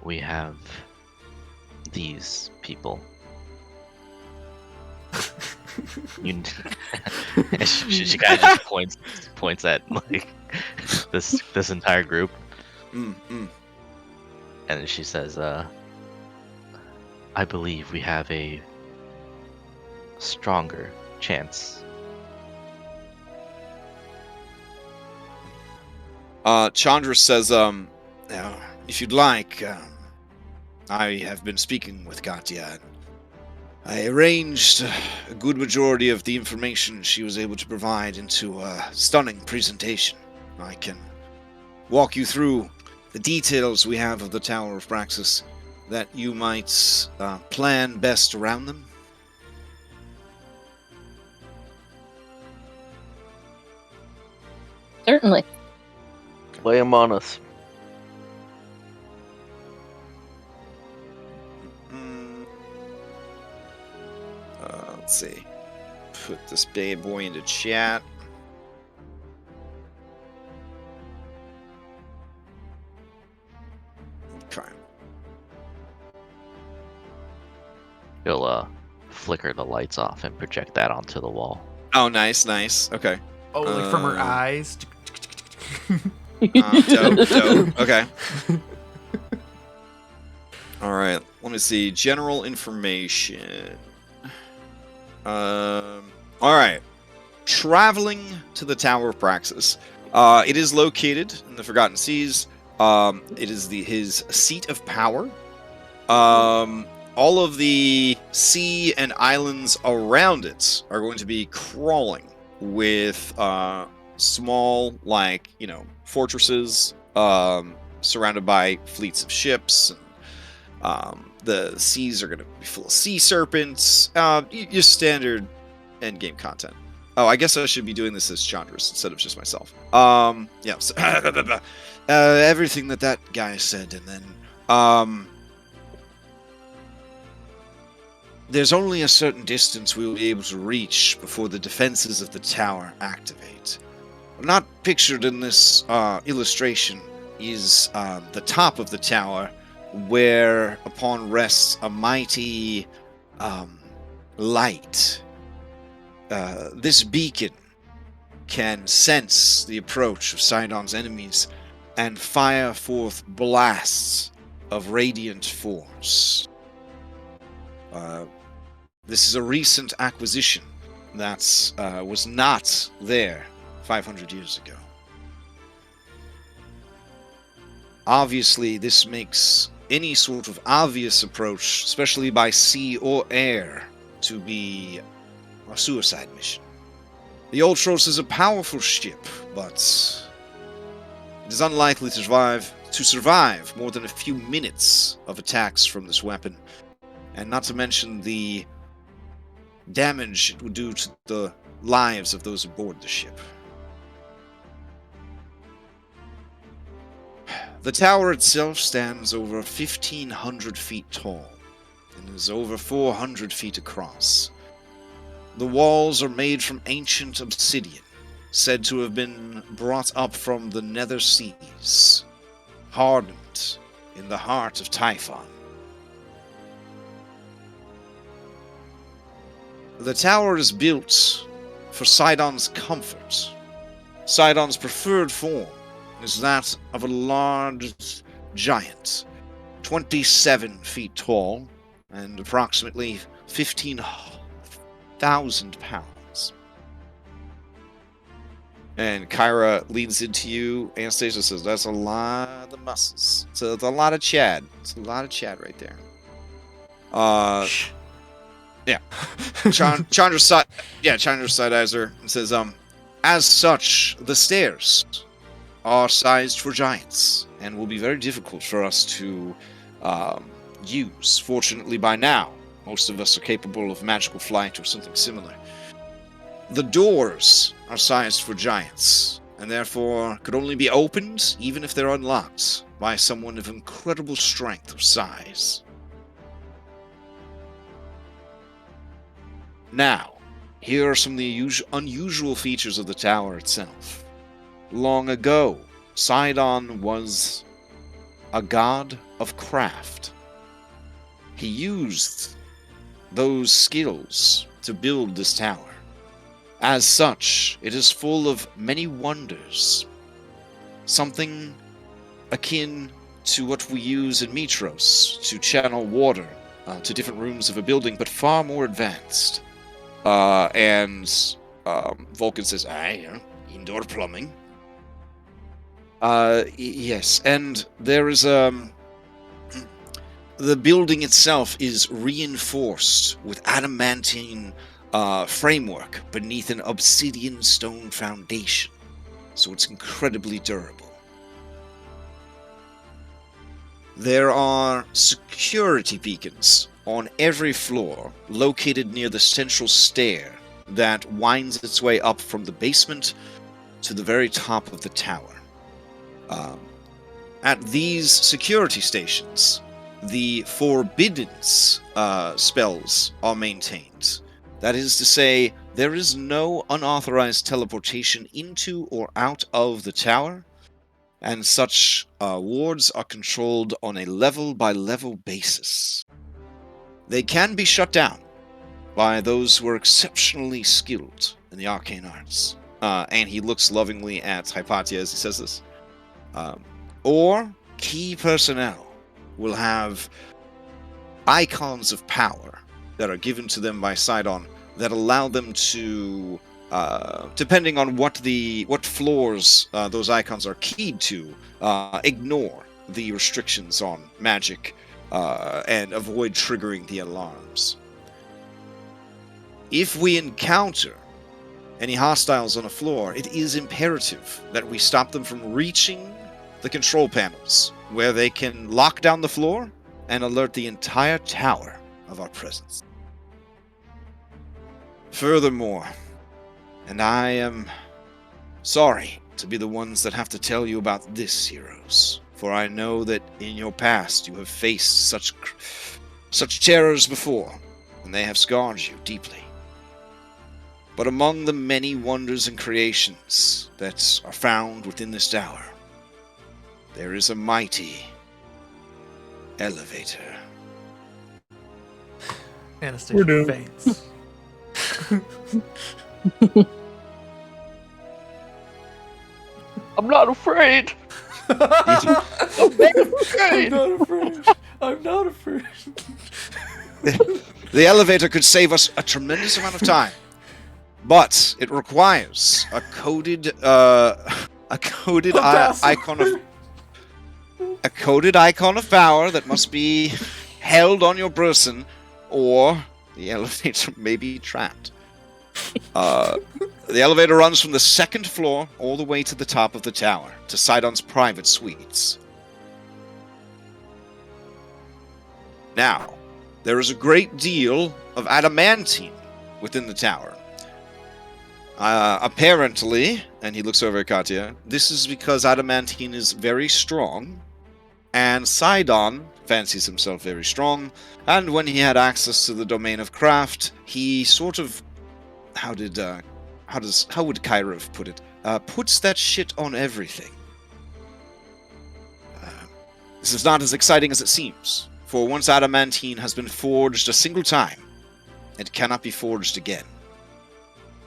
we have these people. she kind of just points at like this entire group, and then she says, "I believe we have a stronger chance." Chandra says, if you'd like, I have been speaking with Katya, and I arranged a good majority of the information she was able to provide into a stunning presentation. I can walk you through the details we have of the Tower of Praxis, that you might plan best around them. Certainly. Lay them on us. Let's see. Put this bad boy into chat. Okay. He'll flicker the lights off and project that onto the wall. Oh, nice. Okay. Oh, like from her eyes. Dope. Okay. All right. Let me see. General information. All right. Traveling to the Tower of Praxis. It is located in the Forgotten Seas. It is his seat of power. All of the sea and islands around it are going to be crawling with small, fortresses surrounded by fleets of ships. And, the seas are going to be full of sea serpents. Your standard endgame content. Oh, I guess I should be doing this as Chandras instead of just myself. Yeah. So, everything that guy said, and then there's only a certain distance we will be able to reach before the defenses of the tower activate. Not pictured in this illustration is the top of the tower, where upon rests a mighty light. This beacon can sense the approach of Sidon's enemies and fire forth blasts of radiant force. This is a recent acquisition that was not there 500 years ago. Obviously, this makes any sort of obvious approach, especially by sea or air, to be a suicide mission. The Ultros is a powerful ship, but it is unlikely to survive more than a few minutes of attacks from this weapon, and not to mention the damage it would do to the lives of those aboard the ship. The tower itself stands over 1,500 feet tall and is over 400 feet across. The walls are made from ancient obsidian, said to have been brought up from the nether seas, hardened in the heart of Typhon. The tower is built for Sidon's comfort. Sidon's preferred form is that of a large giant, 27 feet tall and approximately 15,000 pounds. And Kyra leans into you. Anastasia says, "That's a lot of muscles. It's a lot of Chad. It's a lot of Chad right there." Yeah. Chandra side-eyes her and says, "As such, the stairs are sized for giants and will be very difficult for us to use. Fortunately, by now, most of us are capable of magical flight or something similar. The doors are sized for giants, and therefore could only be opened, even if they're unlocked, by someone of incredible strength or size. Now, here are some of the unusual features of the tower itself. Long ago, Sidon was a god of craft. He used those skills to build this tower. As such, it is full of many wonders. Something akin to what we use in Mitros to channel water to different rooms of a building, but far more advanced. And Vulcan says, indoor plumbing. Yes, and there is the building itself is reinforced with adamantine framework beneath an obsidian stone foundation, so it's incredibly durable. There are security beacons on every floor, located near the central stair that winds its way up from the basement to the very top of the tower. At these security stations, the forbidden spells are maintained. That is to say, there is no unauthorized teleportation into or out of the tower, and such wards are controlled on a level-by-level basis. They can be shut down by those who are exceptionally skilled in the arcane arts. And he looks lovingly at Hypatia as he says this. Or key personnel will have icons of power that are given to them by Sidon that allow them to depending on what floors those icons are keyed to, ignore the restrictions on magic and avoid triggering the alarms. If we encounter any hostiles on a floor, it is imperative that we stop them from reaching the control panels, where they can lock down the floor and alert the entire tower of our presence. Furthermore, and I am sorry to be the ones that have to tell you about this, heroes, for I know that in your past you have faced such terrors before, and they have scarred you deeply. But among the many wonders and creations that are found within this tower, there is a mighty elevator. Anastasia faints. I'm not afraid. I'm not afraid. The elevator could save us a tremendous amount of time, but it requires a coded icon of power that must be held on your person, or the elevator may be trapped. The elevator runs from the second floor all the way to the top of the tower, to Sidon's private suites. Now, there is a great deal of adamantine within the tower. Apparently, and he looks over at Katya, this is because adamantine is very strong, and Sidon fancies himself very strong, and when he had access to the domain of craft, he sort of, how would Kyrov put it? Puts that shit on everything. This is not as exciting as it seems, for once adamantine has been forged a single time, it cannot be forged again.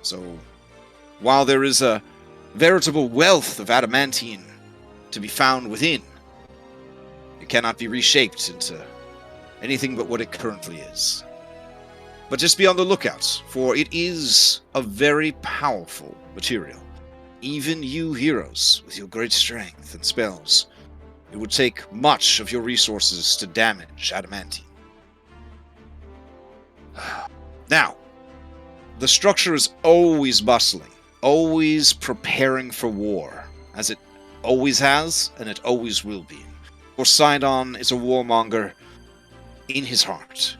So, while there is a veritable wealth of adamantine to be found within, it cannot be reshaped into anything but what it currently is. But just be on the lookout, for it is a very powerful material. Even you heroes, with your great strength and spells, it would take much of your resources to damage adamantine. Now, the structure is always bustling, always preparing for war, as it always has, and it always will be. For Sidon is a warmonger in his heart.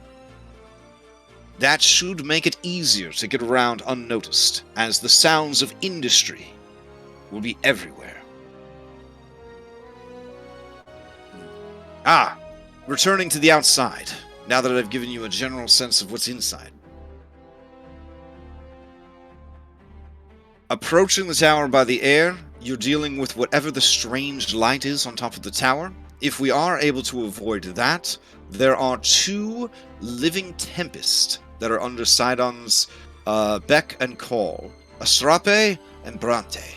That should make it easier to get around unnoticed, as the sounds of industry will be everywhere. Returning to the outside, now that I've given you a general sense of what's inside. Approaching the tower by the air, you're dealing with whatever the strange light is on top of the tower. If we are able to avoid that, there are 2 living tempests that are under Sidon's beck and call, Asrape and Brante.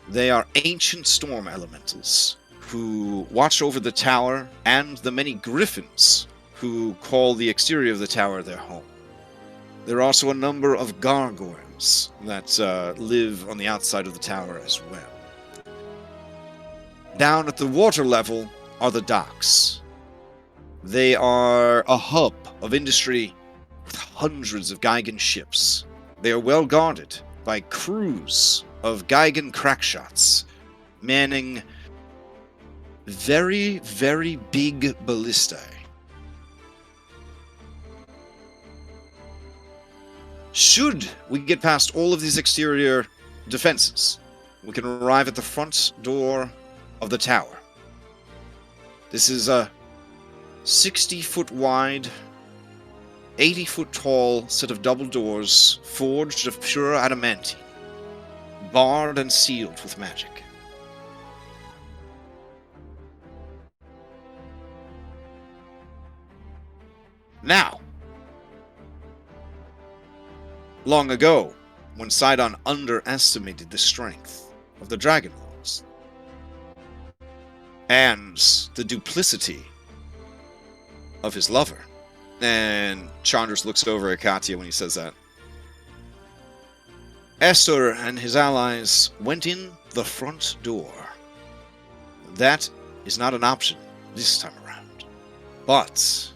They are ancient storm elementals who watch over the tower and the many griffins who call the exterior of the tower their home. There are also a number of gargoyles that live on the outside of the tower as well. Down at the water level are the docks. They are a hub of industry with hundreds of Geigen ships. They are well guarded by crews of Geigen crackshots, manning very, very big ballistae. Should we get past all of these exterior defenses, we can arrive at the front door of the tower. This is a 60-foot wide, 80-foot tall set of double doors forged of pure adamantine, barred and sealed with magic. Now, long ago, when Sidon underestimated the strength of the Dragonlords and the duplicity of his lover, and Chandras looks over at Katya when he says that. Esther and his allies went in the front door. That is not an option this time around. But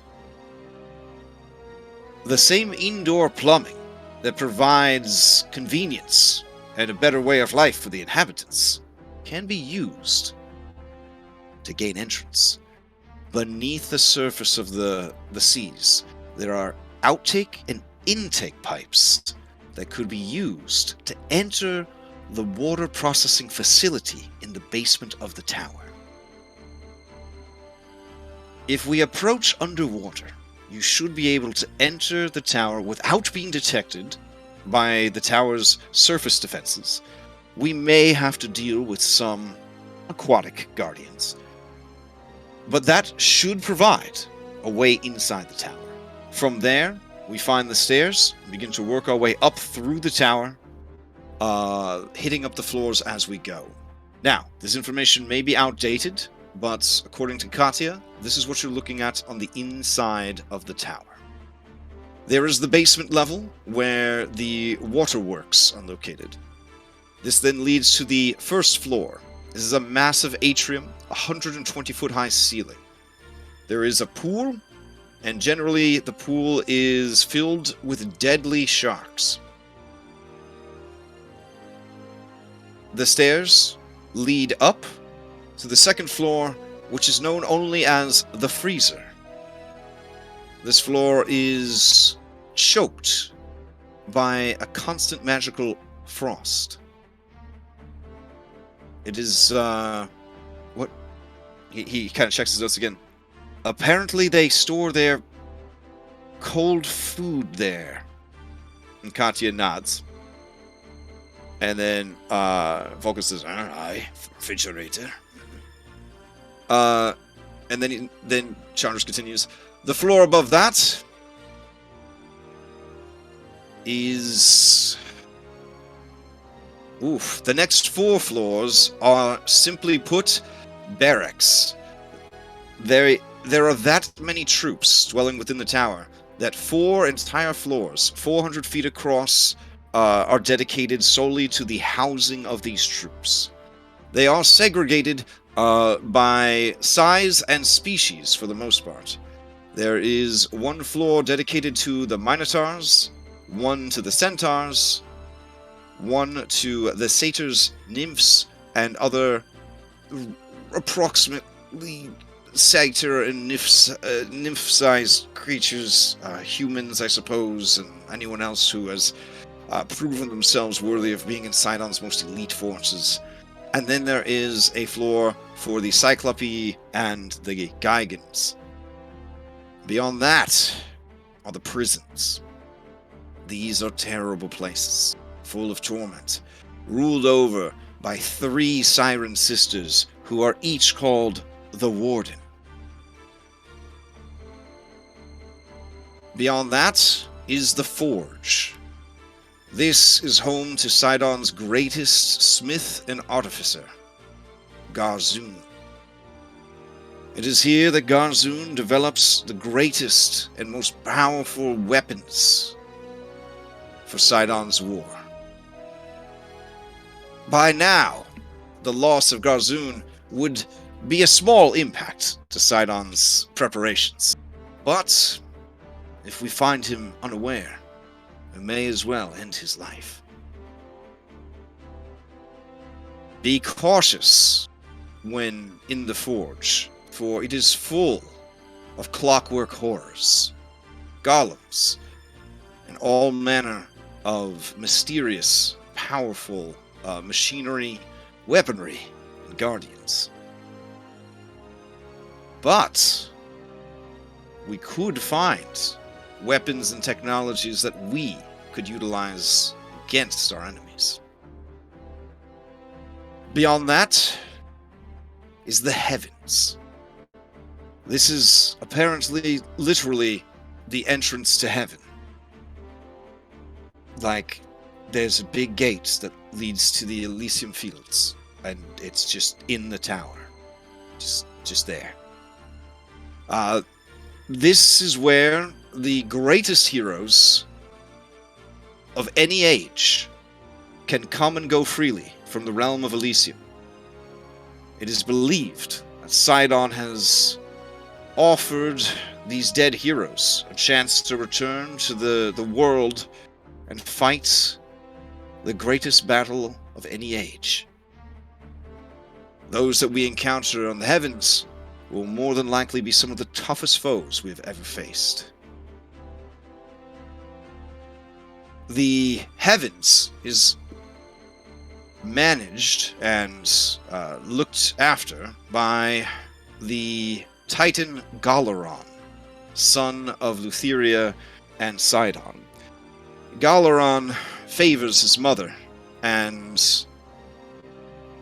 the same indoor plumbing that provides convenience and a better way of life for the inhabitants can be used to gain entrance. Beneath the surface of the seas, there are outtake and intake pipes that could be used to enter the water processing facility in the basement of the tower. If we approach underwater, you should be able to enter the tower without being detected by the tower's surface defenses. We may have to deal with some aquatic guardians, but that should provide a way inside the tower. From there, we find the stairs and begin to work our way up through the tower, hitting up the floors as we go. Now, this information may be outdated, but according to Katya, this is what you're looking at on the inside of the tower. There is the basement level where the waterworks are located. This then leads to the first floor. This is a massive atrium, 120-foot high ceiling. There is a pool, and generally the pool is filled with deadly sharks. The stairs lead up to the second floor, which is known only as the freezer. This floor is choked by a constant magical frost. It is, what? He kind of checks his notes again. Apparently they store their cold food there. And Katya nods. And then, Vulcan says, aye, refrigerator. And then Chandras continues. The floor above that is... Oof. The next 4 floors are, simply put, barracks. There are that many troops dwelling within the tower that 4 entire floors, 400 feet across, are dedicated solely to the housing of these troops. They are segregated by size and species for the most part. There is 1 floor dedicated to the Minotaurs, 1 to the Centaurs, 1 to the Satyrs, Nymphs, and other approximately Satyr and nymph-sized creatures, humans, I suppose, and anyone else who has proven themselves worthy of being in Sidon's most elite forces. And then there is a floor for the Cyclope and the Gigans. Beyond that are the prisons. These are terrible places, full of torment, ruled over by 3 Siren sisters who are each called the Warden. Beyond that is the Forge. This is home to Sidon's greatest smith and artificer, Garzoon. It is here that Garzoon develops the greatest and most powerful weapons for Sidon's war. By now, the loss of Garzoon would be a small impact to Sidon's preparations. But if we find him unaware, we may as well end his life. Be cautious when in the forge, for it is full of clockwork horrors, golems, and all manner of mysterious, powerful machinery, weaponry, and guardians. But we could find weapons and technologies that we could utilize against our enemies. Beyond that is the heavens. This is apparently, literally, the entrance to heaven. Like, there's a big gate that leads to the Elysium Fields, and it's just in the tower. Just there. This is where the greatest heroes of any age can come and go freely from the realm of Elysium. It is believed that Sidon has offered these dead heroes a chance to return to the world and fight the greatest battle of any age. Those that we encounter on the heavens will more than likely be some of the toughest foes we have ever faced. The heavens is managed and looked after by the Titan Galaron, son of Lutheria and Sidon. Galaron favors his mother and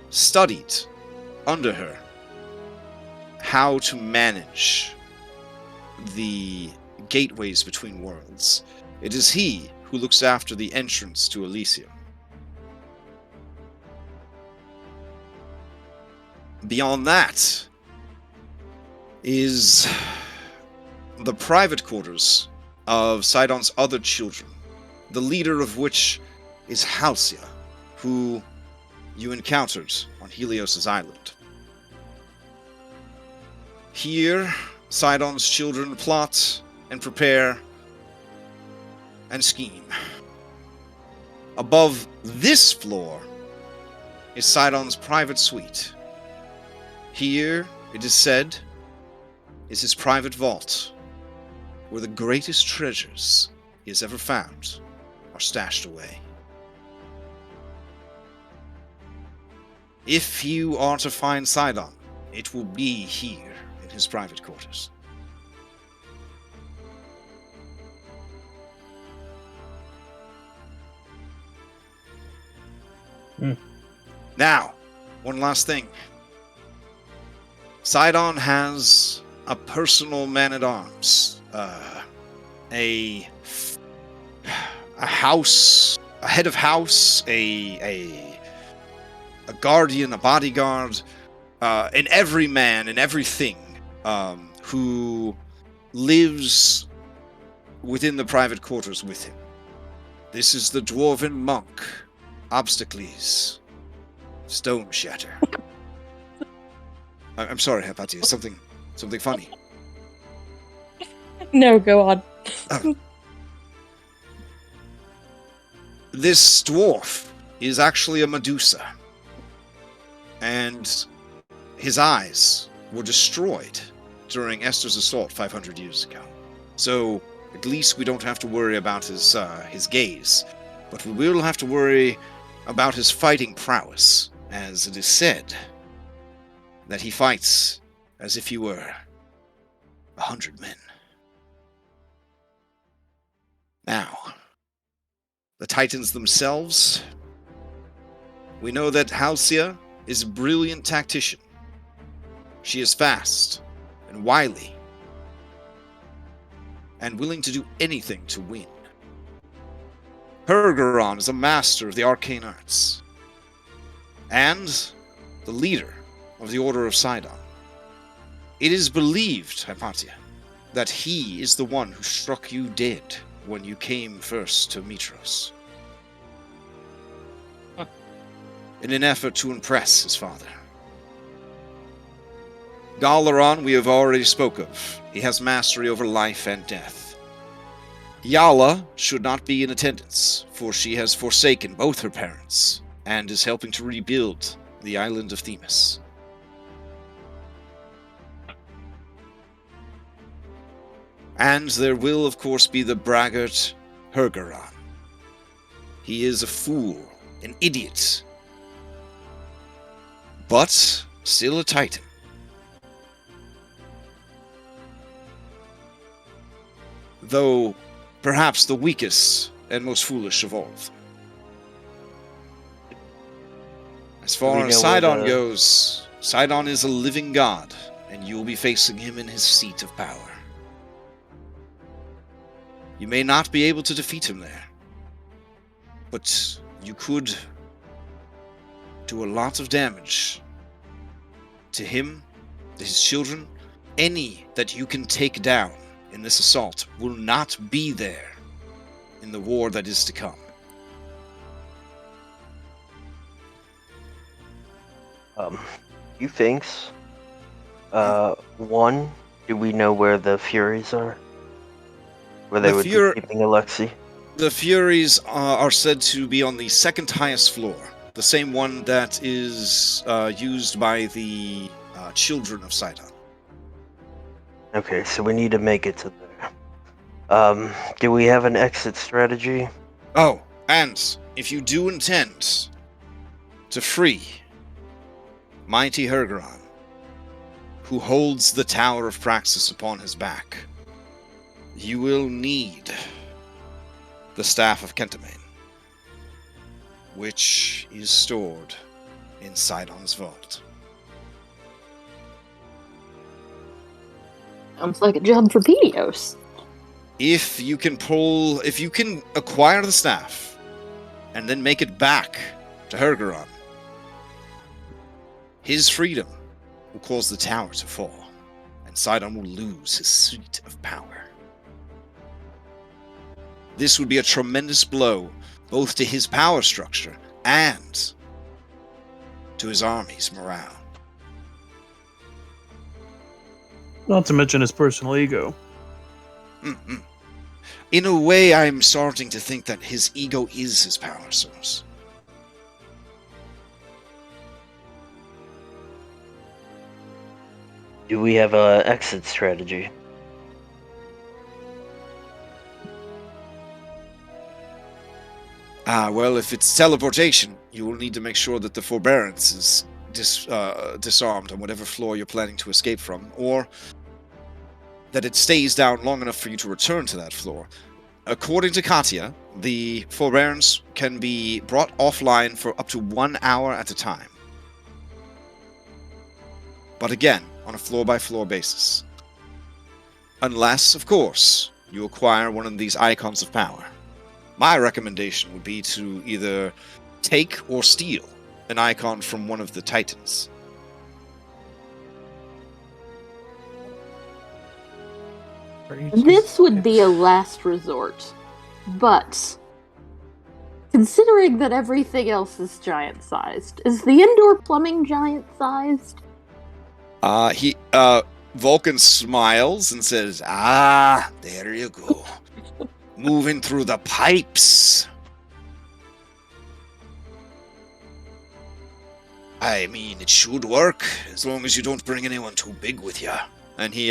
studied under her how to manage the gateways between worlds. It is he who looks after the entrance to Elysium. Beyond that is the private quarters of Sidon's other children, the leader of which is Halcyon, who you encountered on Helios' island. Here, Sidon's children plot and prepare and scheme. Above this floor is Sidon's private suite. Here, it is said, is his private vault, where the greatest treasures he has ever found are stashed away. If you are to find Sidon, it will be here in his private quarters. Now, one last thing. Sidon has a personal man-at-arms, a house, a head of house, a guardian, a bodyguard, an everyman and everything who lives within the private quarters with him. This is the dwarven monk, Obstacles, Stone Shatter. I'm sorry, Hypatia, something funny. No, go on. This dwarf is actually a Medusa, and his eyes were destroyed during Esther's assault 500 years ago. So at least we don't have to worry about his gaze, but we will have to worry about his fighting prowess, as it is said that he fights as if he were 100 men. Now, the Titans themselves, we know that Halcyon is a brilliant tactician. She is fast and wily, and willing to do anything to win. Hergeron is a master of the arcane arts, and the leader of the Order of Sidon. It is believed, Hypatia, that he is the one who struck you dead when you came first to Mitros, in an effort to impress his father. Galaron we have already spoke of. He has mastery over life and death. Yala should not be in attendance, for she has forsaken both her parents, and is helping to rebuild the island of Themis. And there will, of course, be the braggart Hergeron. He is a fool, an idiot, but still a Titan. Though perhaps the weakest and most foolish of all of them. As far as Sidon goes, Sidon is a living god, and you will be facing him in his seat of power. You may not be able to defeat him there, but you could do a lot of damage to him, to his children. Any that you can take down in this assault will not be there in the war that is to come. Few things. One, do we know where the Furies are? Where they would be keeping Alexei? The Furies are said to be on the second highest floor, the same one that is used by the children of Scythe. Okay, so we need to make it to there. Do we have an exit strategy? Oh, and if you do intend to free mighty Hergeron, who holds the Tower of Praxis upon his back, you will need the Staff of Kentamane, which is stored in Sidon's vault. Sounds like a job for Pedios. If you can acquire the staff and then make it back to Hergeron, his freedom will cause the tower to fall, and Sidon will lose his seat of power. This would be a tremendous blow, both to his power structure and to his army's morale. Not to mention his personal ego. Mm-mm. In a way, I'm starting to think that his ego is his power source. Do we have a exit strategy? Well, if it's teleportation, you will need to make sure that the forbearance is disarmed on whatever floor you're planning to escape from, or that it stays down long enough for you to return to that floor. According to Katya, the forbearance can be brought offline for up to 1 hour at a time. But again, on a floor-by-floor basis. Unless, of course, you acquire one of these icons of power. My recommendation would be to either take or steal an icon from one of the Titans. This would be a last resort, but considering that everything else is giant-sized, is the indoor plumbing giant-sized? Vulcan smiles and says, "Ah, there you go. Moving through the pipes. I mean, it should work, as long as you don't bring anyone too big with you." And he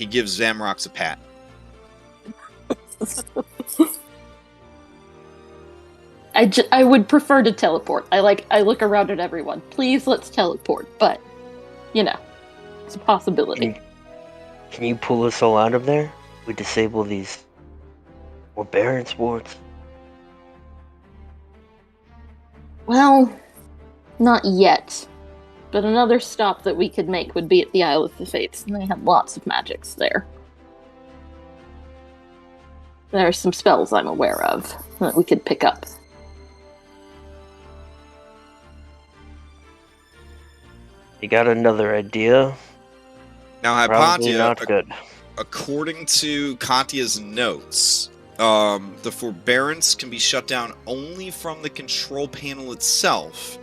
gives Zamrox a pat. I would prefer to teleport. I look around at everyone. Please, let's teleport. But, it's a possibility. Can you pull us all out of there? We disable these forbearance wards. Well, not yet. But another stop that we could make would be at the Isle of the Fates, and they have lots of magics there. There are some spells I'm aware of that we could pick up. You got another idea? Now, Probably Hypatia, not good. according to Katya's notes, the forbearance can be shut down only from the control panel itself.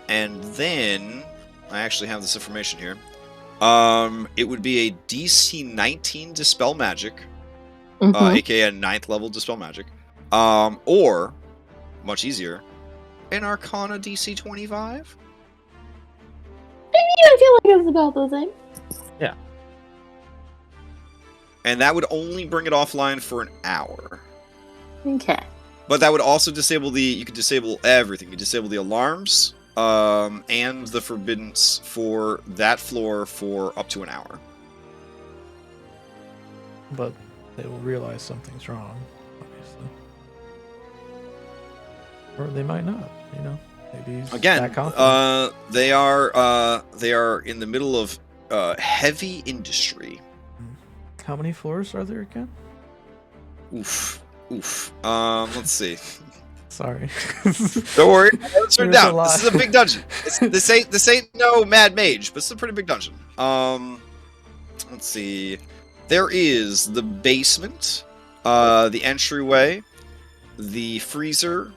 And then, I actually have this information here. It would be a DC 19 Dispel Magic, aka a 9th level Dispel Magic, or, much easier, an Arcana DC 25? I feel like it's about the same. Yeah. And that would only bring it offline for an hour. Okay. But that would also disable you could disable everything. You disable the alarms, and the forbiddance for that floor for up to an hour. But they will realize something's wrong, obviously. Or they might not, Maybe he's Again, that confident. they are in the middle of heavy industry. How many floors are there again? Oof. Let's see. Sorry. Don't worry, let's turn it There's a down. lot. This is a big dungeon. This ain't no Mad Mage, but it's a pretty big dungeon. Let's see. There is the basement, the entryway, the freezer,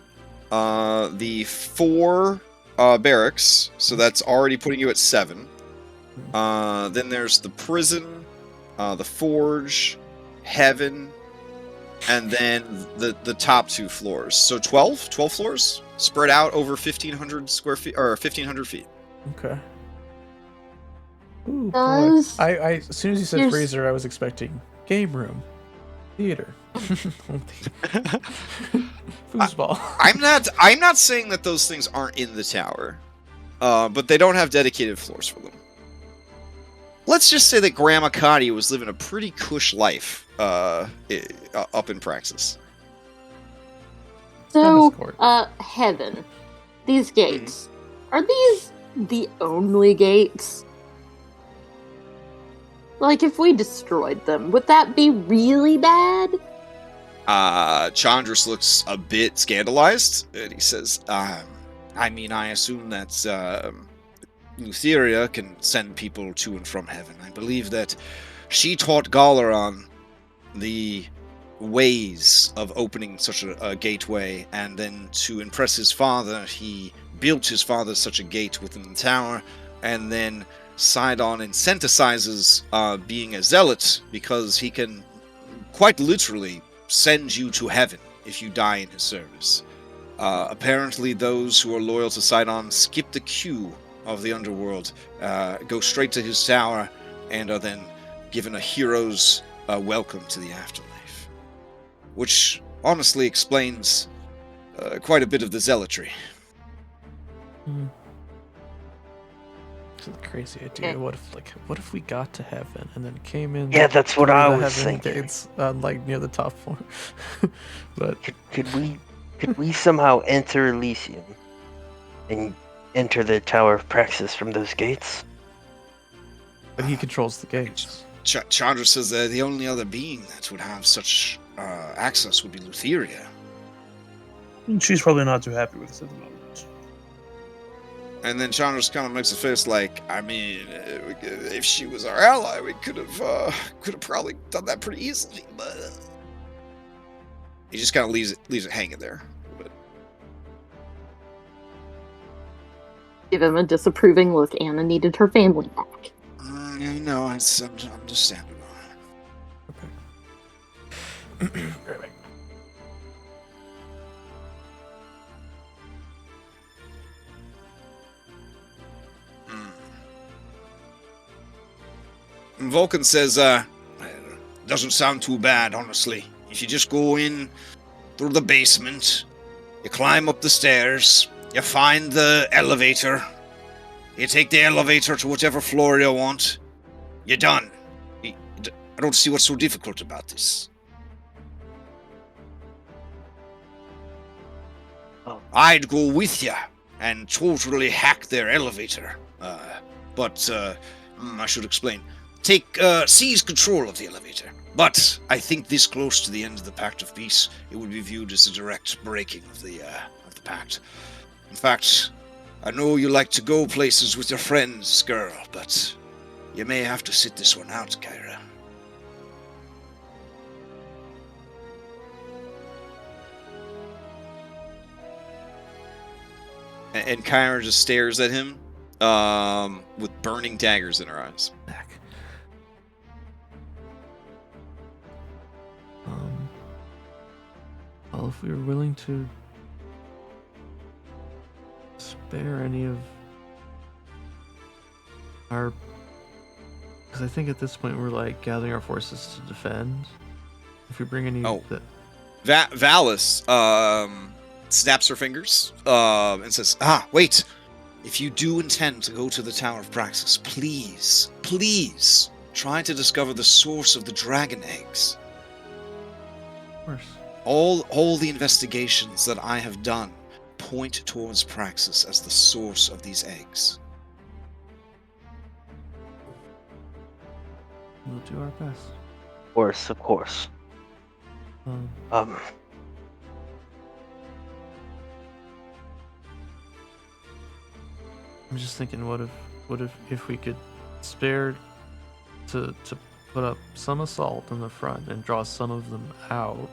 the 4 barracks, so that's already putting you at 7. Then there's the prison, the forge, heaven, and then the top 2 floors. So 12 floors spread out over 1,500 square feet or 1,500 feet. Okay. Ooh, boy. Does I as soon as you said Here's- freezer, I was expecting game room, theater, foosball. I'm not saying that those things aren't in the tower, but they don't have dedicated floors for them. Let's just say that Grandma Cotty was living a pretty cush life up in Praxis. so Tennis court. heaven. These gates. Are these the only gates? Like, if we destroyed them, would that be really bad? Chandris looks a bit scandalized, and he says, I assume that Lutheria can send people to and from heaven. I believe that she taught Galaran the ways of opening such a gateway, and then to impress his father, he built his father such a gate within the tower, and then Sidon incentivizes being a zealot because he can quite literally send you to heaven if you die in his service. Apparently those who are loyal to Sidon skip the queue of the underworld, go straight to his tower, and are then given a hero's welcome to the afterlife. Which honestly explains quite a bit of the zealotry. It's a crazy idea. What if we got to heaven and then came in? Yeah, that's what through I the was heaven thinking. gates, like near the top floor. But Could we somehow enter Elysium and enter the Tower of Praxis from those gates? he controls the gates. Chandra says that the only other being that would have such access would be Lutheria. She's probably not too happy with us at the moment. And then Chandra kind of makes a face like, if she was our ally, we could have probably done that pretty easily. But he just kind of leaves it hanging there. Give him a disapproving look. Anna needed her family back. No, it's understandable. Right. Vulcan says, doesn't sound too bad, honestly. If you just go in through the basement, you climb up the stairs, you find the elevator, you take the elevator to whatever floor you want, you're done. I don't see what's so difficult about this. I'd go with you and totally hack their elevator. But I should explain. Seize control of the elevator. But I think this close to the end of the Pact of Peace, it would be viewed as a direct breaking of the Pact. In fact, I know you like to go places with your friends, girl, but you may have to sit this one out, Kyra. And Kyra just stares at him, with burning daggers in her eyes. Well, if we were willing to spare any of our... Because I think at this point we're like gathering our forces to defend. If we bring any... Valis snaps her fingers and says, wait. If you do intend to go to the Tower of Praxis, please try to discover the source of the dragon eggs. Of course. All the investigations that I have done point towards Praxis as the source of these eggs. We'll do our best. Of course. I'm just thinking, what if we could spare to put up some assault in the front and draw some of them out,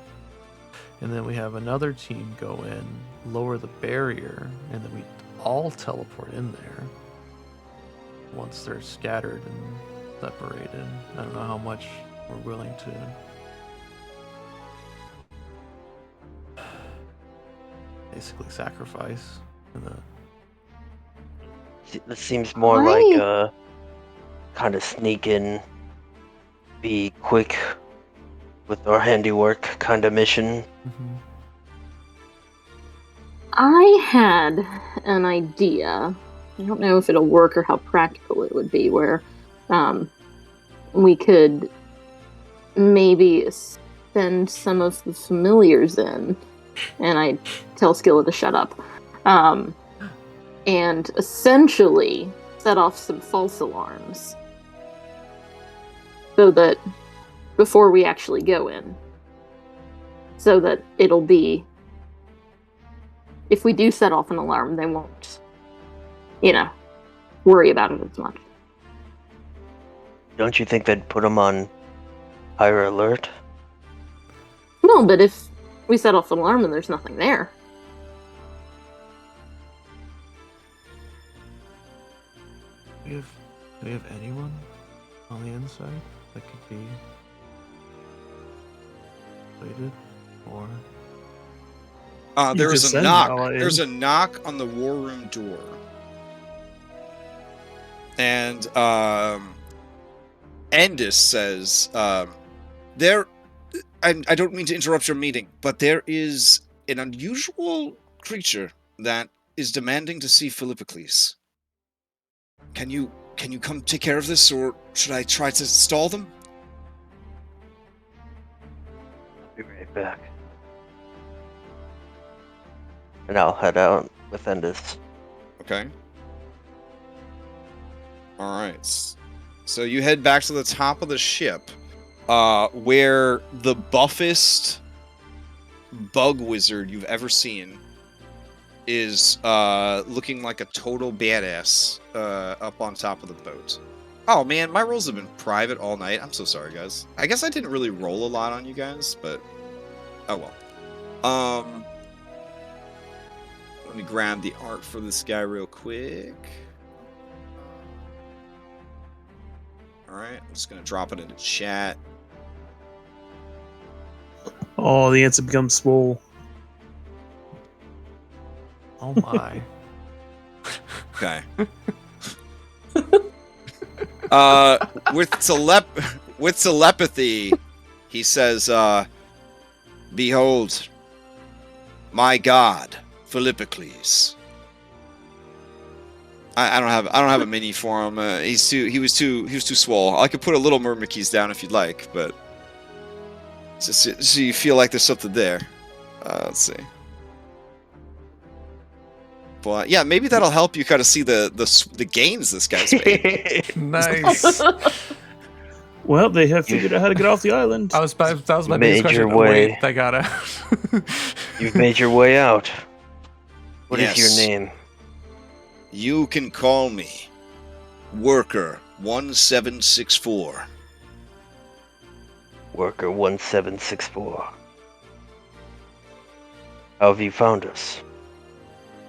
and then we have another team go in, lower the barrier, and then we all teleport in there once they're scattered and separated. I don't know how much we're willing to basically sacrifice in the. This seems more like a kind of sneak in, be quick with our handiwork kind of mission. Mm-hmm. I had an idea. I don't know if it'll work or how practical it would be, where we could maybe send some of the familiars in, and I tell Skilla to shut up, and essentially set off some false alarms so that before we actually go in, so that it'll be, if we do set off an alarm, they won't, worry about it as much. Don't you think they'd put them on higher alert? No, but if we set off an alarm and there's nothing there. Do we have anyone on the inside that could be plated, or? There just is a send knock. Nala in. There's a knock on the war room door, and Endis says, "There." I don't mean to interrupt your meeting, but there is an unusual creature that is demanding to see Philippocles. Can you come take care of this, or should I try to stall them? Be right back. And I'll head out with Endis. Okay. All right. So you head back to the top of the ship, where the buffest bug wizard you've ever seen is looking like a total badass up on top of the boat. Oh man, my rolls have been private all night. I'm so sorry, guys. I guess I didn't really roll a lot on you guys, but oh well. Let me grab the art for this guy real quick. Alright, I'm just gonna drop it into chat. Oh, the ants have become swole. Oh my. Okay. With telepathy, he says, "Behold, my god, Philippocles." I don't have a mini for him. He was too swole. I could put a little Myrmikis down if you'd like, but just so you feel like there's something there. Let's see. But yeah, maybe that'll help you kind of see the gains this guy's made. Nice. Well, they have figured out how to get off the island. That was my Made biggest question. your Oh, wait, way. they got out. You've made your way out. What is Yes. your name? You can call me Worker 1764. Worker 1764. How have you found us?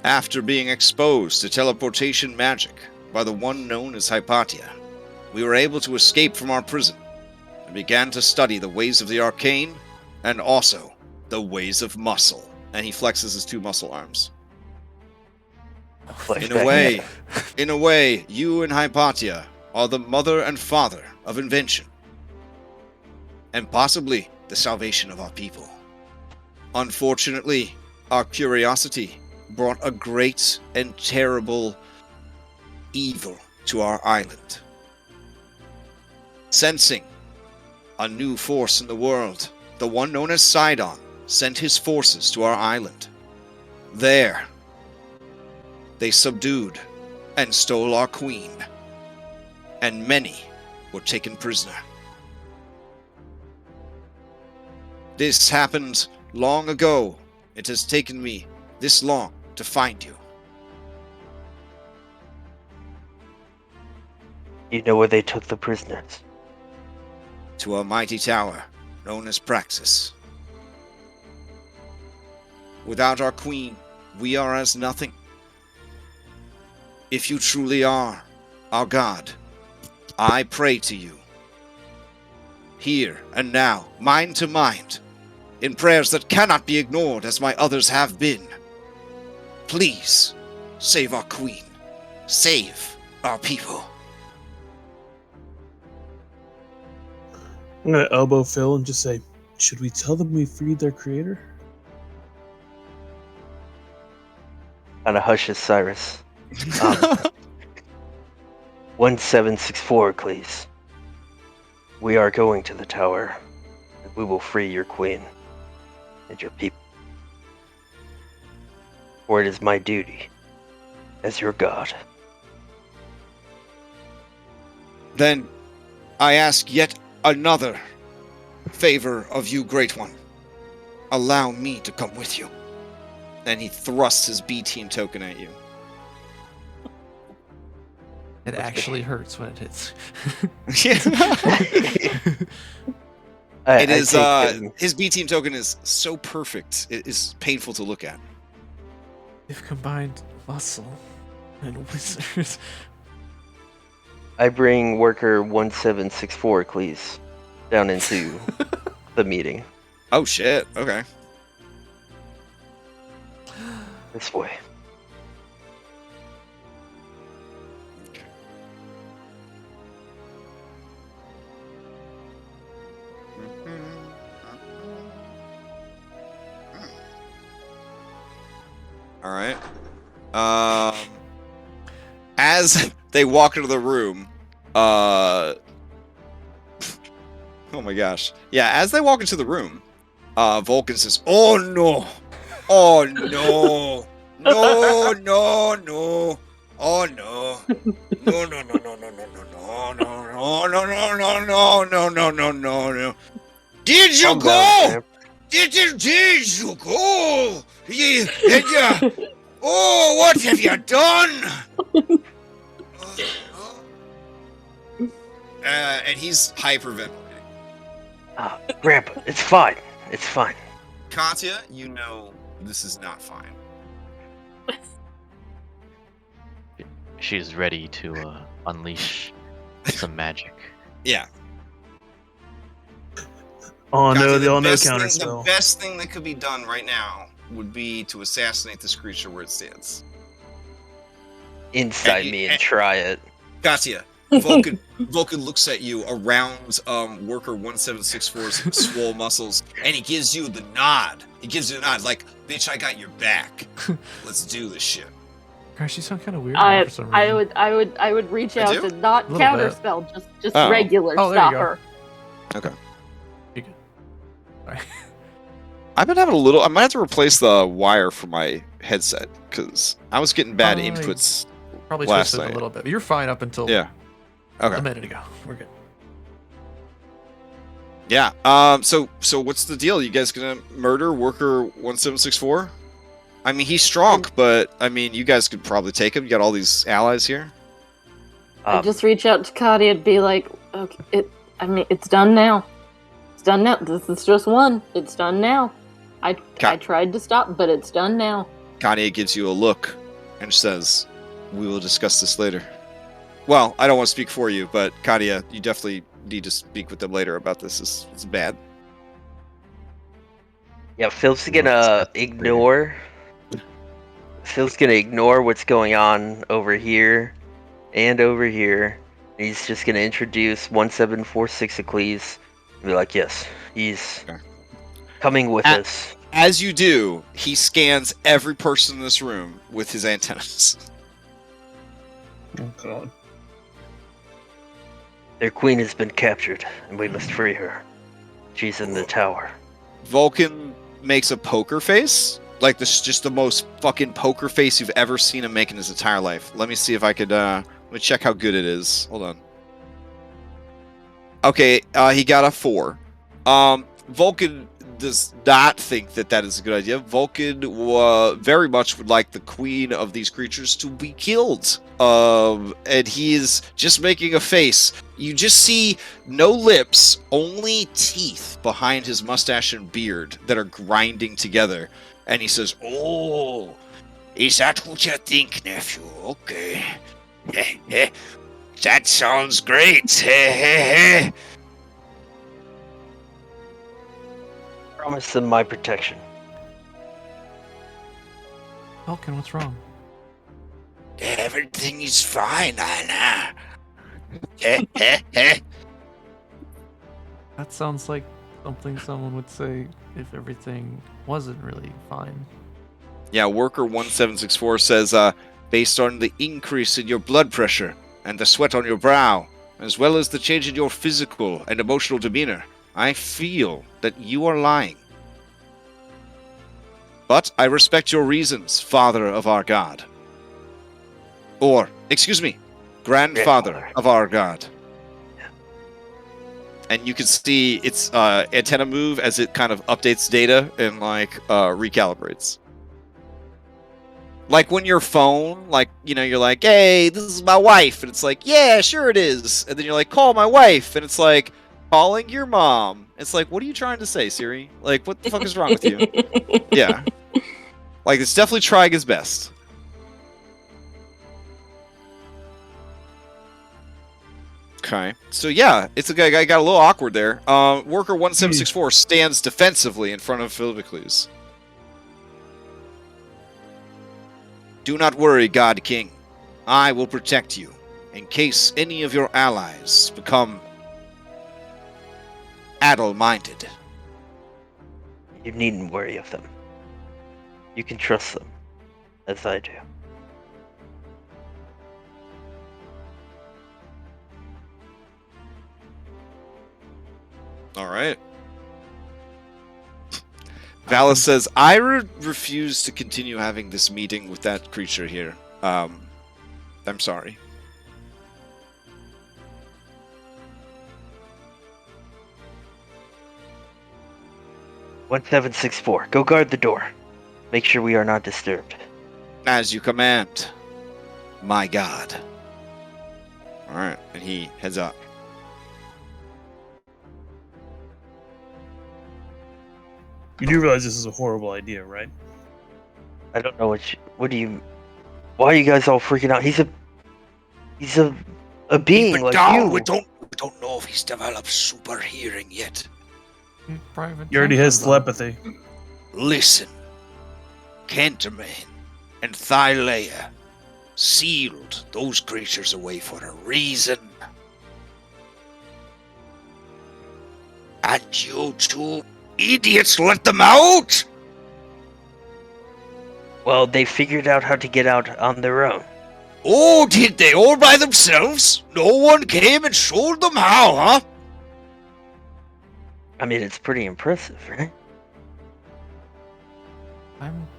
After being exposed to teleportation magic by the one known as Hypatia, we were able to escape from our prison and began to study the ways of the arcane and also the ways of muscle. And he flexes his two muscle arms. In a way, you and Hypatia are the mother and father of invention, and possibly the salvation of our people. Unfortunately, our curiosity brought a great and terrible evil to our island. Sensing a new force in the world, the one known as Sidon sent his forces to our island. There, they subdued and stole our queen, and many were taken prisoner. This happened long ago. It has taken me this long to find you. You know where they took the prisoners? To a mighty tower known as Praxis. Without our queen, we are as nothing. if you truly are our God, I pray to you, here and now, mind to mind, in prayers that cannot be ignored as my others have been. Please, save our queen. Save our people. I'm gonna elbow Phil and just say, should we tell them we freed their creator? Kind of hushes Cyrus. 1764, please. We are going to the tower, and we will free your queen and your people. For it is my duty as your god. Then I ask yet another favor of you, Great One. Allow me to come with you. And he thrusts his B-team token at you. It actually hurts when it hits. It is, his B-team token is so perfect, it is painful to look at. They've combined muscle and wizards. I bring worker 1764, please, down into the meeting. Oh shit, okay. This way. All right. As they walk into the room, oh my gosh. Yeah, as they walk into the room, Vulcan says, "Oh no. Oh no. No, no, no. Oh no. No, no, no, no, no, no, no, no, no, no, no, no, no, no, no, no, no, no. Did you go? Did you go? Yeah. Oh, what have you done? And he's hyperventilating. Grandpa, it's fine. It's fine. Katya, you know this is not fine. She's ready to unleash some magic. Yeah. Oh no, Katya, they all know the counterspell. best thing that could be done right now would be to assassinate this creature where it stands. Inside me and try it. Katya, Vulcan looks at you around worker 1764's swole muscles, and he gives you the nod. He gives you the nod, like, bitch, I got your back. Let's do this shit. Gosh, you sound kind of weird now for some reason. I would reach I out do? to not A little counterspell, just Oh. regular Oh, there you stop go. her. Okay. You good. Sorry. I've been having a little. I might have to replace the wire for my headset because I was getting bad Fine. inputs. Probably Last twisted night. a little bit, but you're fine up until Yeah. Okay. a minute ago. We're good. Yeah. So what's the deal? You guys gonna murder worker 1764? I mean, he's strong, but I mean, you guys could probably take him. You got all these allies here. I just reach out to Katia and be like, okay, it's done now. It's done now. This is just one. It's done now. I tried to stop, but it's done now. Kanye gives you a look and says, "We will discuss this later." Well, I don't want to speak for you, but Katia, you definitely need to speak with them later about this. It's bad. Yeah, Phil's gonna ignore. Phil's gonna ignore what's going on over here and over here. He's just gonna introduce 1746 Eccles and be like, yes, he's coming with us. As you do, he scans every person in this room with his antennas. Oh god. Their queen has been captured, and we must free her. She's in the tower. Vulcan makes a poker face. Like, this is just the most fucking poker face you've ever seen him make in his entire life. Let me see if I could, let me check how good it is. Hold on. Okay, he got a 4. Vulcan does not think that is a good idea. Vulcan very much would like the queen of these creatures to be killed. And he is just making a face. You just see no lips, only teeth behind his mustache and beard that are grinding together. And he says, "Oh, Is that what you think, nephew? Okay. That sounds great. Promise them my protection. Falcon, what's wrong? Everything is fine, Anna. That sounds like something someone would say if everything wasn't really fine. Yeah, worker 1764 says, based on the increase in your blood pressure and the sweat on your brow, as well as the change in your physical and emotional demeanor, I feel that you are lying. But I respect your reasons, father of our god. Or, excuse me, grandfather of our god. And you can see its antenna move as it kind of updates data and recalibrates. Like when your phone, you're like, hey, this is my wife. And it's like, yeah, sure it is. And then you're like, call my wife. And it's like, calling your mom. It's like, what are you trying to say, Siri? Like, what the fuck is wrong with you? Yeah. Like, it's definitely trying his best. Okay. So, yeah, it's a guy got a little awkward there. Worker 1764 stands defensively in front of Philibicles. Do not worry, God King. I will protect you in case any of your allies become addle-minded. You needn't worry of them. You can trust them, as I do. All right. Valis says, I refuse to continue having this meeting with that creature here. I'm sorry. One 1764. Go guard the door. Make sure we are not disturbed. As you command, my god. Alright, and he heads up. You do realize this is a horrible idea, right? I don't know what do you... Why are you guys all freaking out? He's a being like you. We don't know if he's developed super hearing yet. He already has telepathy. Listen. Kenterman and Thylea sealed those creatures away for a reason. And you two idiots let them out? Well, they figured out how to get out on their own. Oh, did they all by themselves? No one came and showed them how, huh? I mean, it's pretty impressive, right?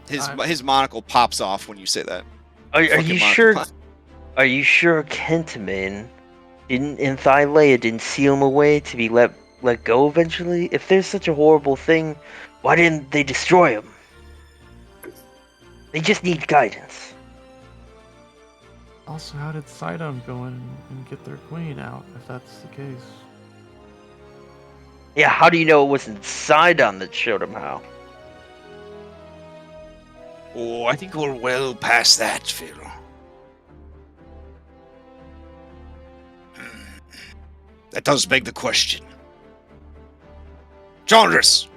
His monocle pops off when you say that. Are you sure? Are you sure Kenterman and Thylea didn't seal him away to be let go eventually? If there's such a horrible thing, why didn't they destroy him? They just need guidance. Also, how did Sidon go in and get their queen out, if that's the case? Yeah, how do you know it wasn't Sidon that showed him how? Oh, I think we're well past that, Phil. That does beg the question. Chandras!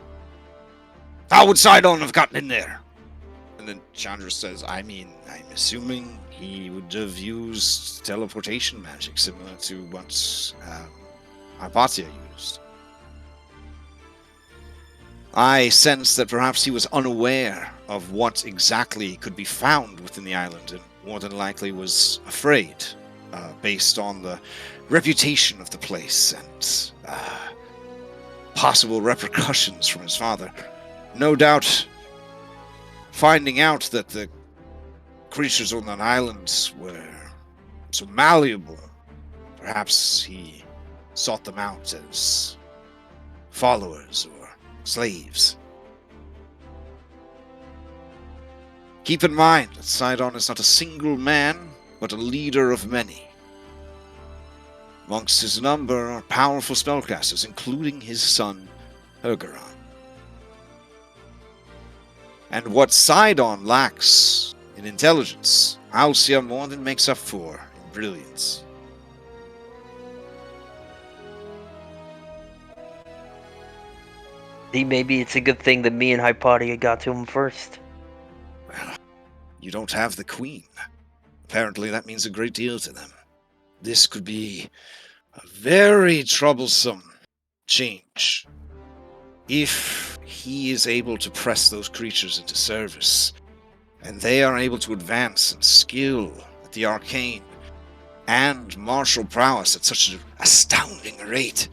How would Sidon have gotten in there? And then Chandras says, I'm assuming he would have used teleportation magic similar to what Hypatia used. I sense that perhaps he was unaware of what exactly could be found within the island, and more than likely was afraid, based on the reputation of the place and possible repercussions from his father. No doubt, finding out that the creatures on that island were so malleable, perhaps he sought them out as followers or slaves. Keep in mind that Sidon is not a single man, but a leader of many. Amongst his number are powerful spellcasters, including his son, Hergeron. And what Sidon lacks In intelligence, Halcyon more than makes up for in brilliance. Maybe it's a good thing that me and Hypatia got to him first. Well, you don't have the queen. Apparently that means a great deal to them. This could be a very troublesome change. If he is able to press those creatures into service, and they are able to advance in skill at the arcane and martial prowess at such an astounding rate,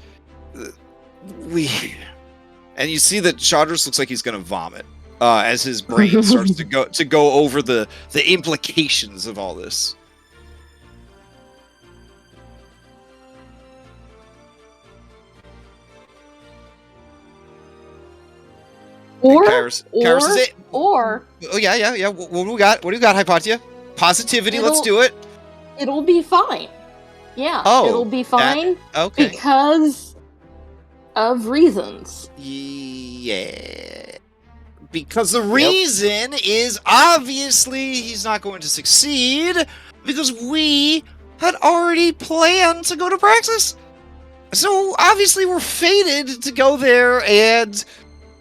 and you see that Chandras looks like he's going to vomit as his brain starts to go over the implications of all this. Or, Kairos is it. or Oh yeah. What do we got? What do we got, Hypatia? Positivity. Let's do it. it'll be fine. Yeah, Oh, it'll be fine Okay. because of reasons. Yeah. Because the reason is obviously he's not going to succeed because we had already planned to go to Praxis. So obviously we're fated to go there and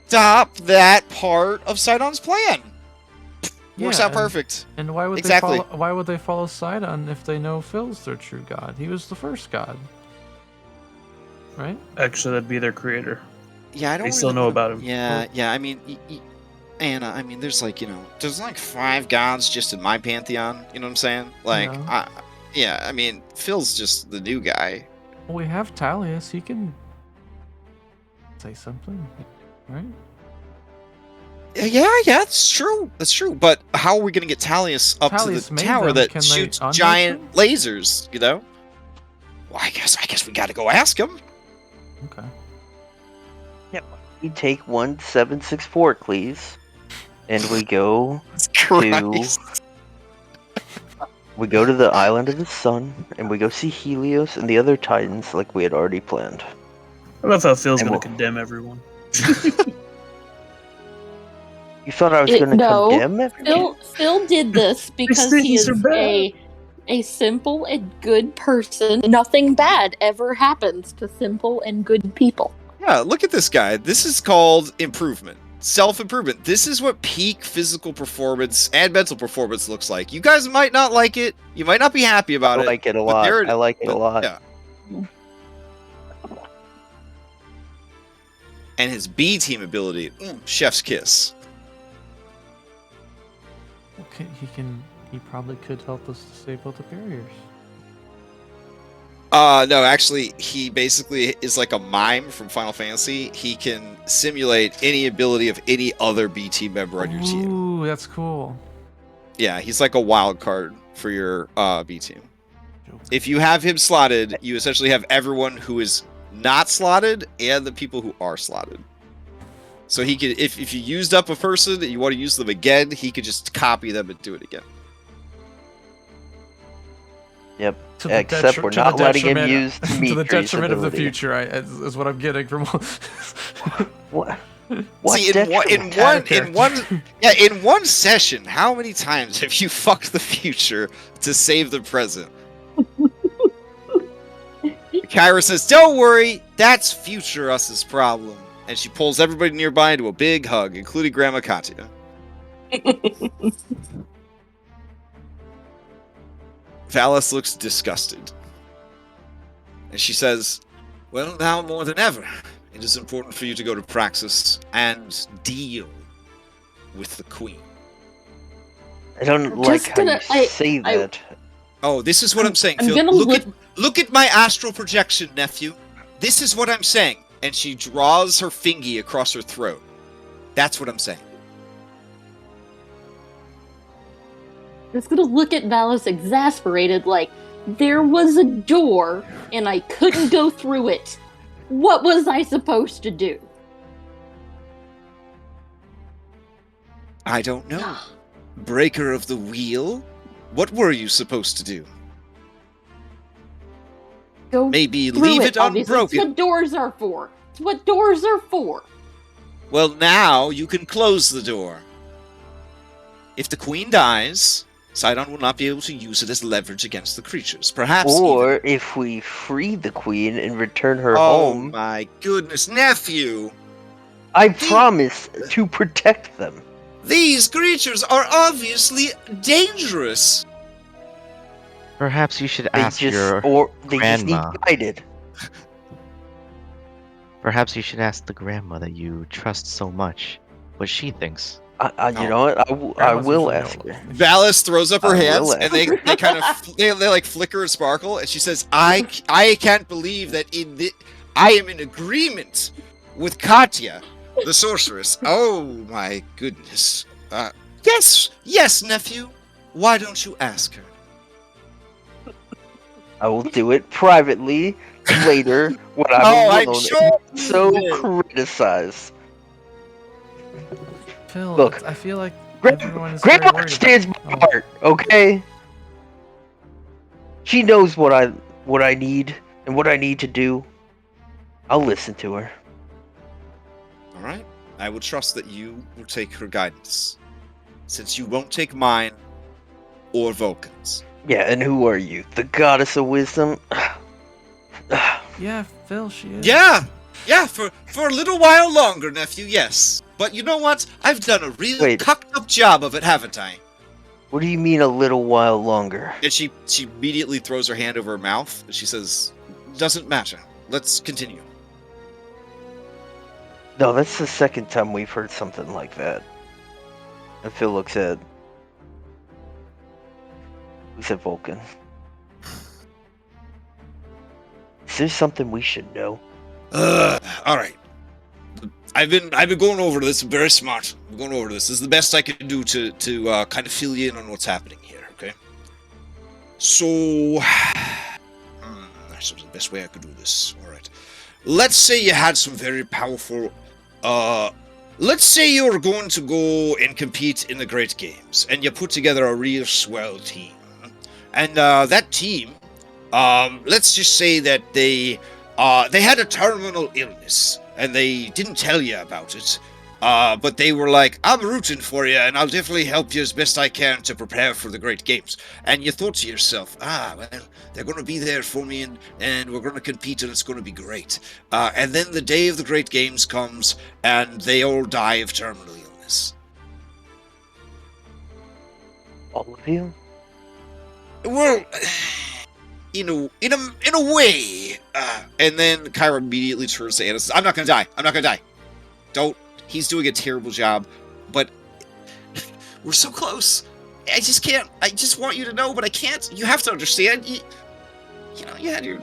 stop that part of Sidon's plan. Works out perfect. And why would Exactly. why would they follow Sidon if they know Phil's their true god? He was the first god. Right? Actually, that'd be their creator. Yeah, I don't They still know about him. Yeah, I mean, Anna, I mean, there's like 5 gods just in my pantheon, you know what I'm saying? Like, I mean, Phil's just the new guy. Well, we have Thylea, so he can say something, right? Yeah, that's true. That's true. But how are we going to get Talius up to Talius the made tower them. that Can they shoots unmake giant them? lasers, you know? Well, I guess we got to go ask him. Okay. We take 1764, please, and we go Christ. we go to the island of the sun, and we go see Helios and the other Titans like we had already planned. I love how Phil's And going to we'll- condemn everyone. You thought I was going to No. condemn everyone? Phil did this because he things is are bad. a simple and good person. Nothing bad ever happens to simple and good people. Yeah, look at this guy. This is called improvement. Self-improvement. This is what peak physical performance and mental performance looks like. You guys might not like it. You might not be happy about I it. like it a but lot. there I like it a but- lot. Yeah. And his B team ability, chef's kiss. Okay, he probably could help us disable the barriers. No, actually, he basically is like a mime from Final Fantasy. He can simulate any ability of any other B team member on your team. Ooh, that's cool. Yeah, he's like a wild card for your B team. If you have him slotted, you essentially have everyone who is not slotted and the people who are slotted. So he could, if you used up a person and you want to use them again, he could just copy them and do it again. Yep. To the Except we're to the not letting him detriment- use to the Dimitri's detriment of the ability. future. Is what I'm getting from. What? What See, detriment? in one session, how many times have you fucked the future to save the present? Kyra says, "Don't worry, that's future us's problem," and she pulls everybody nearby into a big hug, including Grandma Katya. Valis looks disgusted, and she says, "Well, now more than ever, it is important for you to go to Praxis and deal with the Queen." I don't I'm like just how gonna- you say that. Oh, this is what I'm saying, I'm Phil. gonna Look at my astral projection, nephew. This is what I'm saying. And she draws her fingy across her throat. That's what I'm saying. Just gonna look at Valis exasperated, like, there was a door and I couldn't go through it. What was I supposed to do? I don't know. Breaker of the wheel? What were you supposed to do? Go Maybe through leave it obviously. unbroken. It's what doors are for. It's what doors are for. Well, now you can close the door. if the queen dies, Sidon will not be able to use it as leverage against the creatures. Perhaps Or even... if we free the queen and return her Oh home, my goodness, nephew! I promise to protect them. These creatures are obviously dangerous! Perhaps you should They ask just your they just need grandma. guided. Perhaps you should ask the grandma that you trust so much what she thinks. You know what? I Grandmas will usually know ask her. about me. Valis throws up her I hands, will and they kind of they like flicker and sparkle, and she says, "I can't believe that I am in agreement with Katya, the sorceress. Oh my goodness. Yes, nephew. Why don't you ask her?" I will do it privately later when I'm I'm alone. sure. So criticize. Phil, Look, I feel like everyone is very Grandma worried understands my about... heart, okay? She knows what I need and what I need to do. I'll listen to her. All right. I will trust that you will take her guidance, since you won't take mine or Vulcan's. Yeah, and who are you? The goddess of wisdom? Yeah, Phil, she is. Yeah, for a little while longer, nephew, yes. But you know what? I've done a real Wait. cocked-up job of it, haven't I? What do you mean a little while longer? And she immediately throws her hand over her mouth, and she says, "Doesn't matter. Let's continue." No, that's the second time we've heard something like that. And Phil looks at Vulcan. Is there something we should know? All right. I've been going over this. I'm very smart. I'm going over this. This is the best I can do to kind of fill you in on what's happening here. Okay. So, that's the best way I could do this. All right. Let's say you had some very powerful. Let's say you were going to go and compete in the Great Games, and you put together a real swell team, and that team, let's just say that they had a terminal illness. And they didn't tell you about it, but they were like, "I'm rooting for you, and I'll definitely help you as best I can to prepare for the Great Games." And you thought to yourself, well, they're going to be there for me, and we're going to compete, and it's going to be great. And then the day of the Great Games comes, and they all die of terminal illness. All of you? Well, in a way. And then Kyra immediately turns to Anna and says, I'm not gonna die. Don't. He's doing a terrible job, but we're so close. I just can't. I just want you to know, but I can't. You have to understand. You had your.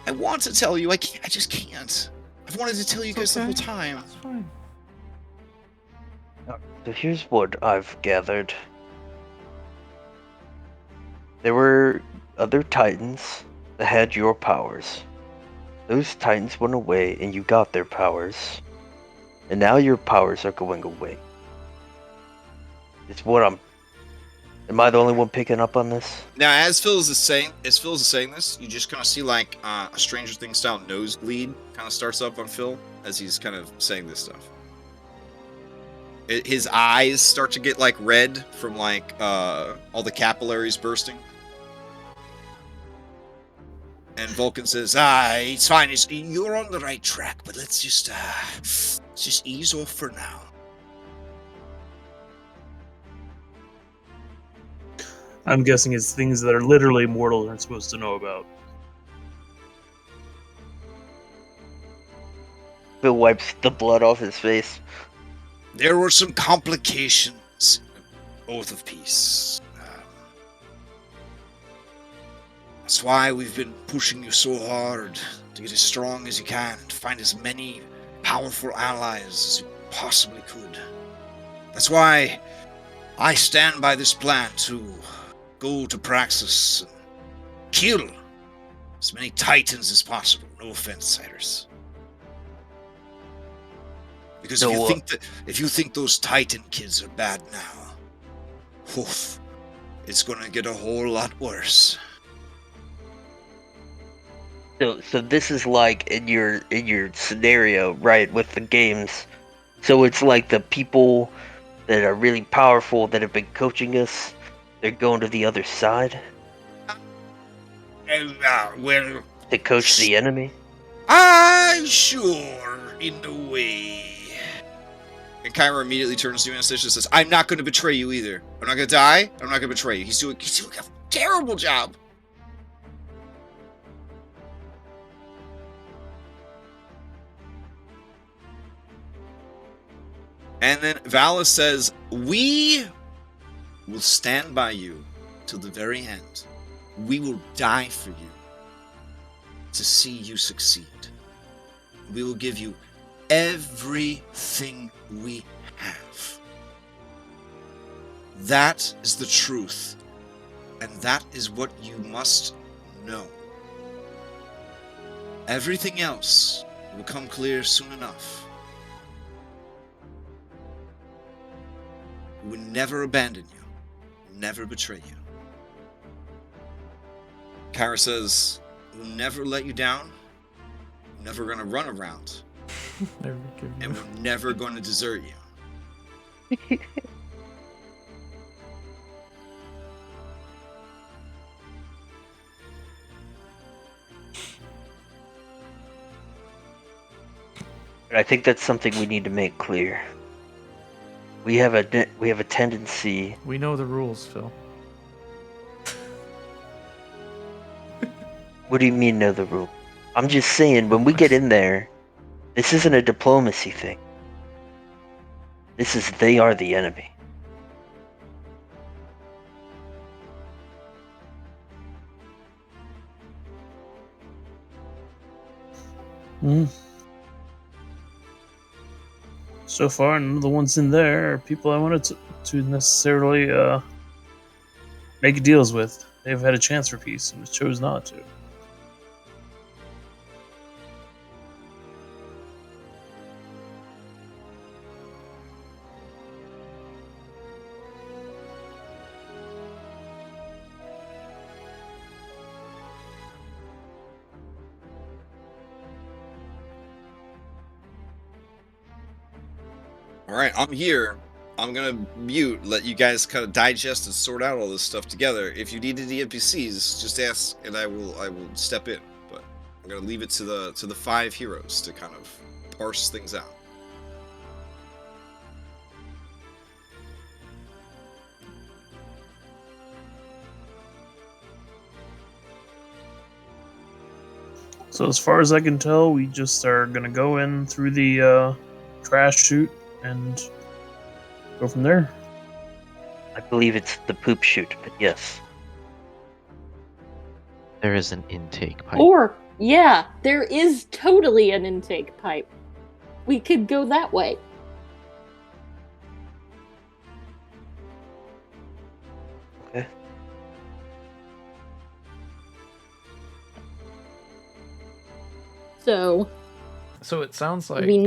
I want to tell you. I just can't. I've wanted to tell you guys the whole time. That's fine. So here's what I've gathered. There were other titans that had your powers. Those titans went away and you got their powers. And now your powers are going away. It's what Am I the only one picking up on this? Now, as Phil is saying this, you just kind of see like a Stranger Things style nosebleed kind of starts up on Phil as he's kind of saying this stuff. His eyes start to get like red from like all the capillaries bursting. And Vulcan says, it's fine. You're on the right track, but let's just ease off for now. I'm guessing it's things that are literally mortals aren't supposed to know about. Bill wipes the blood off his face. There were some complications. Oath of Peace. That's why we've been pushing you so hard to get as strong as you can, to find as many powerful allies as you possibly could. That's why I stand by this plan to go to Praxis and kill as many titans as possible. No offense, Cyrus. Because if you think those Titan kids are bad now, oof, it's gonna get a whole lot worse. So this is like in your scenario, right, with the games. So it's like the people that are really powerful that have been coaching us, they're going to the other side Well, to coach the enemy. sure, in a way. And Kyra immediately turns to Anatasia and says, I'm not going to betray you either. I'm not going to die. I'm not going to betray you. He's doing a terrible job. And then Vala says, we will stand by you till the very end. We will die for you to see you succeed. We will give you everything we have. That is the truth, and that is what you must know. Everything else will come clear soon enough. We will never abandon you, never betray you. Kyra says, we'll never let you down. We're never going to run around. Never give you. And we're never going to desert you. But I think that's something we need to make clear. We have a tendency. We know the rules, Phil. What do you mean know the rule? I'm just saying, when we get in there, this isn't a diplomacy thing. This is they are the enemy. So far, none of the ones in there are people I wanted to necessarily make deals with. They've had a chance for peace and chose not to. Alright, I'm here. I'm gonna mute, let you guys kind of digest and sort out all this stuff together. If you need any NPCs, just ask and I will step in. But I'm gonna leave it to the 5 heroes to kind of parse things out. So as far as I can tell, we just are gonna go in through the trash chute and go from there. I believe it's the poop chute, but yes. There is an intake pipe. Or, yeah, there is totally an intake pipe. We could go that way. Okay. So it sounds like we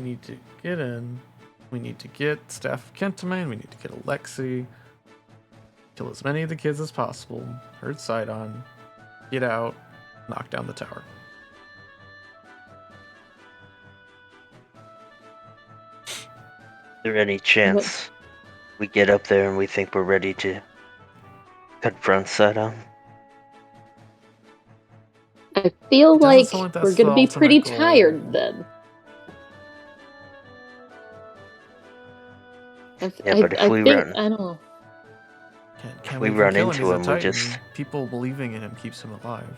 need to get in. We need to get Staff of Kentamine. We need to get Alexi. Kill as many of the kids as possible. Herd Sidon. Get out. Knock down the tower. Is there any chance we get up there and we think we're ready to confront Sidon? I feel doesn't like sound like that's we're going to the be ultimate pretty goal. tired then. Yeah, but if we run, I don't know. Can we even run kill into He's a him, we Titan. just- People believing in him keeps him alive.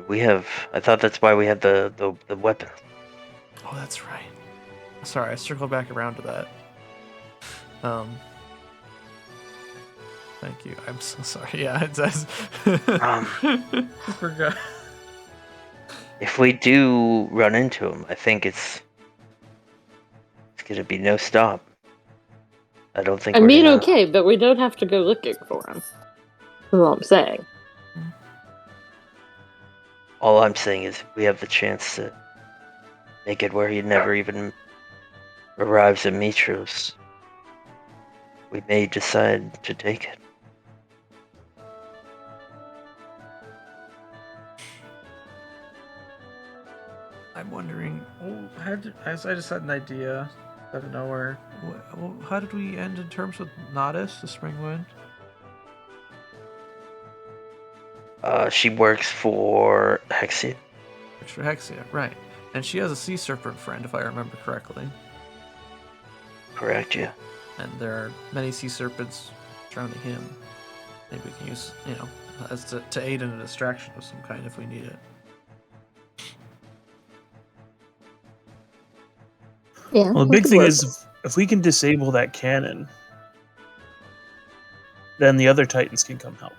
we have. I thought that's why we had the weapon. Oh, that's right. Sorry, I circled back around to that. Thank you. I'm so sorry. Yeah, it does. I forgot. If we do run into him, I think it's gonna be no stop. I don't think. I we're mean, gonna... okay, but we don't have to go looking for him. That's all I'm saying. All I'm saying is we have the chance to make it where he never even arrives at Mitros. We may decide to take it. I'm wondering. Oh, I just had an idea. Out of nowhere. How did we end in terms with Nodis, the Spring Wind? She works for Hexia. Works for Hexia, right. And she has a sea serpent friend, if I remember correctly. Correct, yeah. And there are many sea serpents surrounding him. Maybe we can use, as to aid in a distraction of some kind if we need it. Yeah. Well, the big thing is if we can disable that cannon, then the other Titans can come help.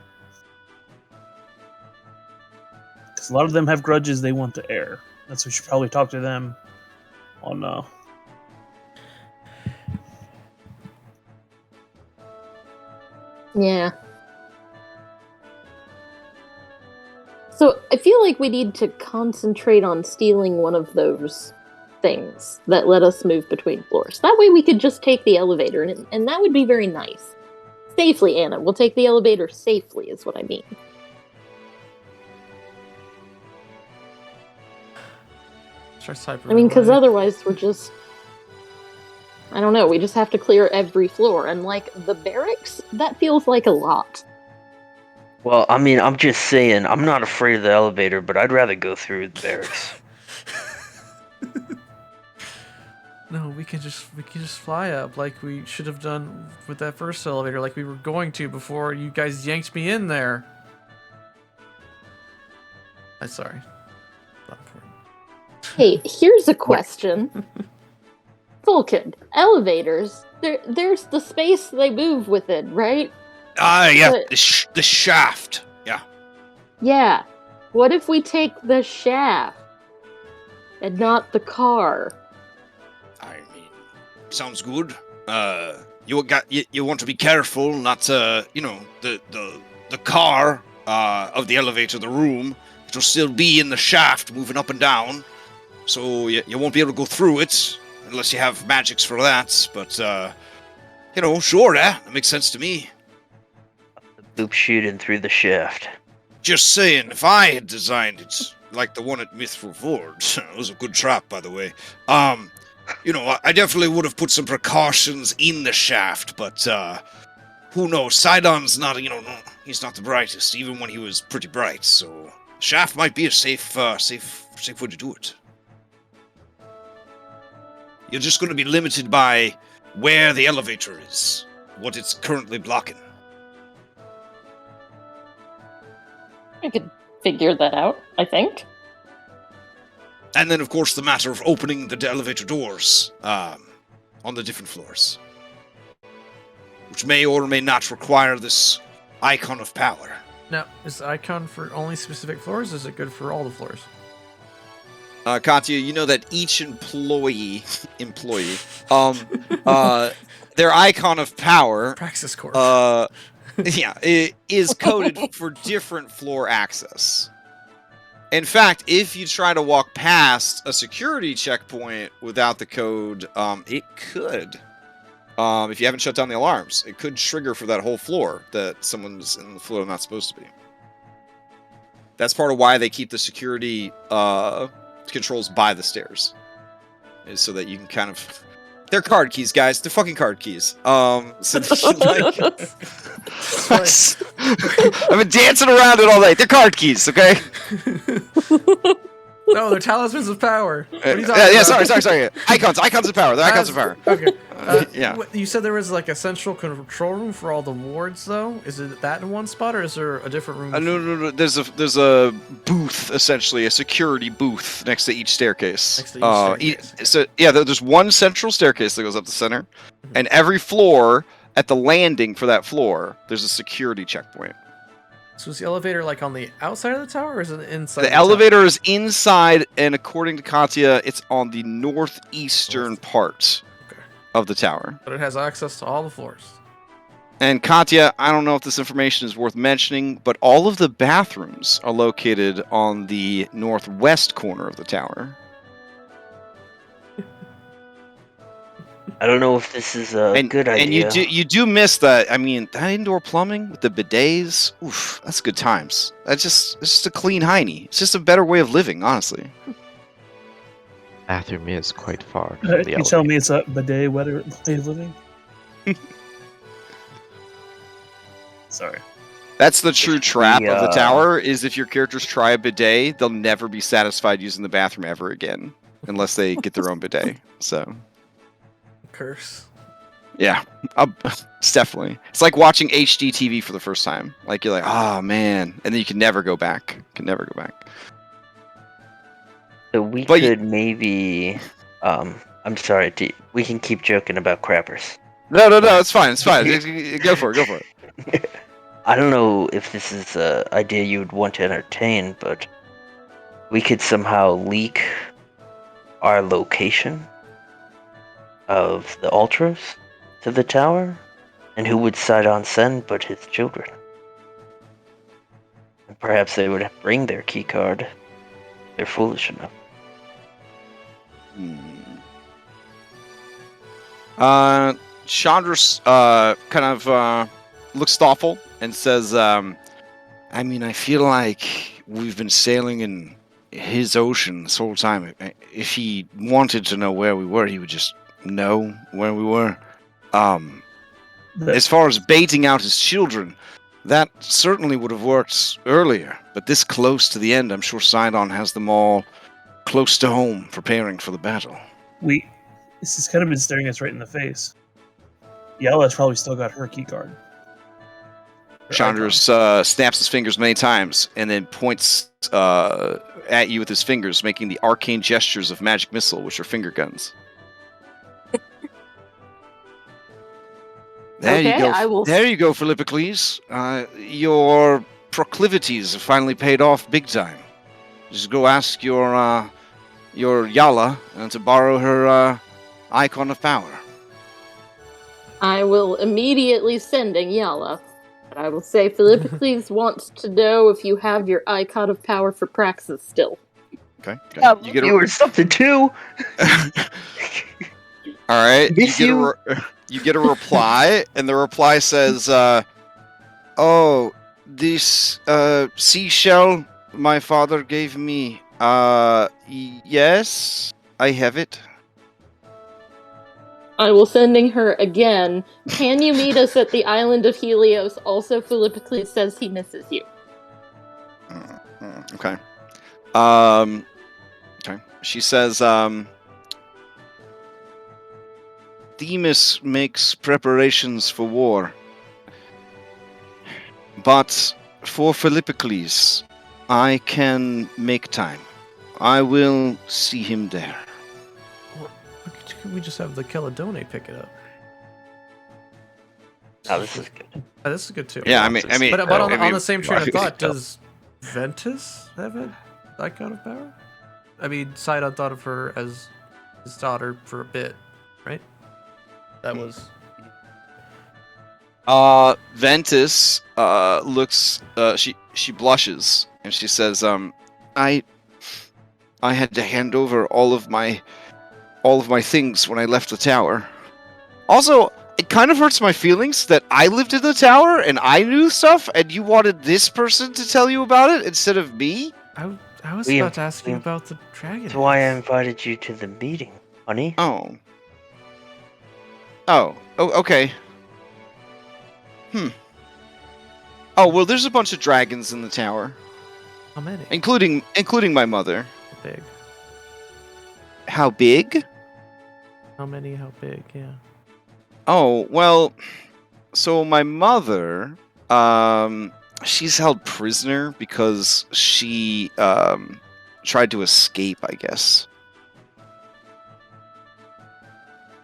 Because a lot of them have grudges they want to air. That's why we should probably talk to them on. Yeah. So I feel like we need to concentrate on stealing one of those things that let us move between floors. That way we could just take the elevator, and that would be very nice. Safely, Anna. We'll take the elevator safely, is what I mean. I mean, because otherwise we're just... I don't know, we just have to clear every floor. And, like, the barracks, that feels like a lot. Well, I mean, I'm just saying, I'm not afraid of the elevator, but I'd rather go through the barracks. No, we can just fly up like we should have done with that first elevator, like we were going to before you guys yanked me in there. I'm sorry. Not important. Hey, here's a question. Vulcan, elevators, there's the space they move within, right? Yeah, But- the shaft. Yeah. Yeah. What if we take the shaft and not the car? I mean, sounds good. You want to be careful not to, the car of the elevator, the room, it'll still be in the shaft, moving up and down. So you won't be able to go through it unless you have magics for that. But sure, that makes sense to me. Loop shooting through the shaft. Just saying, if I had designed it like the one at Mithril Forge, it was a good trap, by the way. I definitely would have put some precautions in the shaft, but who knows? Sidon's not, he's not the brightest, even when he was pretty bright. So shaft might be a safe way to do it. You're just going to be limited by where the elevator is, what it's currently blocking. I could figure that out, I think. And then, of course, the matter of opening the elevator doors on the different floors, which may or may not require this icon of power. Now, is the icon for only specific floors? Or is it good for all the floors? Katya, you know that each employee, their icon of power, Praxis Corp. is coded for different floor access. In fact, if you try to walk past a security checkpoint without the code, it could. If you haven't shut down the alarms, it could trigger for that whole floor that someone's in the floor not supposed to be. That's part of why they keep the security controls by the stairs, is so that you can kind of... They're card keys, guys. They're fucking card keys. So they should, I've been dancing around it all night. They're card keys, okay? No, they're talismans of power. What are you talking about? Sorry. Icons of power. They're icons of power. Okay. Yeah. You said there was like a central control room for all the wards, though. Is it that in one spot, or is there a different room? No. There's a booth, essentially, a security booth next to each staircase. Next to each staircase. There's one central staircase that goes up the center, and every floor at the landing for that floor, there's a security checkpoint. So is the elevator like on the outside of the tower, or is it inside? The elevator is inside, and according to Katya, it's on the northeastern part of the tower. But it has access to all the floors. And Katya, I don't know if this information is worth mentioning, but all of the bathrooms are located on the northwest corner of the tower. I don't know if this is a good idea. And you do miss that. I mean, that indoor plumbing with the bidets. Oof, that's good times. It's just a clean hiney. It's just a better way of living, honestly. Bathroom is quite far from the You tell me it's a bidet way of living? Sorry. That's the true trap of the the, tower, is if your characters try a bidet, they'll never be satisfied using the bathroom ever again. Unless they get their own bidet. So, Curse. yeah. It's definitely. It's like watching HD TV for the first time. Like, you're like, oh, man. And then you can never go back. So we But could maybe. I'm sorry. We can keep joking about crappers. No, it's fine. Go for it. I don't know if this is an idea you would want to entertain, but we could somehow leak our location of the ultras to the tower, and who would sight on send but his children? And perhaps they would bring their keycard. They're foolish enough. Chandra's kind of looks thoughtful and says, I mean, I feel like we've been sailing in his ocean this whole time. If he wanted to know where we were, he would just know where we were. As far as baiting out his children, that certainly would have worked earlier. But this close to the end, I'm sure Sidon has them all close to home, preparing for the battle. This has kind of been staring us right in the face. Yella's probably still got her keycard. Chandra snaps his fingers many times and then points at you with his fingers, making the arcane gestures of magic missile, which are finger guns. There you go. There you go, Philippocles. Your proclivities have finally paid off big time. Just go ask your Yala to borrow her icon of power. I will immediately send Yala. But I will say Philippocles wants to know if you have your icon of power for Praxis still. Okay. Yeah, you were something too. All right. You get a reply, and the reply says, "Oh, this seashell my father gave me. Yes, I have it." I will sending her again. Can you meet us at the island of Helios? Also, Philippocles says he misses you. Okay. Okay. She says, Themis makes preparations for war. But for Philippocles, I can make time. I will see him there. Could we just have the Caledone pick it up? Oh, this is good. This is good too. Yeah, I mean, but on the same train of thought, does Ventus have an icon of power? I mean, Sidon thought of her as his daughter for a bit, right? That was. Ventus looks. She blushes and she says, I had to hand over all of my things when I left the tower. Also, it kind of hurts my feelings that I lived in the tower and I knew stuff, and you wanted this person to tell you about it instead of me? I was about to ask you about the dragon. That's why I invited you to the meeting, honey. Oh, okay. Oh, well, there's a bunch of dragons in the tower. How many? Including my mother. How big? How big? How many? How big? Yeah. Oh, well, so my mother, she's held prisoner because she tried to escape, I guess.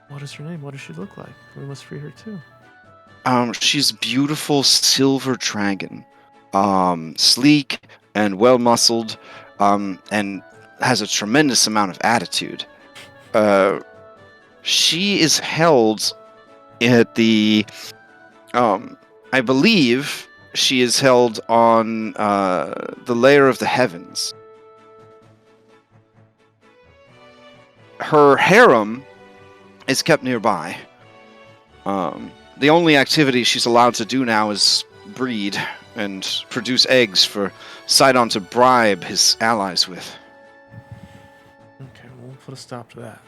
What is her name? What does she look like? We must free her too. She's a beautiful silver dragon. Sleek and well-muscled, and has a tremendous amount of attitude. She is held at the... I believe she is held on the layer of the heavens. Her harem is kept nearby. The only activity she's allowed to do now is breed and produce eggs for Sidon to bribe his allies with. Okay, well, put a stop to that.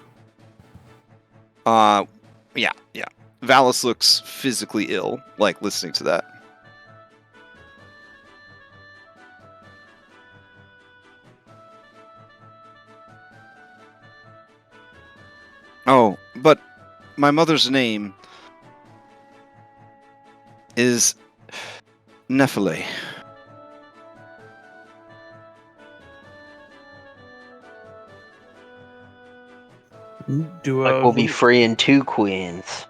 Yeah. Valis looks physically ill, like listening to that. Oh, but my mother's name is Nephele. Do Like we'll be freeing 2 queens.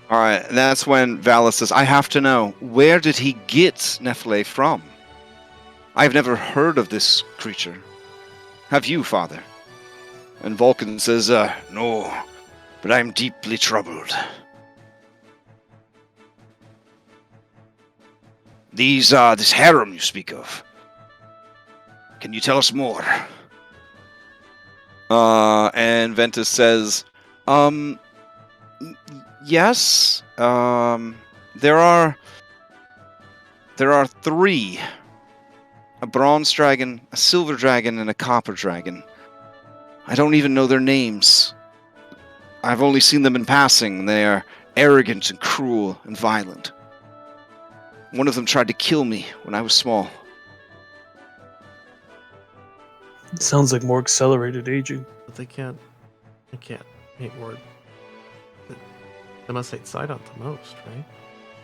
All right, and that's when Valis says, I have to know, where did he get Nephele from? I've never heard of this creature. Have you, father? And Vulcan says, no, but I'm deeply troubled. This harem you speak of. Can you tell us more? And Ventus says, yes. There are 3. A bronze dragon, a silver dragon, and a copper dragon. I don't even know their names. I've only seen them in passing. They are arrogant and cruel and violent. One of them tried to kill me when I was small. It sounds like more accelerated aging. But they can't hate word. They must hate Sidon the most, right?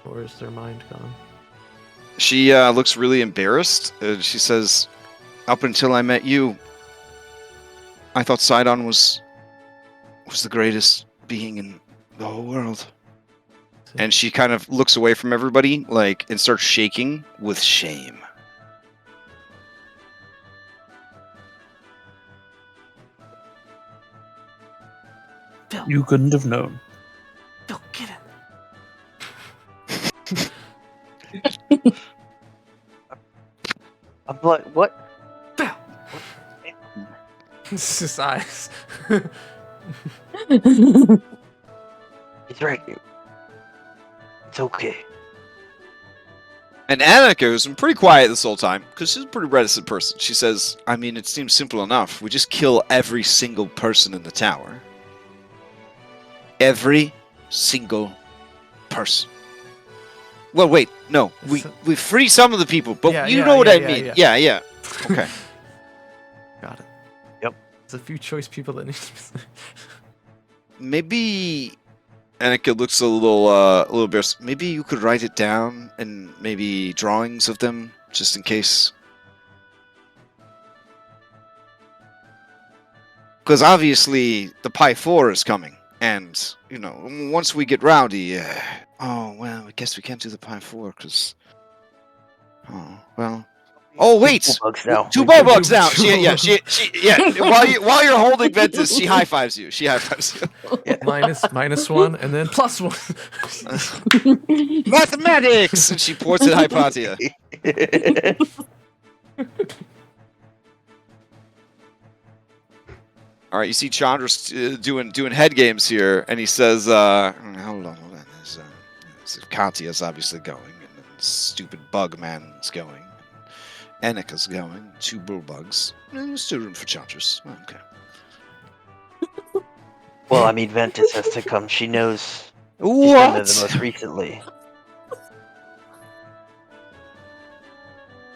Or is their mind gone? She looks really embarrassed. She says, up until I met you, I thought Sidon was the greatest being in the whole world. And she kind of looks away from everybody, and starts shaking with shame. Phil, You couldn't have known. Phil, get in. I'm like, what? Phil. It's his eyes. He's right. It's okay. And Annika, who's been pretty quiet this whole time, because she's a pretty reticent person, she says, I mean, it seems simple enough. We just kill every single person in the tower. Every single person. Well, wait, no. We free some of the people, but you know what I mean. Yeah. Okay. Got it. Yep. There's a few choice people that need to be... Maybe Annika looks a little embarrassed. Maybe you could write it down and maybe drawings of them, just in case. Because obviously the Pi 4 is coming, and once we get rowdy, oh well, I guess we can't do the Pi 4 because. Oh well. Oh wait, 2 bugs now. She. While you're holding Ventus, she high fives you. Yeah. -1 and then +1. Mathematics, and she points at Hypatia. All right, you see Chandra's doing head games here, and he says, "Hold on. Katia's obviously going, and then stupid bug man's going." Annika's going, 2 bull bugs. There's still room for Chandra's. Oh, okay. Well, I mean, Ventus has to come. She knows. What? The most recently.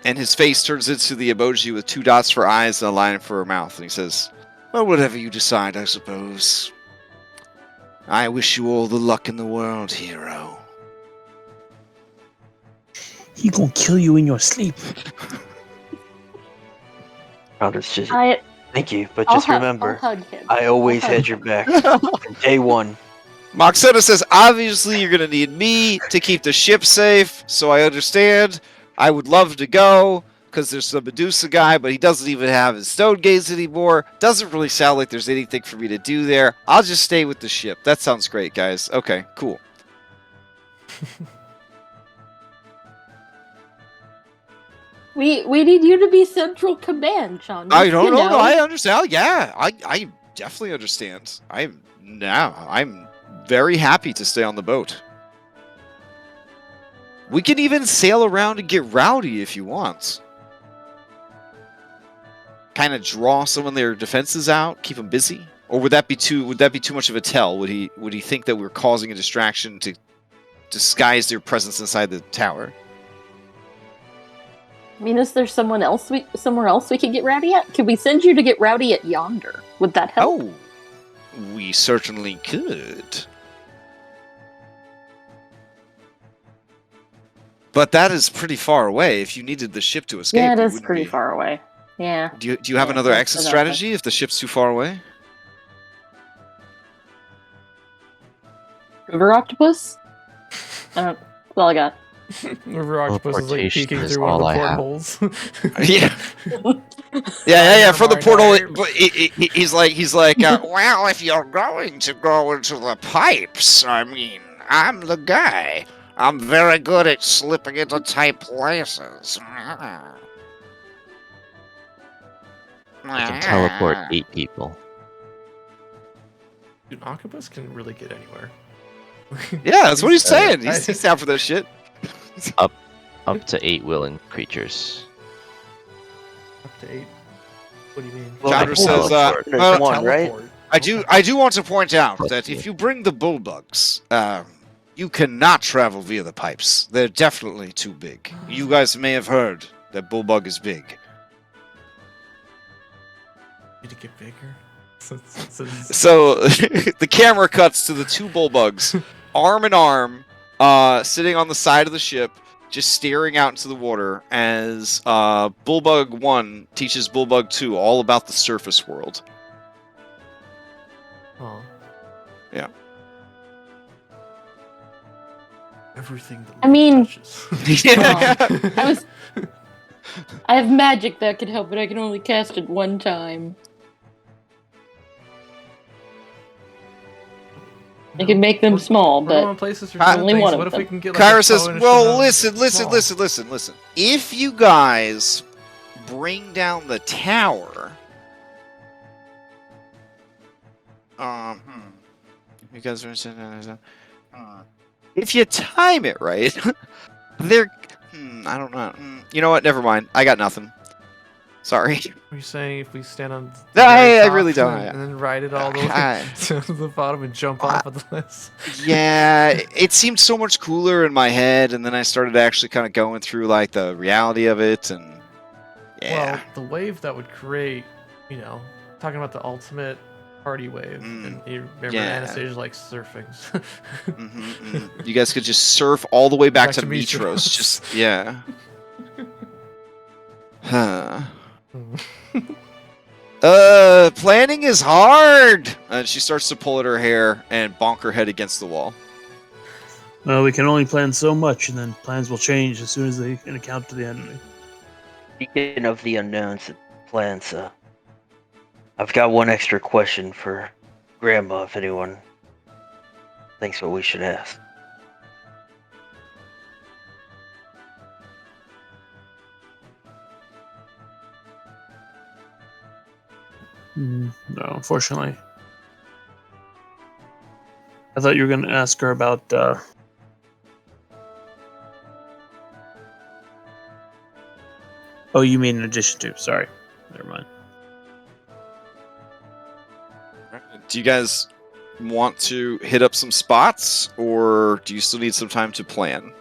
And his face turns into the emoji with 2 dots for eyes and a line for a mouth, and he says, "Well, whatever you decide, I suppose. I wish you all the luck in the world, hero." He gonna kill you in your sleep. Thank you, but just remember, I always had your back from day 1. Moxena says, obviously you're going to need me to keep the ship safe, so I understand. I would love to go, because there's the Medusa guy, but he doesn't even have his stone gaze anymore. Doesn't really sound like there's anything for me to do there. I'll just stay with the ship. That sounds great, guys. Okay, cool. We need you to be central command, Sean. I don't know. No, I understand. Yeah, I definitely understand. I'm very happy to stay on the boat. We can even sail around and get rowdy if you want. Kind of draw some of their defenses out, keep them busy. Or would that be too much of a tell? Would he think that we're causing a distraction to disguise their presence inside the tower? I mean, is there somewhere else we could get rowdy at? Could we send you to get rowdy at yonder? Would that help? Oh, we certainly could. But that is pretty far away. If you needed the ship to escape, Yeah, it is pretty far away. Yeah. Do you have another exit that's strategy if the ship's too far away? River octopus? That's all I got. River octopus is like Teleportation peeking is through one of all the I have. portholes. Yeah. From the portal, but he's like, well, if you're going to go into the pipes, I mean, I'm the guy. I'm very good at slipping into tight places. I can teleport 8 people. Dude, octopus can really get anywhere. Yeah, that's what he's saying. He's down for that shit. Up to 8 willing creatures. Up to 8. What do you mean? Well, Chandra says, there's one, right? Teleport. I do want to point out that if you bring the bullbugs, you cannot travel via the pipes. They're definitely too big. You guys may have heard that bullbug is big. Need to get bigger. So the camera cuts to the 2 bullbugs, arm in arm, sitting on the side of the ship, just staring out into the water as Bullbug 1 teaches Bullbug 2 all about the surface world. Oh. Yeah. Everything that I mean- touches. I have magic that could help, but I can only cast it one time. I can make them small, We're but going places for only things. one of What if them. we can get like Kyra a says, bow and a well, ship listen. If you guys bring down the tower... You guys are... If you time it right, they're... I don't know. You know what? Never mind. I got nothing. Sorry. Are you saying if we stand on No, the I very top really don't. and then ride it all the way to the bottom and jump off of the list? Yeah, it seemed so much cooler in my head, and then I started actually kind of going through like the reality of it, and yeah. Well, the wave that would create, talking about the ultimate party wave, and you remember Anastasia like surfing. You guys could just surf all the way back to Mitros. Mitros. Just yeah. Huh. Planning is hard. And she starts to pull at her hair and bonk her head against the wall. Well, we can only plan so much, and then plans will change as soon as they can account to the enemy. Speaking of the unknowns plans, I've got one extra question for Grandma if anyone thinks what we should ask. No, unfortunately. I thought you were going to ask her about, Oh, you mean in addition to. Sorry. Never mind. Do you guys want to hit up some spots, or do you still need some time to plan?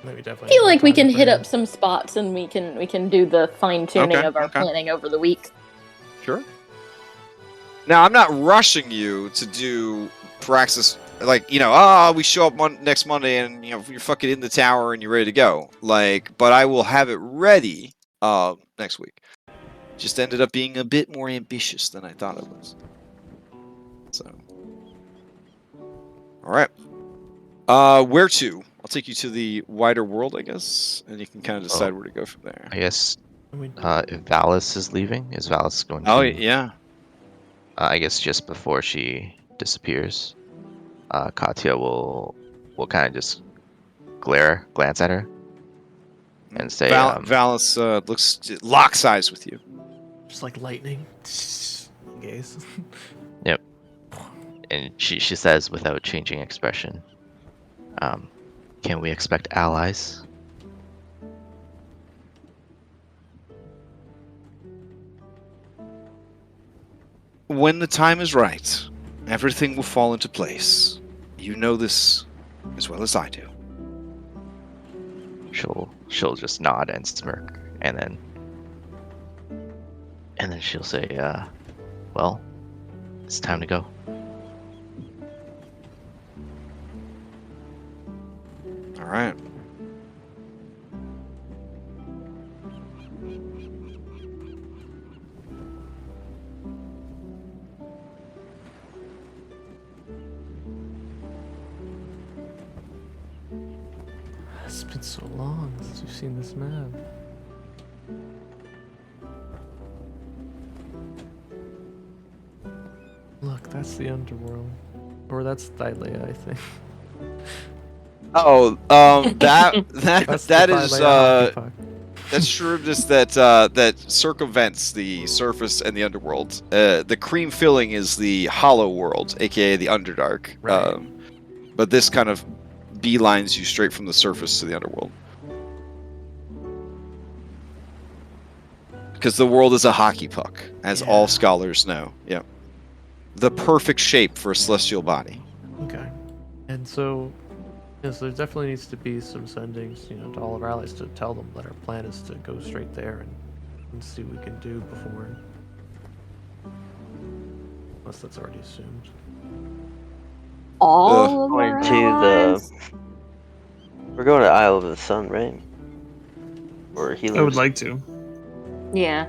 Maybe I feel like we can hit up some spots and we can do the fine tuning Okay, of our okay. planning over the week. Sure. Now, I'm not rushing you to do Praxis, like, we show up next Monday and, you're fucking in the tower and you're ready to go. Like, but I will have it ready next week. Just ended up being a bit more ambitious than I thought it was. So. Alright. Where to? I'll take you to the wider world, I guess, and you can kind of decide where to go from there. I guess if Valis is leaving, is Valis going to... Oh, yeah. I guess just before she disappears, Katya will kind of just glance at her and say, Valis locks eyes with you. Just like lightning. Gaze. Yep. And she says without changing expression, Can we expect allies? When the time is right, everything will fall into place. You know this as well as I do. She'll just nod and smirk, and then she'll say, well, it's time to go. All right. It's been so long since we've seen this map. Look, that's the underworld. Or that's Thylea, I think. Oh, that That's that the is Thylea hockey puck. that's Charybdis that circumvents the surface and the underworld. The cream filling is the hollow world, aka the Underdark. Right. But this kind of beelines you straight from the surface to the underworld. Because the world is a hockey puck, as all Yeah. scholars know. Yeah. The perfect shape for a celestial body. Okay. And so, yes, there definitely needs to be some sendings, to all of our allies to tell them that our plan is to go straight there and see what we can do before. Unless that's already assumed. All of Going our to allies? We're going to Isle of the Sun, right? Or Helios. I would like to. Yeah.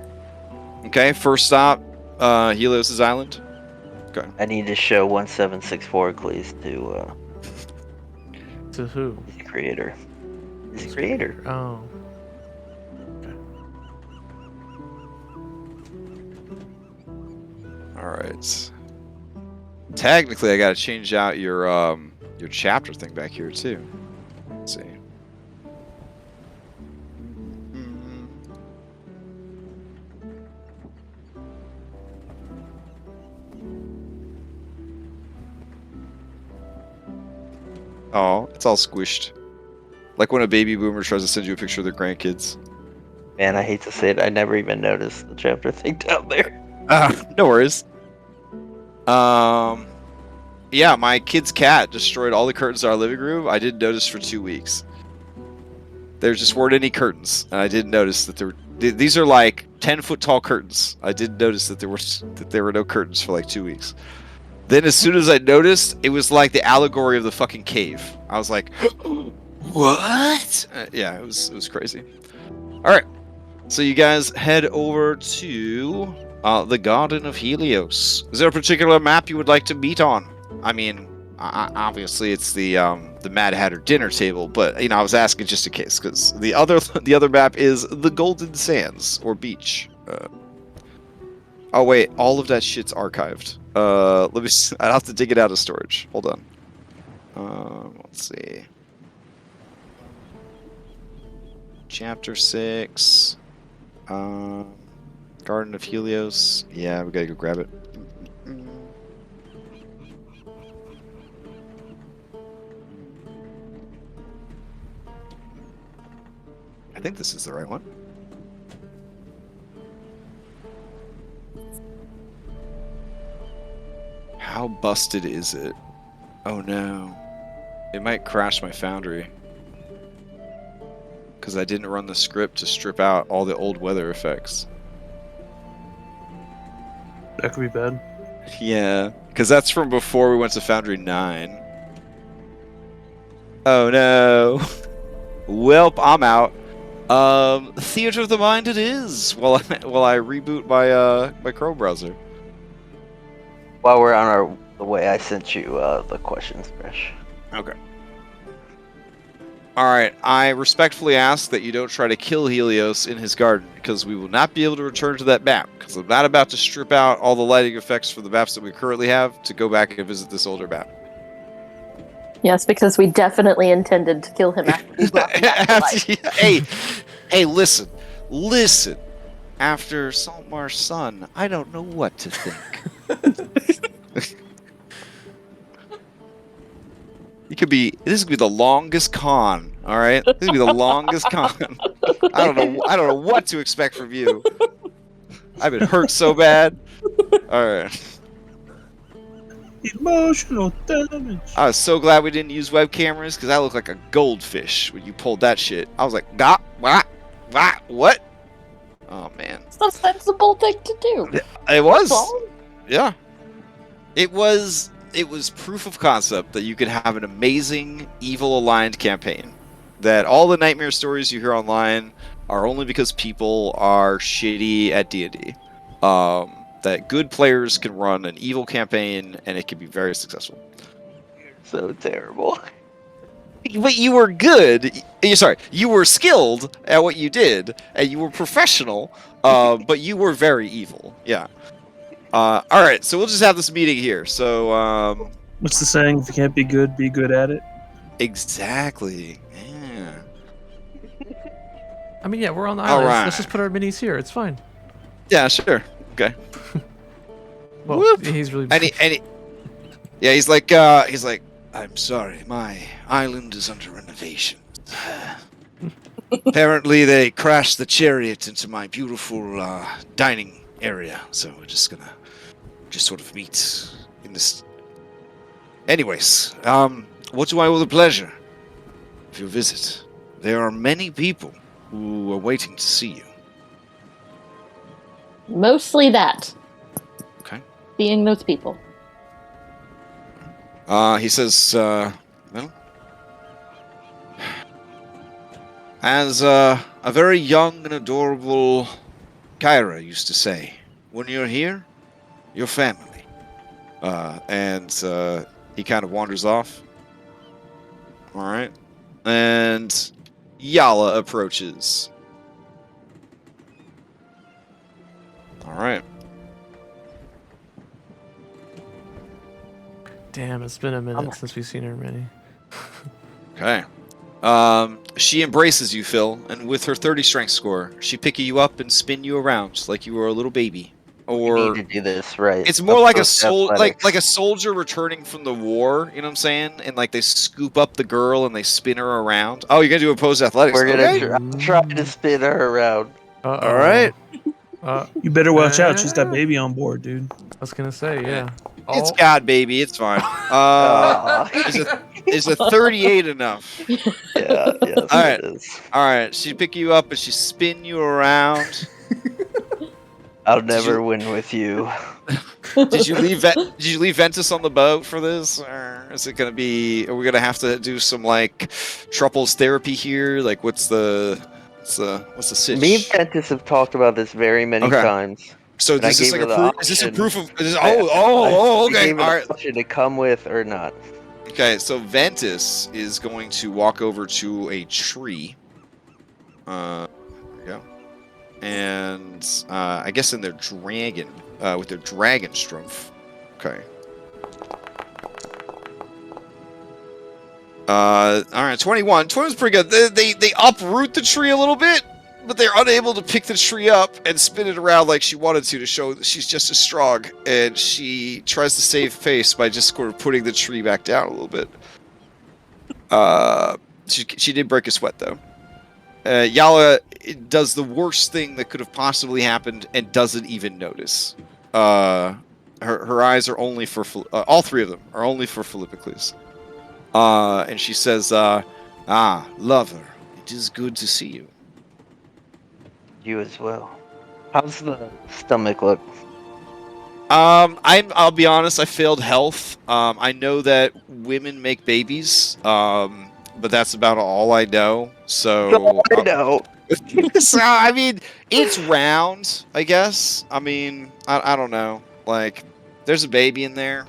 Okay, first stop, Helios' island. Okay. I need to show 1764 please to To who? the creator. He's the creator. Oh. Alright. Technically, I gotta change out your chapter thing back here, too. Let's see. Oh, it's all squished. Like when a baby boomer tries to send you a picture of their grandkids. Man, I hate to say it, I never even noticed the chapter thing down there. No worries. Yeah, my kid's cat destroyed all the curtains in our living room. I didn't notice for 2 weeks. There just weren't any curtains, and I didn't notice that there were. These are like 10-foot tall curtains. I didn't notice that there were no curtains for like 2 weeks. Then, as soon as I noticed, it was like the allegory of the fucking cave. I was like, "What?" Yeah, it was crazy. All right, so you guys head over to the Garden of Helios. Is there a particular map you would like to meet on? I mean, obviously it's the Mad Hatter dinner table, but I was asking just in case because the other map is the Golden Sands or beach. Oh wait, all of that shit's archived. Let me. I'd have to dig it out of storage. Hold on. Let's see. Chapter 6. Garden of Helios. Yeah, we gotta go grab it. I think this is the right one. How busted is it? Oh no. It might crash my Foundry. Because I didn't run the script to strip out all the old weather effects. That could be bad. Yeah, because that's from before we went to Foundry 9. Oh no. Welp, I'm out. Theater of the Mind it is, while I reboot my Chrome browser. While we're on the way, I sent you the questions, Crash. Okay. Alright, I respectfully ask that you don't try to kill Helios in his garden, because we will not be able to return to that map, because I'm not about to strip out all the lighting effects for the maps that we currently have to go back and visit this older map. Yes, because we definitely intended to kill him after we brought him back to life. Hey, listen. After Saltmar's son, I don't know what to think. This could be the longest con. All right, this could be the longest con. I don't know what to expect from you. I've been hurt so bad. All right. Emotional damage. I was so glad we didn't use web cameras because I looked like a goldfish when you pulled that shit. I was like, what? Oh man. It's a sensible thing to do. It was. That's all. Yeah. It was proof of concept that you could have an amazing evil aligned campaign. That all the nightmare stories you hear online are only because people are shitty at D&D. That good players can run an evil campaign and it can be very successful. So terrible. But you were good. You were skilled at what you did, and you were professional. But you were very evil. Yeah. All right. So we'll just have this meeting here. So. What's the saying? If you can't be good at it. Exactly. Yeah. I mean, yeah, we're on the island. Alright. Let's just put our minis here. It's fine. Yeah. Sure. Okay. Well, Whoop. he's really. Yeah. He's like. I'm sorry. My island is under renovation. Apparently, they crashed the chariot into my beautiful dining area, so we're just gonna sort of meet in this. Anyways, what do I owe the pleasure of your visit? There are many people who are waiting to see you. Mostly that. Okay. Being those people. He says, well, as a very young and adorable Kyra used to say, when you're here, you're family. And he kind of wanders off. All right. And Yala approaches. All right. Damn, it's been a minute since we've seen her mini. Okay. She embraces you, Phil, and with her 30 strength score, she pick you up and spin you around like you were a little baby. Or You need to do this right. it's more like a Athletics. like a soldier returning from the war. You know what I'm saying? And like they scoop up the girl and they spin her around. Oh, you're gonna do opposed athletics? We're gonna Okay. try to spin her around. All right. You better watch out. She's got baby on board, dude. I was gonna say, yeah. It's God, baby. It's fine. Is a 38 enough? Yeah, yes, All right. it is. All right. She pick you up and she spin you around. I'll never win with you. Did you leave Ventus on the boat for this, or is it gonna be? Are we gonna have to do some like Trupples therapy here? Like, what's the sitch? Me and Ventus have talked about this very many Okay. times. So and I this is gave like her a the proof. Is this a option. proof of? I Okay. gave her All the right. option to come with or not. Okay. So Ventus is going to walk over to a tree. There we go. And I guess in their dragon, with their dragon strumpf. Okay. All right, 21. 21's pretty good. They uproot the tree a little bit, but they're unable to pick the tree up and spin it around like she wanted to show that she's just as strong. And she tries to save face by just sort of putting the tree back down a little bit. She did break a sweat though. Yala does the worst thing that could have possibly happened and doesn't even notice. Her eyes are only for all three of them are only for Philippocles. And she says, lover, it is good to see you. You as well. How's the stomach look? I'll be honest, I failed health. I know that women make babies, but that's about all I know. So I know. so, I mean, it's round, I guess. I mean, I don't know. Like, there's a baby in there.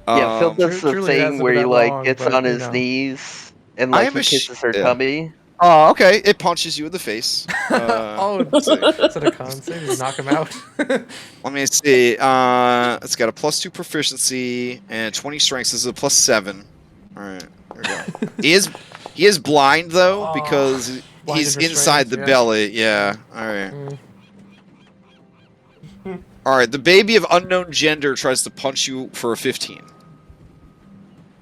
Yeah, Phil does the truly thing hasn't where been he that like long, gets but, on you his know. knees and I like am he a kisses her yeah. tummy. Oh, okay. It punches you in the face. Oh, let's see. is that a con save? Just knock him out. Let me see. It's got a +2 proficiency and 20 strength. This is a +7. All right, there we go. He is blind though because Blind he's and inside the restrained, yeah. belly. Yeah. All right. All right. The baby of unknown gender tries to punch you for a 15.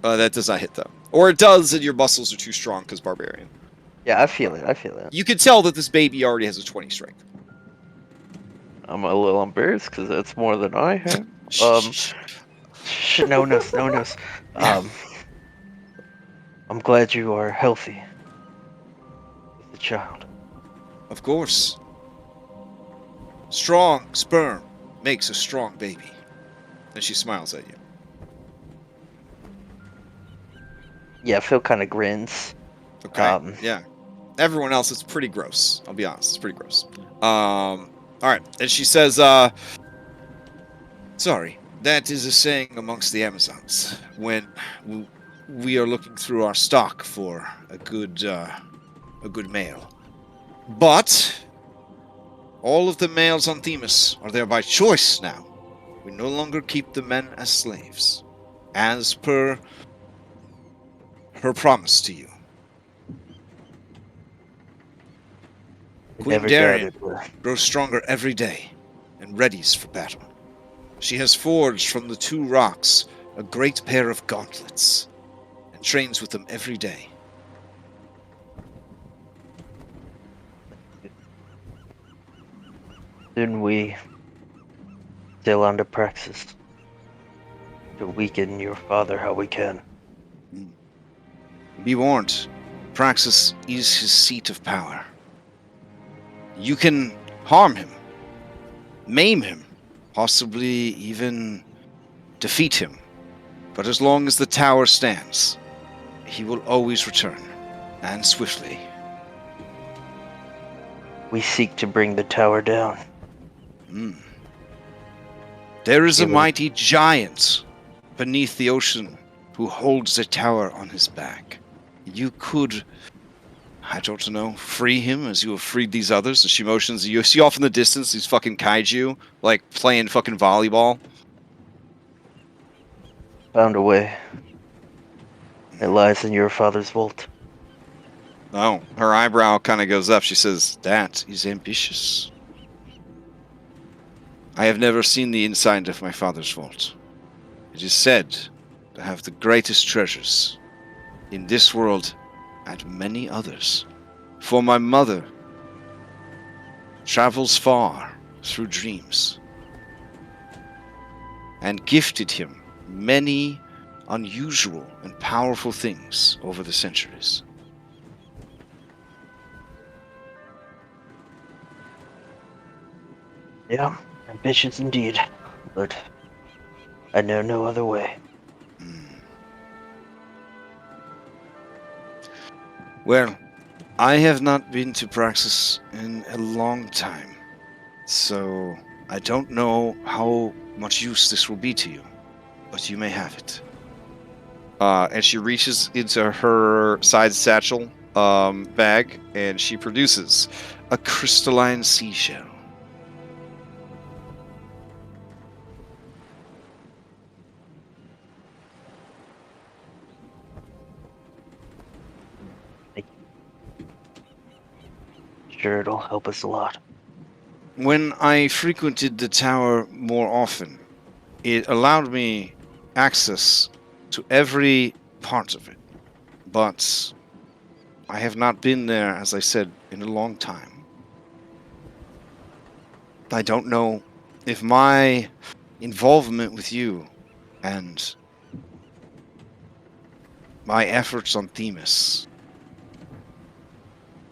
That does not hit though, or it does, and your muscles are too strong because barbarian. Yeah, I feel it. I feel it. You can tell that this baby already has a 20 strength. I'm a little embarrassed because that's more than I have. Shh. No one knows. No one knows. I'm glad you are healthy with the child. Of course. Strong sperm makes a strong baby. And she smiles at you. Yeah, Phil kind of grins. Okay. Yeah. Everyone else, it's pretty gross. I'll be honest, it's pretty gross. All right. And she says, sorry, that is a saying amongst the Amazons when we are looking through our stock for a good male. But all of the males on Themis are there by choice now. We no longer keep the men as slaves, as per her promise to you. Queen Never Darien doubted her. grows stronger every day and readies for battle. She has forged from the two rocks a great pair of gauntlets and trains with them every day. Soon we sail on to Praxis to weaken your father how we can. Be warned, Praxis is his seat of power. You can harm him, maim him, possibly even defeat him. But as long as the tower stands, he will always return, and swiftly. We seek to bring the tower down. There is a Given- mighty giant beneath the ocean who holds a tower on his back. You could, I don't know, free him as you have freed these others. And she motions. You see off in the distance these fucking kaiju, like playing fucking volleyball. Found a way. It lies in your father's vault. Oh, her eyebrow kind of goes up. She says, that is ambitious. I have never seen the inside of my father's vault. It is said to have the greatest treasures in this world and many others. For my mother travels far through dreams and gifted him many unusual and powerful things over the centuries. Yeah, ambitious indeed. But I know no other way. Well, I have not been to Praxis in a long time, so I don't know how much use this will be to you, but you may have it. And she reaches into her side satchel bag, and she produces a crystalline seashell. Sure, it'll help us a lot. When I frequented the tower more often, it allowed me access to every part of it. But I have not been there, as I said, in a long time. I don't know if my involvement with you and my efforts on Themis,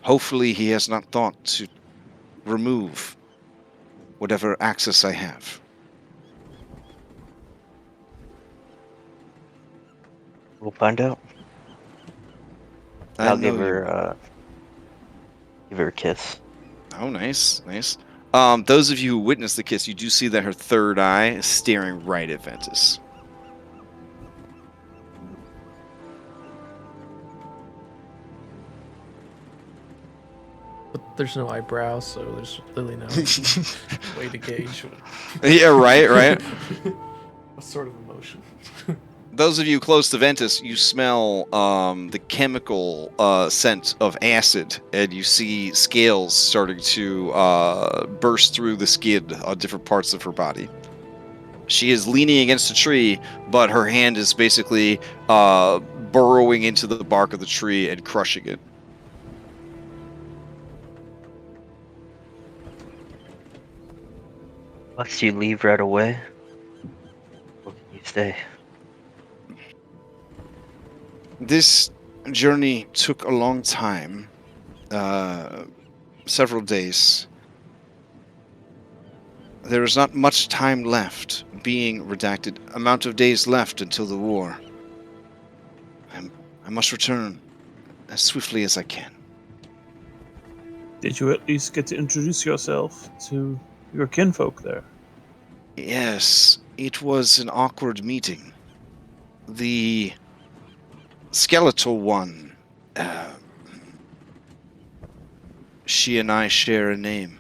hopefully he has not thought to remove whatever access I have. We'll find out. I I'll know give you- her a kiss. Oh, nice, nice. Those of you who witnessed the kiss, you do see that her third eye is staring right at Ventus. But there's no eyebrow, so there's really no way to gauge Yeah, right. what sort of emotion. Those of you close to Ventus, you smell the chemical scent of acid, and you see scales starting to burst through the skin on different parts of her body. She is leaning against a tree, but her hand is basically burrowing into the bark of the tree and crushing it. Must you leave right away? Or can you stay? This journey took a long time, several days. There is not much time left, being redacted. Amount of days left until the war. I must return as swiftly as I can. Did you at least get to introduce yourself to your kinfolk there? Yes, it was an awkward meeting. The skeletal one, she and I share a name.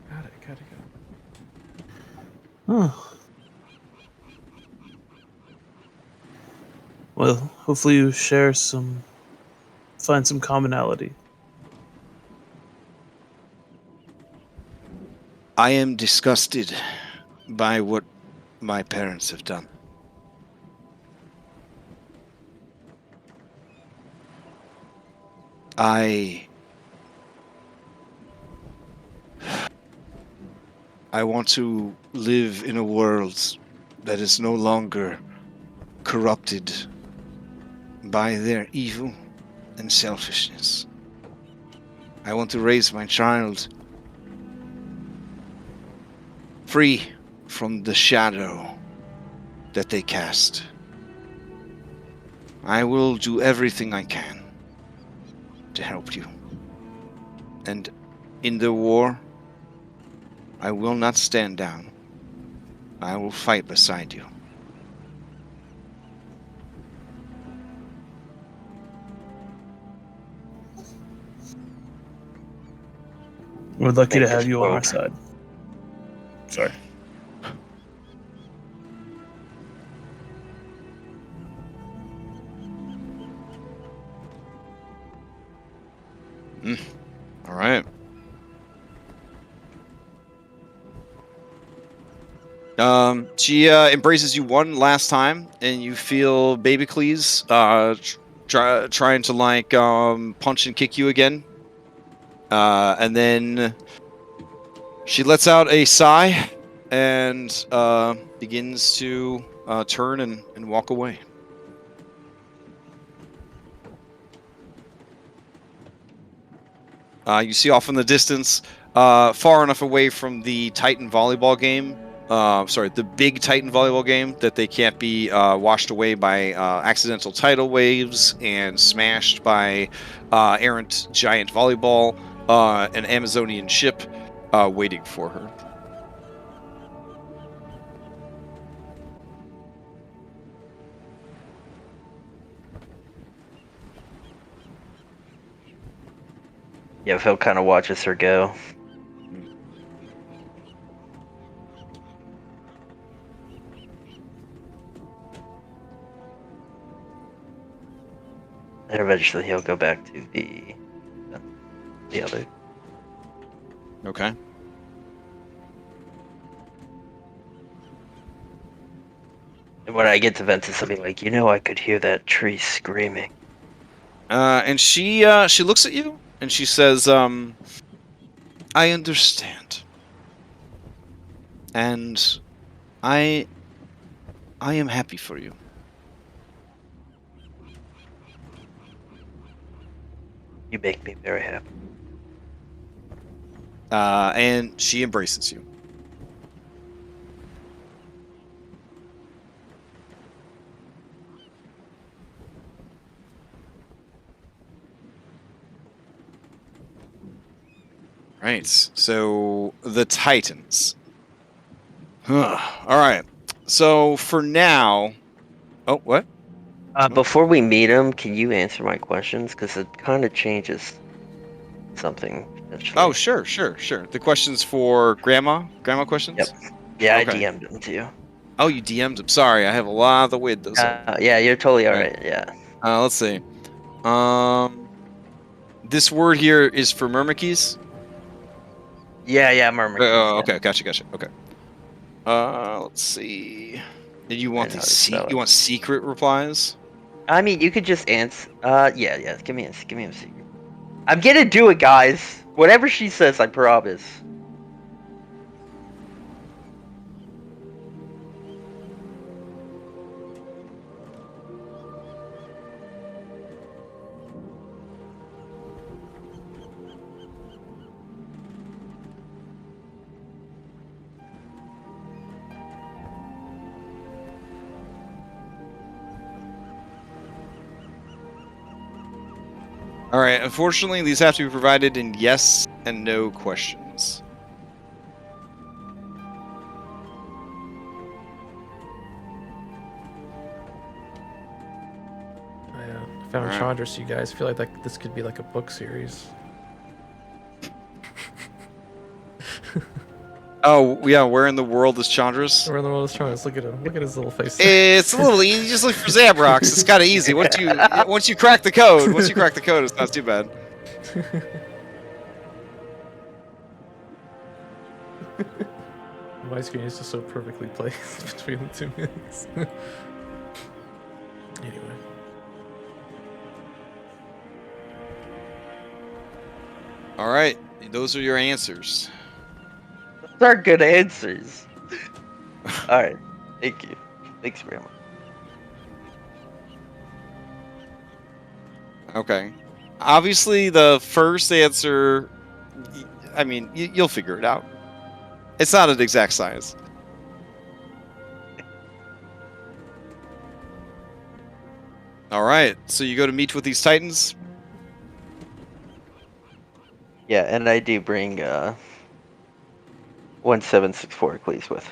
Got it. Huh. Well, hopefully you find some commonality. I am disgusted by what my parents have done. I want to live in a world that is no longer corrupted by their evil and selfishness. I want to raise my child free from the shadow that they cast. I will do everything I can to help you. And in the war, I will not stand down. I will fight beside you. We're lucky to Make have this you on our quote. side. Sorry. All right. She embraces you one last time, and you feel Babycles trying to like punch and kick you again. And then she lets out a sigh and begins to turn and walk away. You see off in the distance, far enough away from the Titan volleyball game. The big Titan volleyball game that they can't be washed away by accidental tidal waves and smashed by errant giant volleyball, an Amazonian ship waiting for her. Yeah, Phil kind of watches her go. And eventually he'll go back to the other. Okay. And when I get to Ventus, I'll be like, I could hear that tree screaming. And she looks at you and she says, I understand. And I am happy for you. You make me very happy. And she embraces you. Right, so the Titans. All right, so for now... Oh, what? Before we meet him, can you answer my questions? Because it kind of changes something, potentially. Oh, sure. The questions for Grandma? Grandma questions? Yep. Yeah, Okay. I DM'd him too. Oh, you DM'd him. Sorry, I have a lot of the windows. Yeah, you're totally Right. alright, yeah. Let's see. This word here is for Myrmikes? Yeah, Murmur. Oh, okay, gotcha. Okay. Let's see. And you want I know how to spell it. secret replies? I mean, you could just answer. Yeah. Give me a secret. I'm gonna do it, guys. Whatever she says, I promise. All right. Unfortunately, these have to be provided in yes and no questions. I found Alright. Chandras, you guys. I feel like this could be like a book series. Oh yeah, where in the world is Chandras? We're in the world of Chandras. Look at him. Look at his little face. It's a little easy. Just look for Zabrox. It's kind of easy. Once you crack the code, it's not too bad. My screen is just so perfectly placed between the two minutes. Anyway. All right, those are your answers. Those are good answers. Alright. Thank you. Thanks very much. Okay. Obviously, the first answer, I mean, you'll figure it out. It's not an exact science. All right, so you go to meet with these titans. Yeah, and I do bring 1764 Eccles with.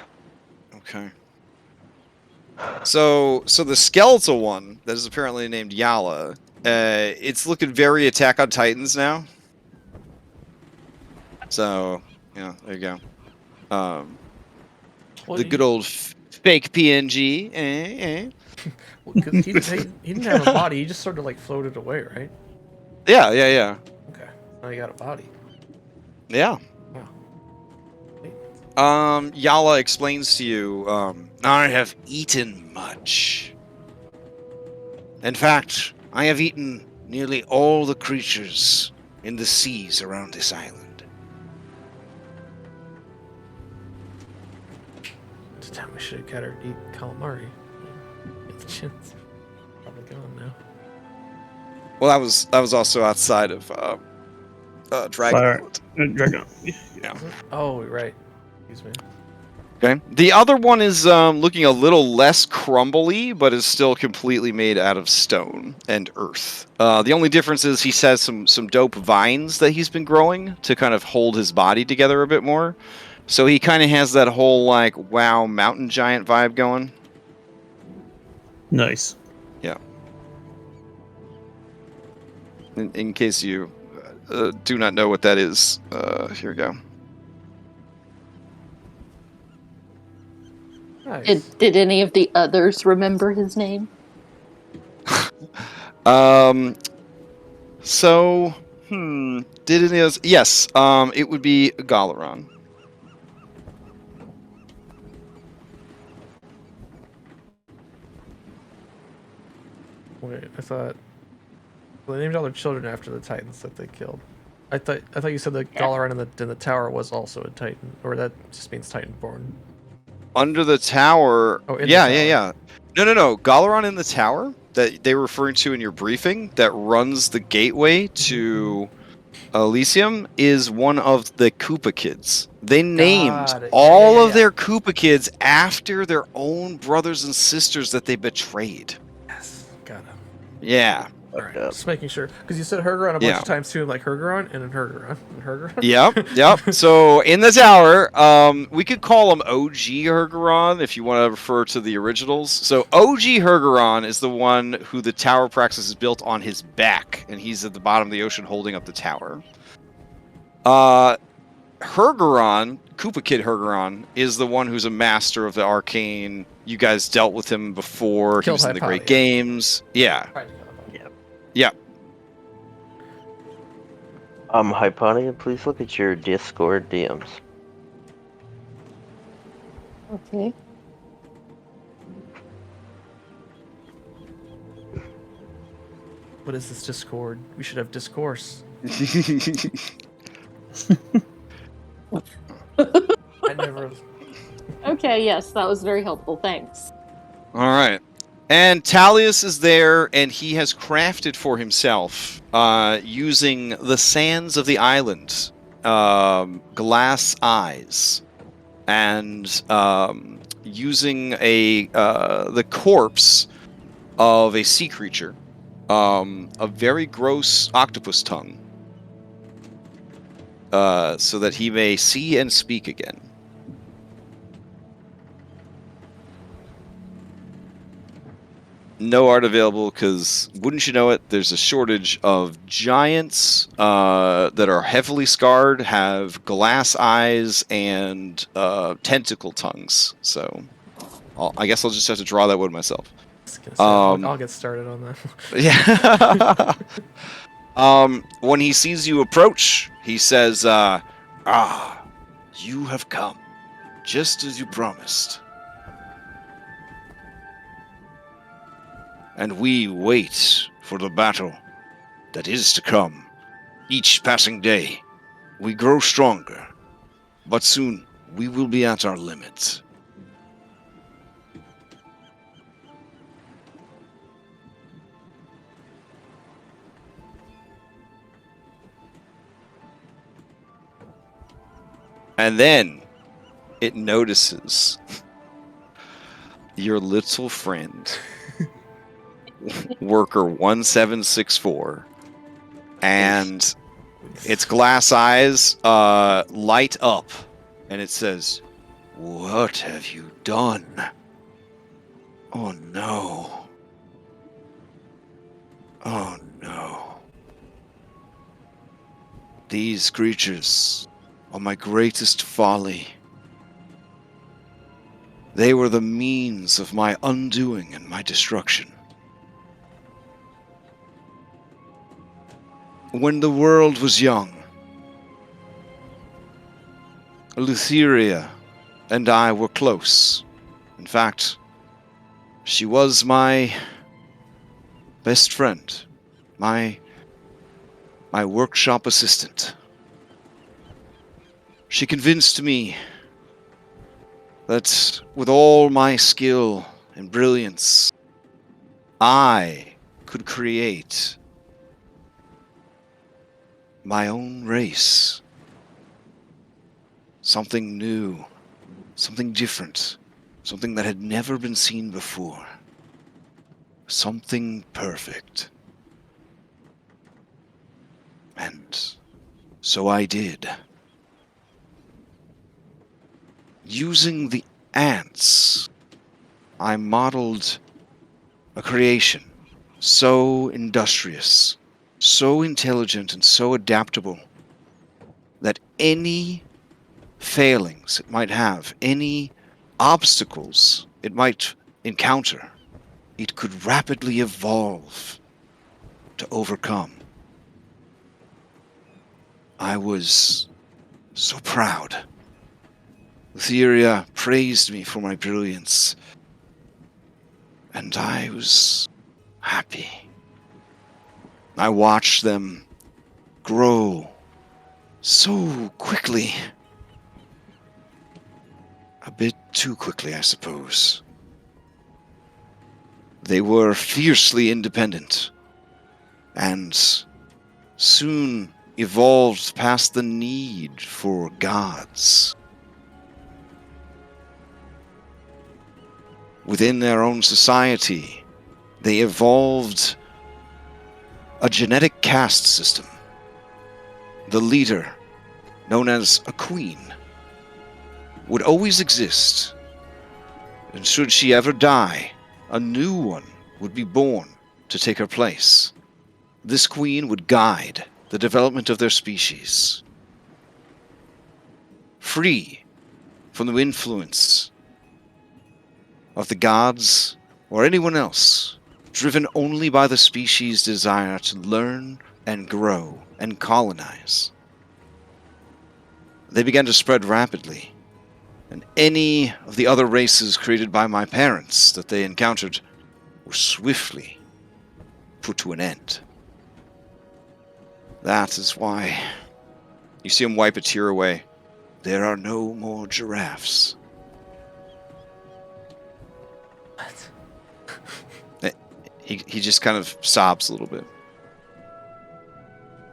Okay. So the skeletal one that is apparently named Yala, it's looking very Attack on Titans now. So yeah, there you go. Well, The good old fake PNG. Well, 'cause he didn't have a body. He just sort of like floated away, right? Yeah. Okay. Now he got a body. Yeah. Wow. Neat. Yala explains to you, I have eaten much. In fact, I have eaten nearly all the creatures in the seas around this island. Damn, we should have got her to eat calamari. Get the chins. Probably gone now. Well, that was also outside of Dragonlords. Dragon. Yeah. Oh, right. Excuse me. Okay. The other one is looking a little less crumbly, but is still completely made out of stone and earth. The only difference is he says some dope vines that he's been growing to kind of hold his body together a bit more. So he kind of has that whole like wow mountain giant vibe going. Nice. Yeah. In case you do not know what that is, here we go. Nice. Did any of the others remember his name? So, did it is yes, it would be Galaron. Wait, I thought. Well, they named all their children after the Titans that they killed. I thought you said that Galaran in the tower was also a Titan, or that just means Titanborn. Under the tower. Oh, in the yeah, tower. yeah. No. Galaron in the tower that they were referring to in your briefing that runs the gateway to Elysium is one of the Koopa kids. They named Got it. all Yeah. of their Koopa kids after their own brothers and sisters that they betrayed. Yes, got it. Yeah. All right, just making sure because you said Hergeron a bunch Yeah. of times too, like Hergeron and then Hergeron and Hergeron. Yep. So in the tower, we could call him OG Hergeron if you want to refer to the originals. So OG Hergeron is the one who the tower Praxis is built on his back, and he's at the bottom of the ocean holding up the tower. Hergeron, Koopa Kid Hergeron, is the one who's a master of the arcane. You guys dealt with him before. He Killed was in the Hypatia. Great Games. Yeah. Right. Yeah. Hyponia, please look at your Discord DMs. Okay. What is this Discord? We should have discourse. I never. Okay, yes, that was very helpful. Thanks. All right. And Talius is there, and he has crafted for himself, using the sands of the island, glass eyes, and using the corpse of a sea creature, a very gross octopus tongue, so that he may see and speak again. No art available because, wouldn't you know it, there's a shortage of giants that are heavily scarred, have glass eyes, and tentacle tongues. So I guess I'll just have to draw that one myself. I'll get started on that. Yeah. When he sees you approach, he says, you have come, just as you promised. And we wait for the battle that is to come. Each passing day, we grow stronger, but soon we will be at our limits. And then it notices your little friend, Worker 1764, and its glass eyes light up, and it says, "What have you done? Oh no. Oh no. These creatures are my greatest folly. They were the means of my undoing and my destruction. When the world was young, Lutheria and I were close. In fact, she was my best friend, my workshop assistant. She convinced me that with all my skill and brilliance, I could create my own race. Something new, something different, something that had never been seen before. Something perfect. And so I did. Using the ants, I modeled a creation so industrious, so intelligent, and so adaptable that any failings it might have, any obstacles it might encounter, it could rapidly evolve to overcome. I was so proud. Lutheria praised me for my brilliance, and I was happy. I watched them grow so quickly. A bit too quickly, I suppose. They were fiercely independent, and soon evolved past the need for gods. Within their own society, they evolved a genetic caste system. The leader, known as a queen, would always exist, and should she ever die, a new one would be born to take her place. This queen would guide the development of their species, free from the influence of the gods or anyone else, driven only by the species' desire to learn and grow and colonize. They began to spread rapidly, and any of the other races created by my parents that they encountered were swiftly put to an end. That is why you see him wipe a tear away. There are no more giraffes. What? He just kind of sobs a little bit.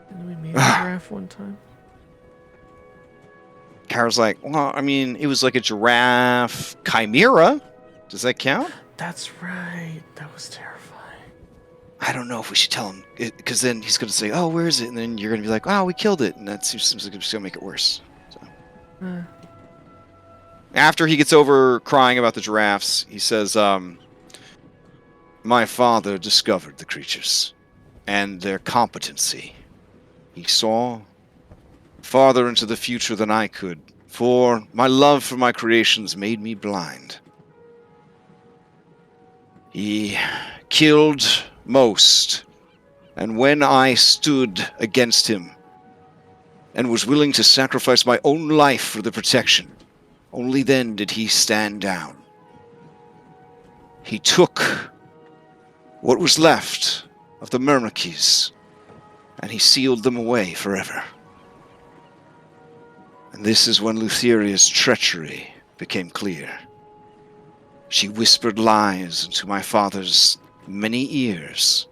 Didn't we meet a giraffe one time? Kara's like, well, I mean, it was like a giraffe chimera. Does that count? That's right. That was terrifying. I don't know if we should tell him, because then he's going to say, oh, where is it? And then you're going to be like, oh, we killed it. And that seems like it's going to make it worse. So. After he gets over crying about the giraffes, he says, my father discovered the creatures and their competency. He saw farther into the future than I could, for my love for my creations made me blind. He killed most, and when I stood against him and was willing to sacrifice my own life for the protection, only then did he stand down. He took what was left of the Myrmikes, and he sealed them away forever. And this is when Lutheria's treachery became clear. She whispered lies into my father's many ears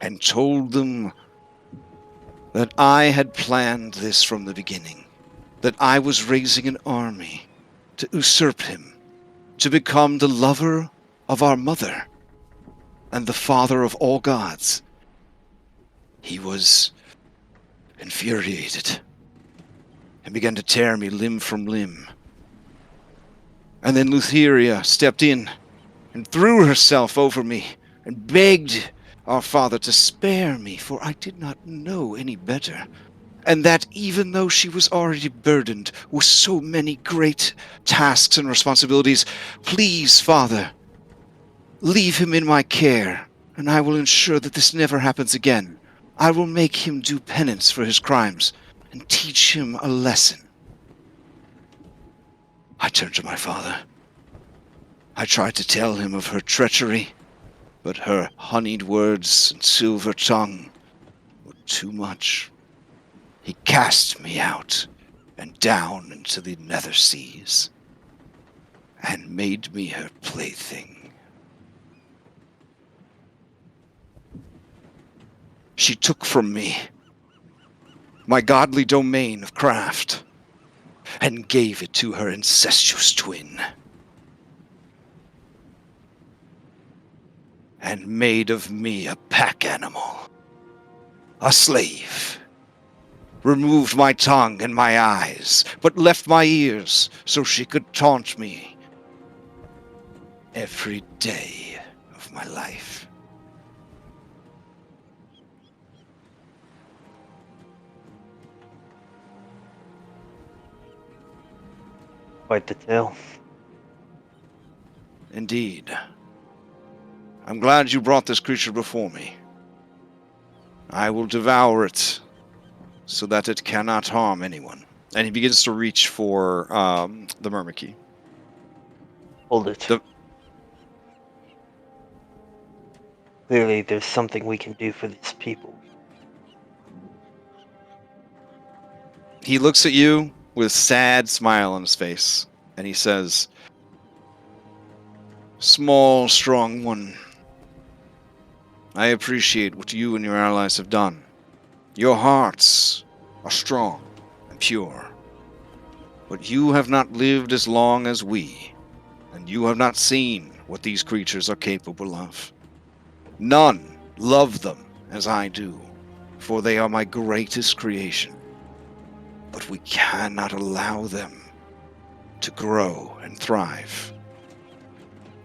and told them that I had planned this from the beginning, that I was raising an army to usurp him, to become the lover of our mother and the father of all gods. He was infuriated and began to tear me limb from limb. And then Lutheria stepped in and threw herself over me and begged our father to spare me, for I did not know any better, and that even though she was already burdened with so many great tasks and responsibilities, please, Father, leave him in my care, and I will ensure that this never happens again. I will make him do penance for his crimes and teach him a lesson. I turned to my father. I tried to tell him of her treachery, but her honeyed words and silver tongue were too much. He cast me out and down into the nether seas and made me her plaything. She took from me my godly domain of craft and gave it to her incestuous twin, and made of me a pack animal, a slave. Removed my tongue and my eyes, but left my ears so she could taunt me every day of my life. Quite the tale. Indeed. I'm glad you brought this creature before me. I will devour it so that it cannot harm anyone. And he begins to reach for the Myrmiki. Hold it. Clearly, there's something we can do for these people. He looks at you with a sad smile on his face, and he says, "Small, strong one, I appreciate what you and your allies have done. Your hearts are strong and pure, but you have not lived as long as we, and you have not seen what these creatures are capable of. None love them as I do, for they are my greatest creation. But we cannot allow them to grow and thrive,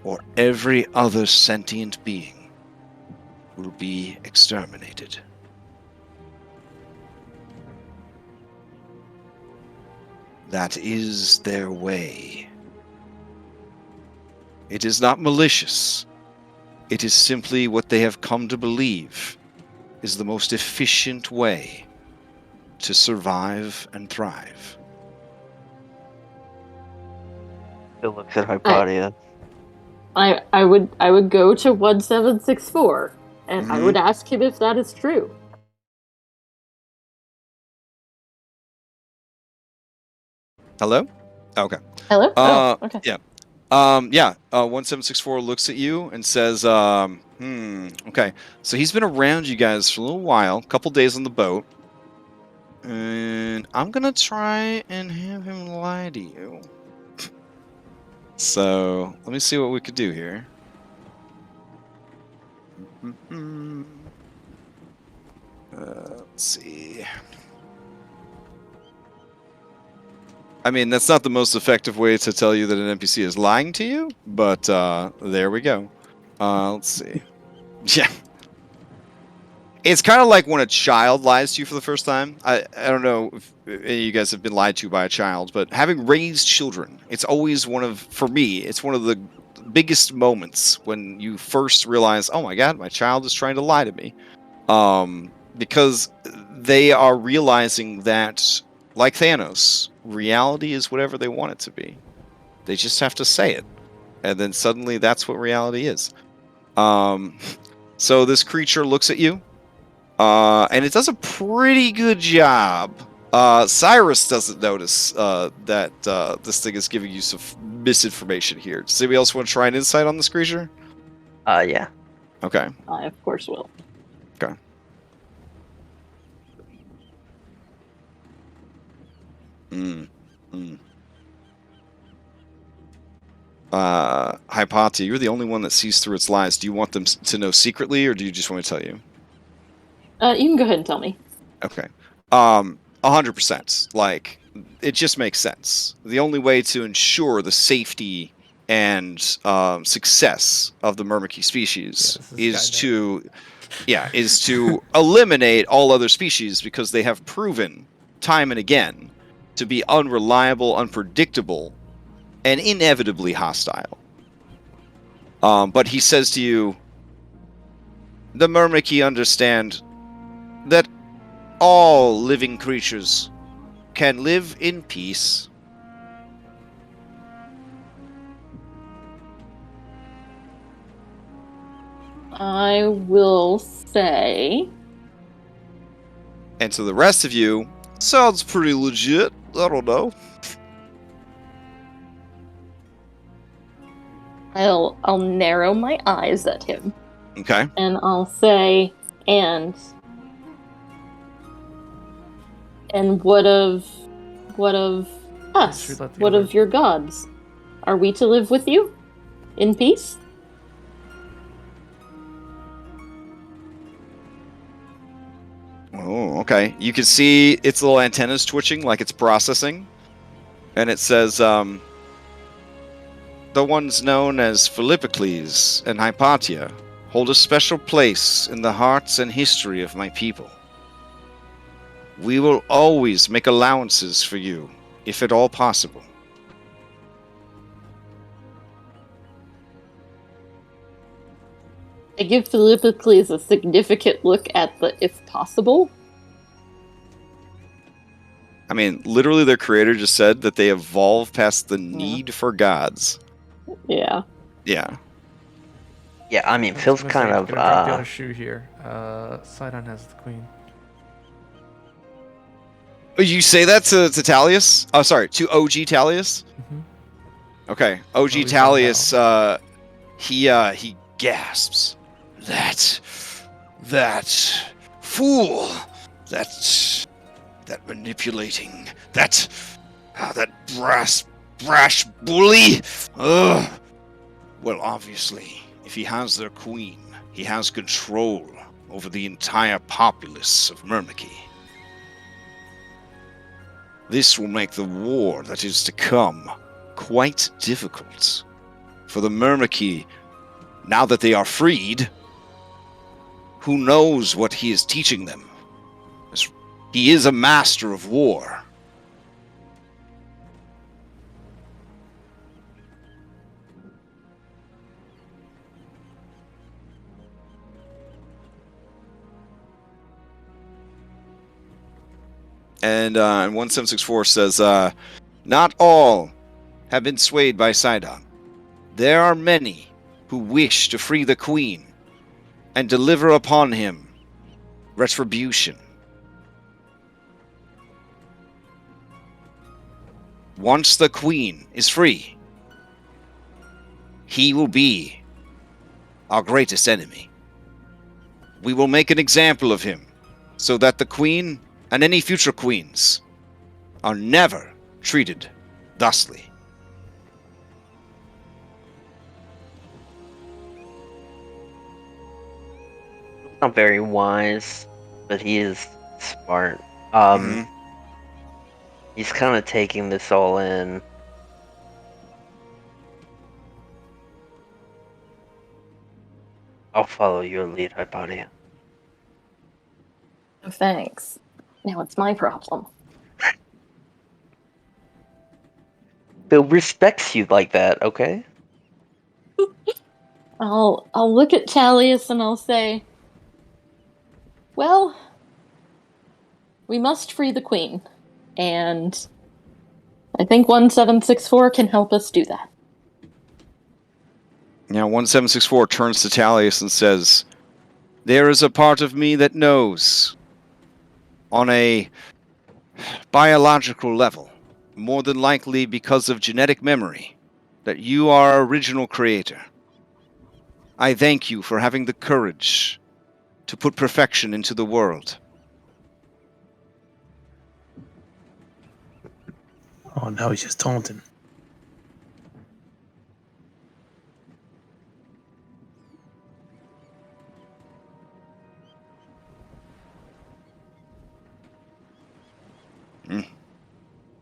or every other sentient being will be exterminated." That is their way. It is not malicious. It is simply what they have come to believe, is the most efficient way to survive and thrive. Phil looks at Hypatia. I would go to 1764 and I would ask him if that is true. Hello? Okay. Hello? Okay. Yeah. 1764 looks at you and says, okay. So he's been around you guys for a little while, a couple days on the boat. And I'm gonna try and have him lie to you. So, let me see what we could do here. Let's see. I mean, that's not the most effective way to tell you that an NPC is lying to you, but there we go. Let's see. Yeah. It's kind of like when a child lies to you for the first time. I don't know if any of you guys have been lied to by a child, but having raised children, it's always for me, it's one of the biggest moments when you first realize, oh my god, my child is trying to lie to me. Because they are realizing that, like Thanos, reality is whatever they want it to be. They just have to say it. And then suddenly that's what reality is. So this creature looks at you. And it does a pretty good job. Cyrus doesn't notice that this thing is giving you some misinformation here. Does anybody else want to try an insight on this creature? Yeah. Okay. I of course will. Okay. Hypatia, you're the only one that sees through its lies. Do you want them to know secretly, or do you just want to tell you? You can go ahead and tell me. Okay. 100%. Like, it just makes sense. The only way to ensure the safety and success of the Myrmidon species is to eliminate all other species, because they have proven time and again to be unreliable, unpredictable, and inevitably hostile. But he says to you, the Myrmidon understand that all living creatures can live in peace. I will say. And to the rest of you, sounds pretty legit. I don't know. I'll narrow my eyes at him. Okay. And I'll say, and what of us? What of your gods? Are we to live with you in peace? Oh, okay. You can see its little antennas twitching like it's processing. And it says, the ones known as Philippocles and Hypatia hold a special place in the hearts and history of my people. We will always make allowances for you, if at all possible. I give Philippocles a significant look at the if possible. I mean, literally their creator just said that they evolve past the need for gods. Yeah. Yeah. Yeah, I mean, Phil's kind of, Gonna drop the other shoe here. Sidon has the queen. You say that to Talius? Oh, sorry, to OG Talius? Mm-hmm. Okay, OG Talius, he gasps. That fool, that manipulating, that brash bully. Ugh. Well, obviously, if he has their queen, he has control over the entire populace of Myrmidon. This will make the war that is to come quite difficult. For the Myrmidon, now that they are freed, who knows what he is teaching them? He is a master of war. And 1764 says, not all have been swayed by Sidon. There are many who wish to free the queen and deliver upon him retribution. Once the queen is free, he will be our greatest enemy. We will make an example of him so that the queen and any future queens are never treated thusly. Not very wise, but he is smart. He's kind of taking this all in. I'll follow your lead, Hypatia. Oh, thanks. Now it's my problem. Bill respects you like that, okay? I'll look at Talius and I'll say, well, we must free the queen, and I think 1764 can help us do that. Now, 1764 turns to Talius and says, there is a part of me that knows, on a biological level, more than likely because of genetic memory, that you are our original creator. I thank you for having the courage to put perfection into the world. Oh, now he's just taunting.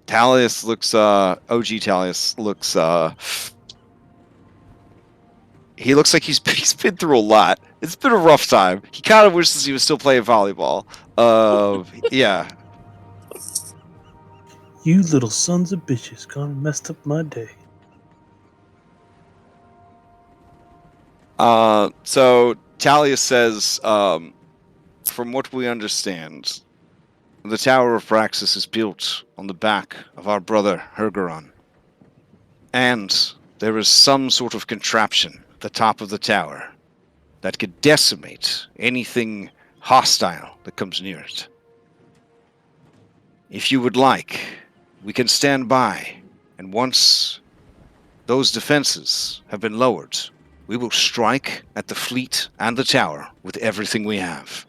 Talius looks, OG Talius looks, he looks like he's been through a lot. It's been a rough time. He kind of wishes he was still playing volleyball. Yeah. You little sons of bitches gone and messed up my day. So Talius says, from what we understand, the Tower of Praxis is built on the back of our brother Hergeron. And there is some sort of contraption at the top of the tower that could decimate anything hostile that comes near it. If you would like, we can stand by, and once those defenses have been lowered, we will strike at the fleet and the tower with everything we have.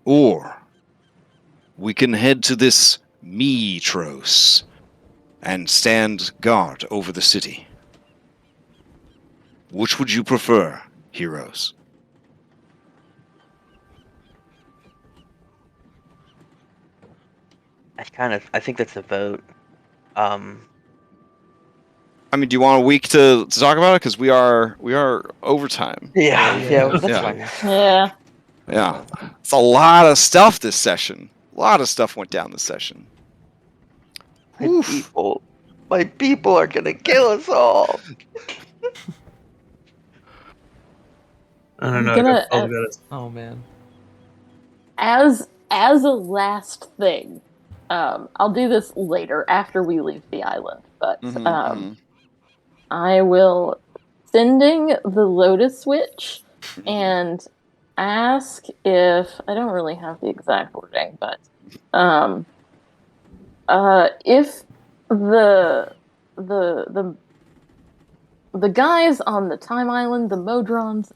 Or we can head to this Metros and stand guard over the city. Which would you prefer, heroes? I think that's a vote. I mean, do you want a week to talk about it? Because we are overtime. Yeah, that's Yeah. fine. Yeah. Yeah. It's a lot of stuff this session. A lot of stuff went down this session. My people are gonna kill us all. I don't know. I'm I gonna- got told about it. Oh man. As a last thing, I'll do this later after we leave the island, but I will sending the Lotus Witch and ask if I don't really have the exact wording, but if the guys on the Time Island, the Modrons,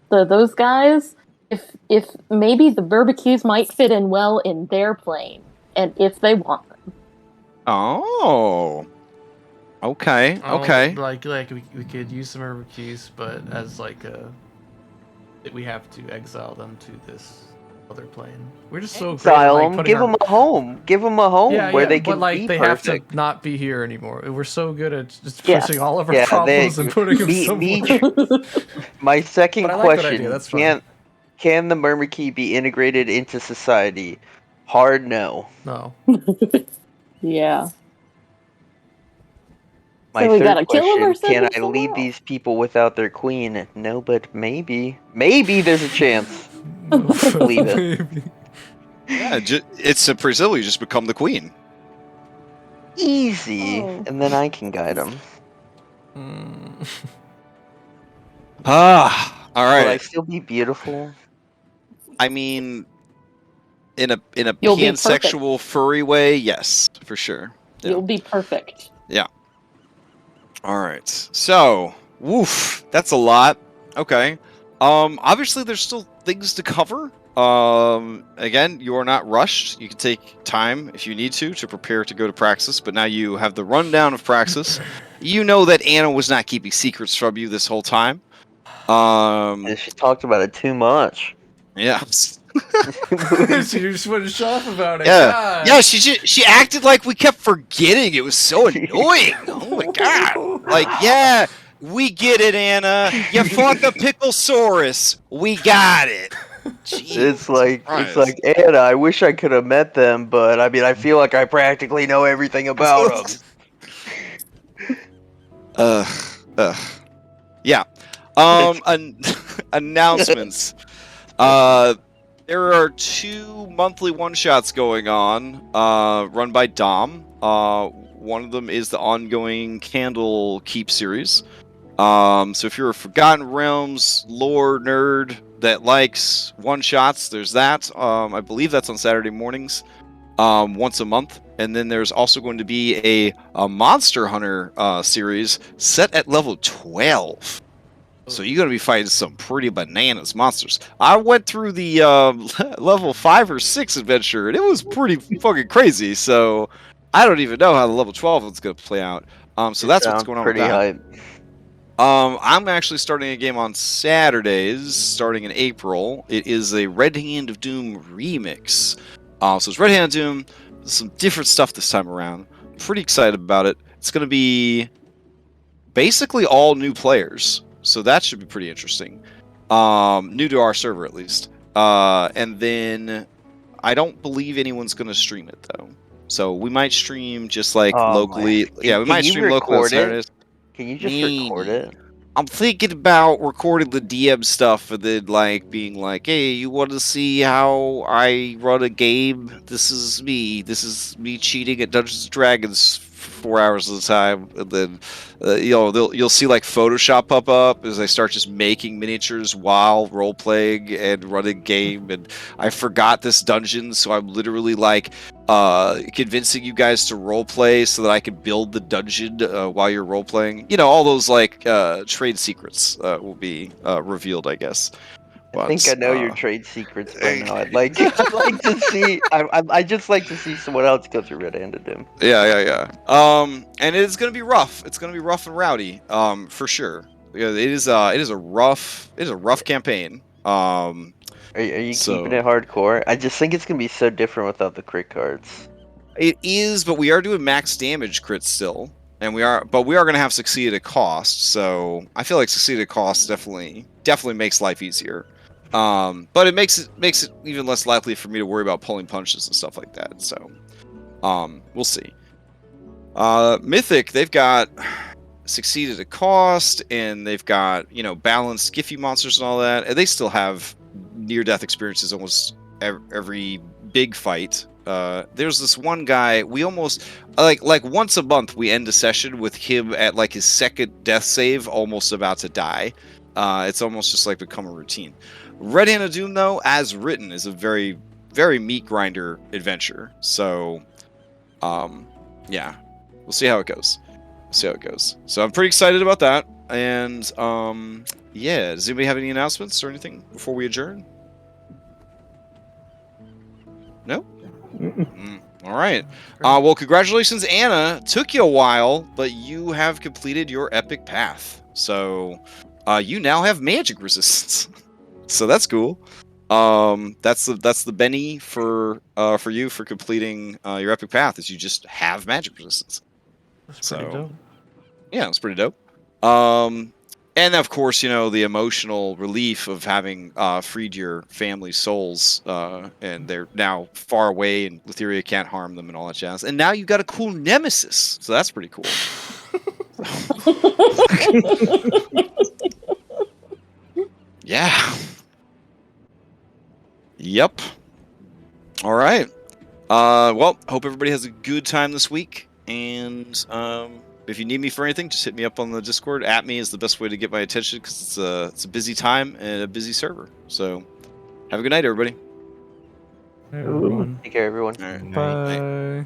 those guys, if maybe the barbecues might fit in well in their plane, and if they want them. Oh. Okay. Okay. Like we could use some herb keys, but as like we have to exile them to this other plane. We're just so great at, Exile like, them, putting give them a home. Give them a home where they can but like be they perfect. have to not be here anymore. We're so good at just Yeah. pushing all of our problems and putting them somewhere. My second But I like that question: idea, that's fine. Can the Murmur Key be integrated into society? Hard no. No. Yeah. My So we third gotta kill 'em or question: send Can 'em I somewhere lead else? these people without their queen? No, but maybe there's a chance. Leave it. Maybe. Yeah, it's pretty simple. You just become the queen. Easy, Oh. and then I can guide him. All Will I right. still be beautiful? I mean, in a You'll be perfect. pansexual furry way, yes, for sure. Yeah. You'll be perfect. Yeah. All right. So, woof, that's a lot. Okay. Obviously there's still things to cover. Again, you are not rushed. You can take time if you need to prepare to go to Praxis, but now you have the rundown of Praxis. You know that Anna was not keeping secrets from you this whole time. She talked about it too much. Yeah. She just wouldn't shut up about it. Yeah. God. Yeah, she acted like we kept forgetting. It was so annoying. Oh my god. Like, yeah, we get it, Anna. You fought the Picklesaurus. We got it. It's like Anna. I wish I could have met them, but I mean, I feel like I practically know everything about them. Yeah. Announcements. There are 2 monthly one-shots going on, run by Dom. One of them is the ongoing Candle Keep series. So if you're a Forgotten Realms lore nerd that likes one-shots, there's that. I believe that's on Saturday mornings, once a month. And then there's also going to be a Monster Hunter series set at level 12. So you're going to be fighting some pretty bananas monsters. I went through the level 5 or 6 adventure, and it was pretty fucking crazy. So I don't even know how the level 12 one's going to play out. So that's what's going on with that. Hype. I'm actually starting a game on Saturdays, starting in April. It is a Red Hand of Doom remix. So it's Red Hand of Doom, some different stuff this time around. I'm pretty excited about it. It's going to be basically all new players. So that should be pretty interesting. New to our server, at least. And then I don't believe anyone's going to stream it, though. So we might stream just like locally. Yeah, we might stream locally on Saturdays. Can you just record it? I'm thinking about recording the DM stuff and then like being like, hey, you want to see how I run a game? This is me. This is me cheating at Dungeons and Dragons for 4 hours at a time. And then, you'll see like Photoshop pop up as I start just making miniatures while role playing and running game. And I forgot this dungeon, so I'm literally like convincing you guys to role play so that I can build the dungeon while you're role playing. You know, all those like trade secrets will be revealed, I guess. But, I think I know your trade secrets by now. I'd like to see. I just like to see someone else go through red-handed Doom. Yeah. And it's gonna be rough. It's gonna be rough and rowdy. For sure. Yeah, it is a rough campaign. Are you keeping it hardcore? I just think it's gonna be so different without the crit cards. It is, but we are doing max damage crits still, and we are gonna have succeed at cost. So I feel like succeed at cost definitely makes life easier. But it makes it even less likely for me to worry about pulling punches and stuff like that. So, we'll see. Mythic, they've got succeed at a cost, and they've got balanced Skiffy monsters and all that, and they still have near-death experiences almost every big fight. There's this one guy, we almost like once a month we end a session with him at like his second death save, almost about to die. It's almost just like become a routine. Red Hand of Doom, though, as written, is a very, very meat grinder adventure. So, yeah, we'll see how it goes. So I'm pretty excited about that. And yeah, does anybody have any announcements or anything before we adjourn? No? All right. Well, congratulations, Anna. Took you a while, but you have completed your epic path. So you now have magic resistance. So that's cool. That's the Benny for you for completing your epic path, is you just have magic resistance. That's pretty dope. Yeah, it's pretty dope. And of course, the emotional relief of having freed your family's souls, and they're now far away, and Lutheria can't harm them, and all that jazz. And now you've got a cool nemesis, so that's pretty cool. Yeah. Yep. All right. Well, hope everybody has a good time this week. And if you need me for anything, just hit me up on the Discord. At me is the best way to get my attention because it's a busy time and a busy server. So have a good night, everybody. Hey, everyone. Take care, everyone. All right. Night. Bye.